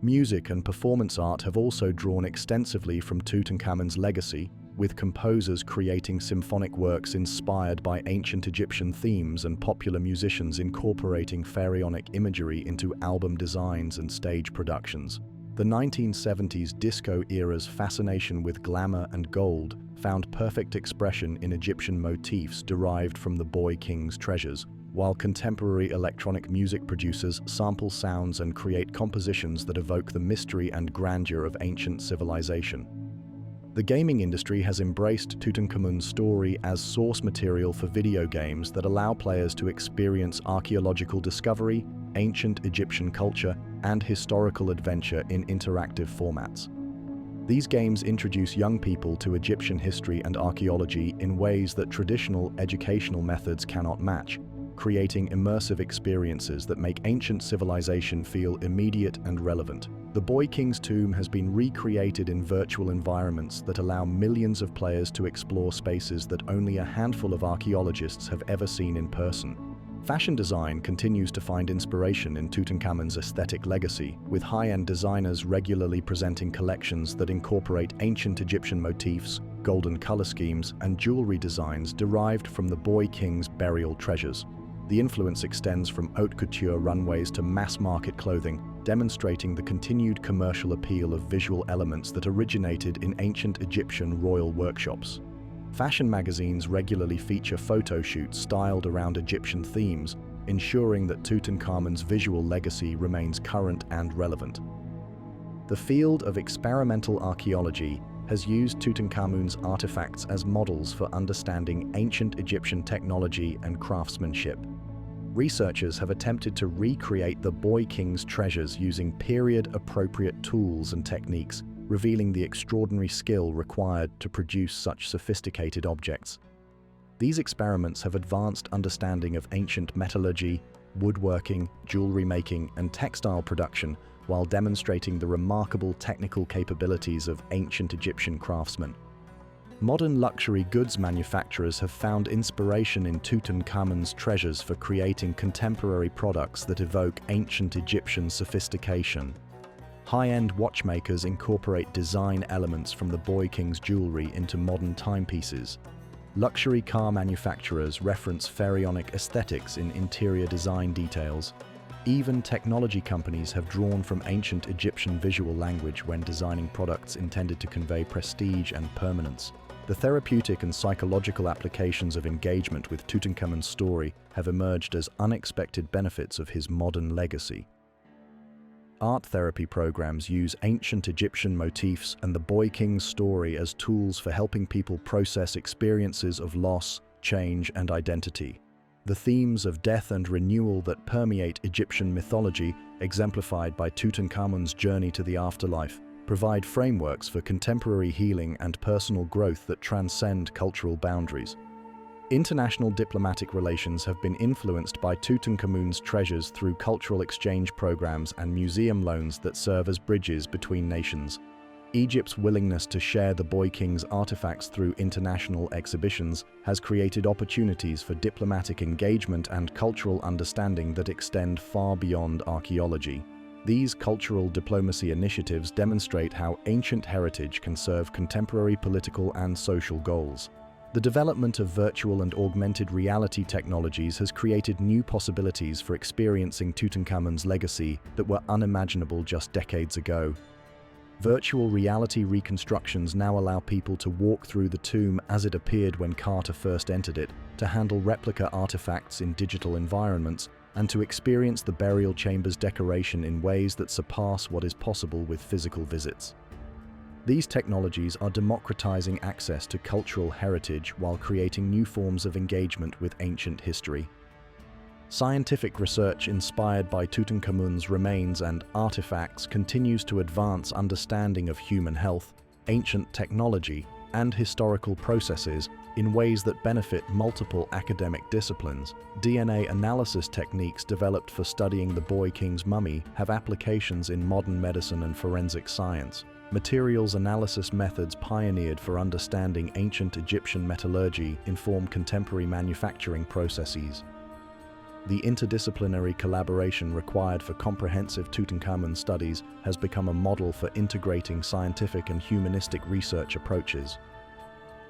S1: Music and performance art have also drawn extensively from Tutankhamun's legacy, with composers creating symphonic works inspired by ancient Egyptian themes and popular musicians incorporating pharaonic imagery into album designs and stage productions. The 1970s disco era's fascination with glamour and gold found perfect expression in Egyptian motifs derived from the Boy King's treasures, while contemporary electronic music producers sample sounds and create compositions that evoke the mystery and grandeur of ancient civilization. The gaming industry has embraced Tutankhamun's story as source material for video games that allow players to experience archaeological discovery, ancient Egyptian culture, and historical adventure in interactive formats. These games introduce young people to Egyptian history and archaeology in ways that traditional educational methods cannot match, creating immersive experiences that make ancient civilization feel immediate and relevant. The Boy King's tomb has been recreated in virtual environments that allow millions of players to explore spaces that only a handful of archaeologists have ever seen in person. Fashion design continues to find inspiration in Tutankhamun's aesthetic legacy, with high-end designers regularly presenting collections that incorporate ancient Egyptian motifs, golden color schemes, and jewelry designs derived from the boy king's burial treasures. The influence extends from haute couture runways to mass-market clothing, demonstrating the continued commercial appeal of visual elements that originated in ancient Egyptian royal workshops. Fashion magazines regularly feature photo shoots styled around Egyptian themes, ensuring that Tutankhamun's visual legacy remains current and relevant. The field of experimental archaeology has used Tutankhamun's artifacts as models for understanding ancient Egyptian technology and craftsmanship. Researchers have attempted to recreate the boy king's treasures using period-appropriate tools and techniques, revealing the extraordinary skill required to produce such sophisticated objects. These experiments have advanced understanding of ancient metallurgy, woodworking, jewelry making, and textile production, while demonstrating the remarkable technical capabilities of ancient Egyptian craftsmen. Modern luxury goods manufacturers have found inspiration in Tutankhamun's treasures for creating contemporary products that evoke ancient Egyptian sophistication. High-end watchmakers incorporate design elements from the boy king's jewelry into modern timepieces. Luxury car manufacturers reference pharaonic aesthetics in interior design details. Even technology companies have drawn from ancient Egyptian visual language when designing products intended to convey prestige and permanence. The therapeutic and psychological applications of engagement with Tutankhamun's story have emerged as unexpected benefits of his modern legacy. Art therapy programs use ancient Egyptian motifs and the boy king's story as tools for helping people process experiences of loss, change, and identity. The themes of death and renewal that permeate Egyptian mythology, exemplified by Tutankhamun's journey to the afterlife, provide frameworks for contemporary healing and personal growth that transcend cultural boundaries. International diplomatic relations have been influenced by Tutankhamun's treasures through cultural exchange programs and museum loans that serve as bridges between nations. Egypt's willingness to share the boy king's artifacts through international exhibitions has created opportunities for diplomatic engagement and cultural understanding that extend far beyond archaeology. These cultural diplomacy initiatives demonstrate how ancient heritage can serve contemporary political and social goals. The development of virtual and augmented reality technologies has created new possibilities for experiencing Tutankhamun's legacy that were unimaginable just decades ago. Virtual reality reconstructions now allow people to walk through the tomb as it appeared when Carter first entered it, to handle replica artifacts in digital environments, and to experience the burial chamber's decoration in ways that surpass what is possible with physical visits. These technologies are democratizing access to cultural heritage while creating new forms of engagement with ancient history. Scientific research inspired by Tutankhamun's remains and artifacts continues to advance understanding of human health, ancient technology, and historical processes in ways that benefit multiple academic disciplines. DNA analysis techniques developed for studying the boy king's mummy have applications in modern medicine and forensic science. Materials analysis methods pioneered for understanding ancient Egyptian metallurgy inform contemporary manufacturing processes. The interdisciplinary collaboration required for comprehensive Tutankhamun studies has become a model for integrating scientific and humanistic research approaches.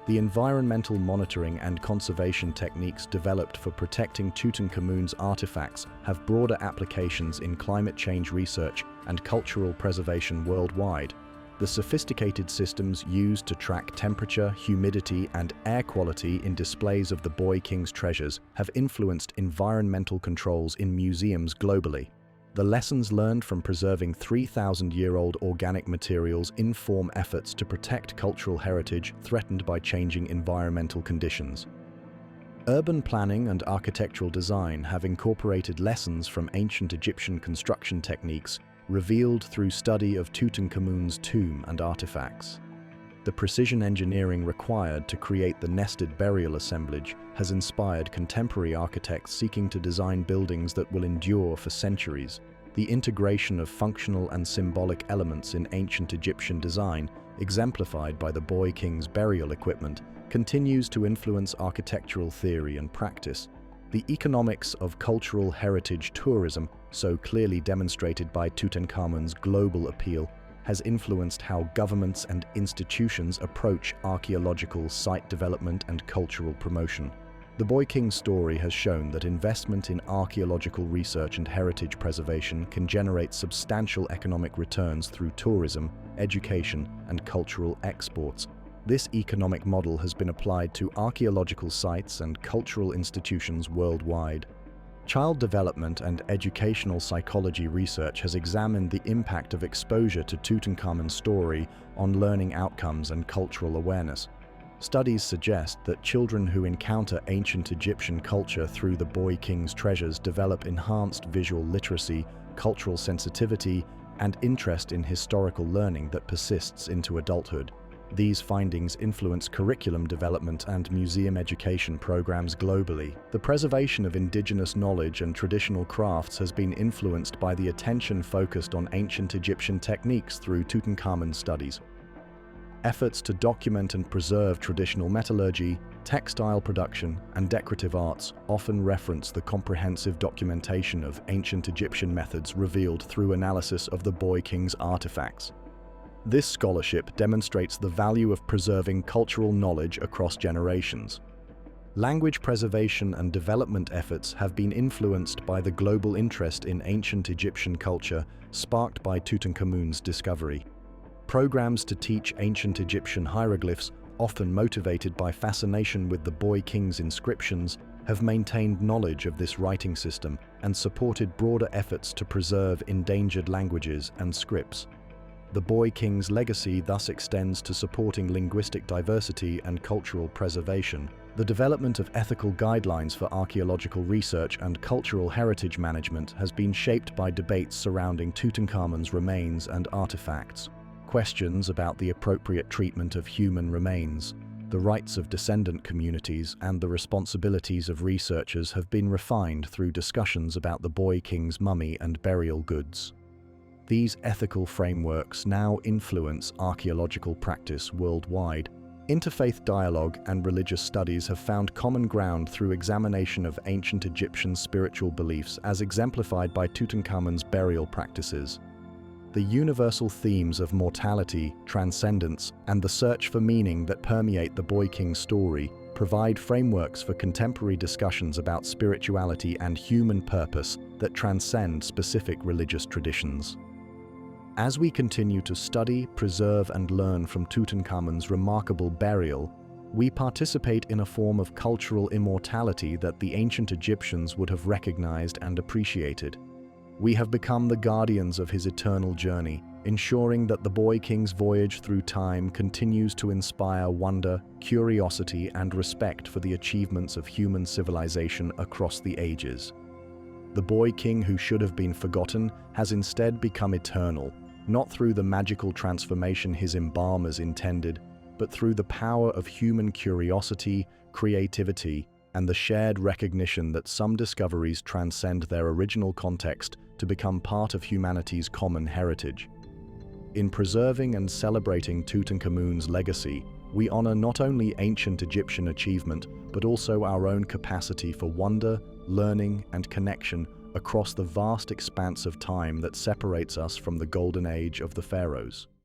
S1: The environmental monitoring and conservation techniques developed for protecting Tutankhamun's artifacts have broader applications in climate change research and cultural preservation worldwide. The sophisticated systems used to track temperature, humidity, and air quality in displays of the boy king's treasures have influenced environmental controls in museums globally. The lessons learned from preserving 3,000-year-old organic materials inform efforts to protect cultural heritage threatened by changing environmental conditions. Urban planning and architectural design have incorporated lessons from ancient Egyptian construction techniques revealed through study of Tutankhamun's tomb and artifacts. The precision engineering required to create the nested burial assemblage has inspired contemporary architects seeking to design buildings that will endure for centuries. The integration of functional and symbolic elements in ancient Egyptian design, exemplified by the boy king's burial equipment, continues to influence architectural theory and practice. The economics of cultural heritage tourism, so clearly demonstrated by Tutankhamun's global appeal, has influenced how governments and institutions approach archaeological site development and cultural promotion. The Boy King story has shown that investment in archaeological research and heritage preservation can generate substantial economic returns through tourism, education, and cultural exports. This economic model has been applied to archaeological sites and cultural institutions worldwide. Child development and educational psychology research has examined the impact of exposure to Tutankhamun's story on learning outcomes and cultural awareness. Studies suggest that children who encounter ancient Egyptian culture through the Boy King's treasures develop enhanced visual literacy, cultural sensitivity, and interest in historical learning that persists into adulthood. These findings influence curriculum development and museum education programs globally. The preservation of indigenous knowledge and traditional crafts has been influenced by the attention focused on ancient Egyptian techniques through Tutankhamun studies. Efforts to document and preserve traditional metallurgy, textile production, and decorative arts often reference the comprehensive documentation of ancient Egyptian methods revealed through analysis of the Boy King's artifacts. This scholarship demonstrates the value of preserving cultural knowledge across generations. Language preservation and development efforts have been influenced by the global interest in ancient Egyptian culture sparked by Tutankhamun's discovery. Programs to teach ancient Egyptian hieroglyphs, often motivated by fascination with the Boy King's inscriptions, have maintained knowledge of this writing system and supported broader efforts to preserve endangered languages and scripts. The Boy King's legacy thus extends to supporting linguistic diversity and cultural preservation. The development of ethical guidelines for archaeological research and cultural heritage management has been shaped by debates surrounding Tutankhamun's remains and artifacts. Questions about the appropriate treatment of human remains, the rights of descendant communities, and the responsibilities of researchers have been refined through discussions about the Boy King's mummy and burial goods. These ethical frameworks now influence archaeological practice worldwide. Interfaith dialogue and religious studies have found common ground through examination of ancient Egyptian spiritual beliefs as exemplified by Tutankhamun's burial practices. The universal themes of mortality, transcendence, and the search for meaning that permeate the Boy King story provide frameworks for contemporary discussions about spirituality and human purpose that transcend specific religious traditions. As we continue to study, preserve, and learn from Tutankhamun's remarkable burial, we participate in a form of cultural immortality that the ancient Egyptians would have recognized and appreciated. We have become the guardians of his eternal journey, ensuring that the Boy King's voyage through time continues to inspire wonder, curiosity, and respect for the achievements of human civilization across the ages. The Boy King who should have been forgotten has instead become eternal, not through the magical transformation his embalmers intended, but through the power of human curiosity, creativity, and the shared recognition that some discoveries transcend their original context to become part of humanity's common heritage. In preserving and celebrating Tutankhamun's legacy, we honor not only ancient Egyptian achievement, but also our own capacity for wonder, learning, and connection across the vast expanse of time that separates us from the golden age of the pharaohs.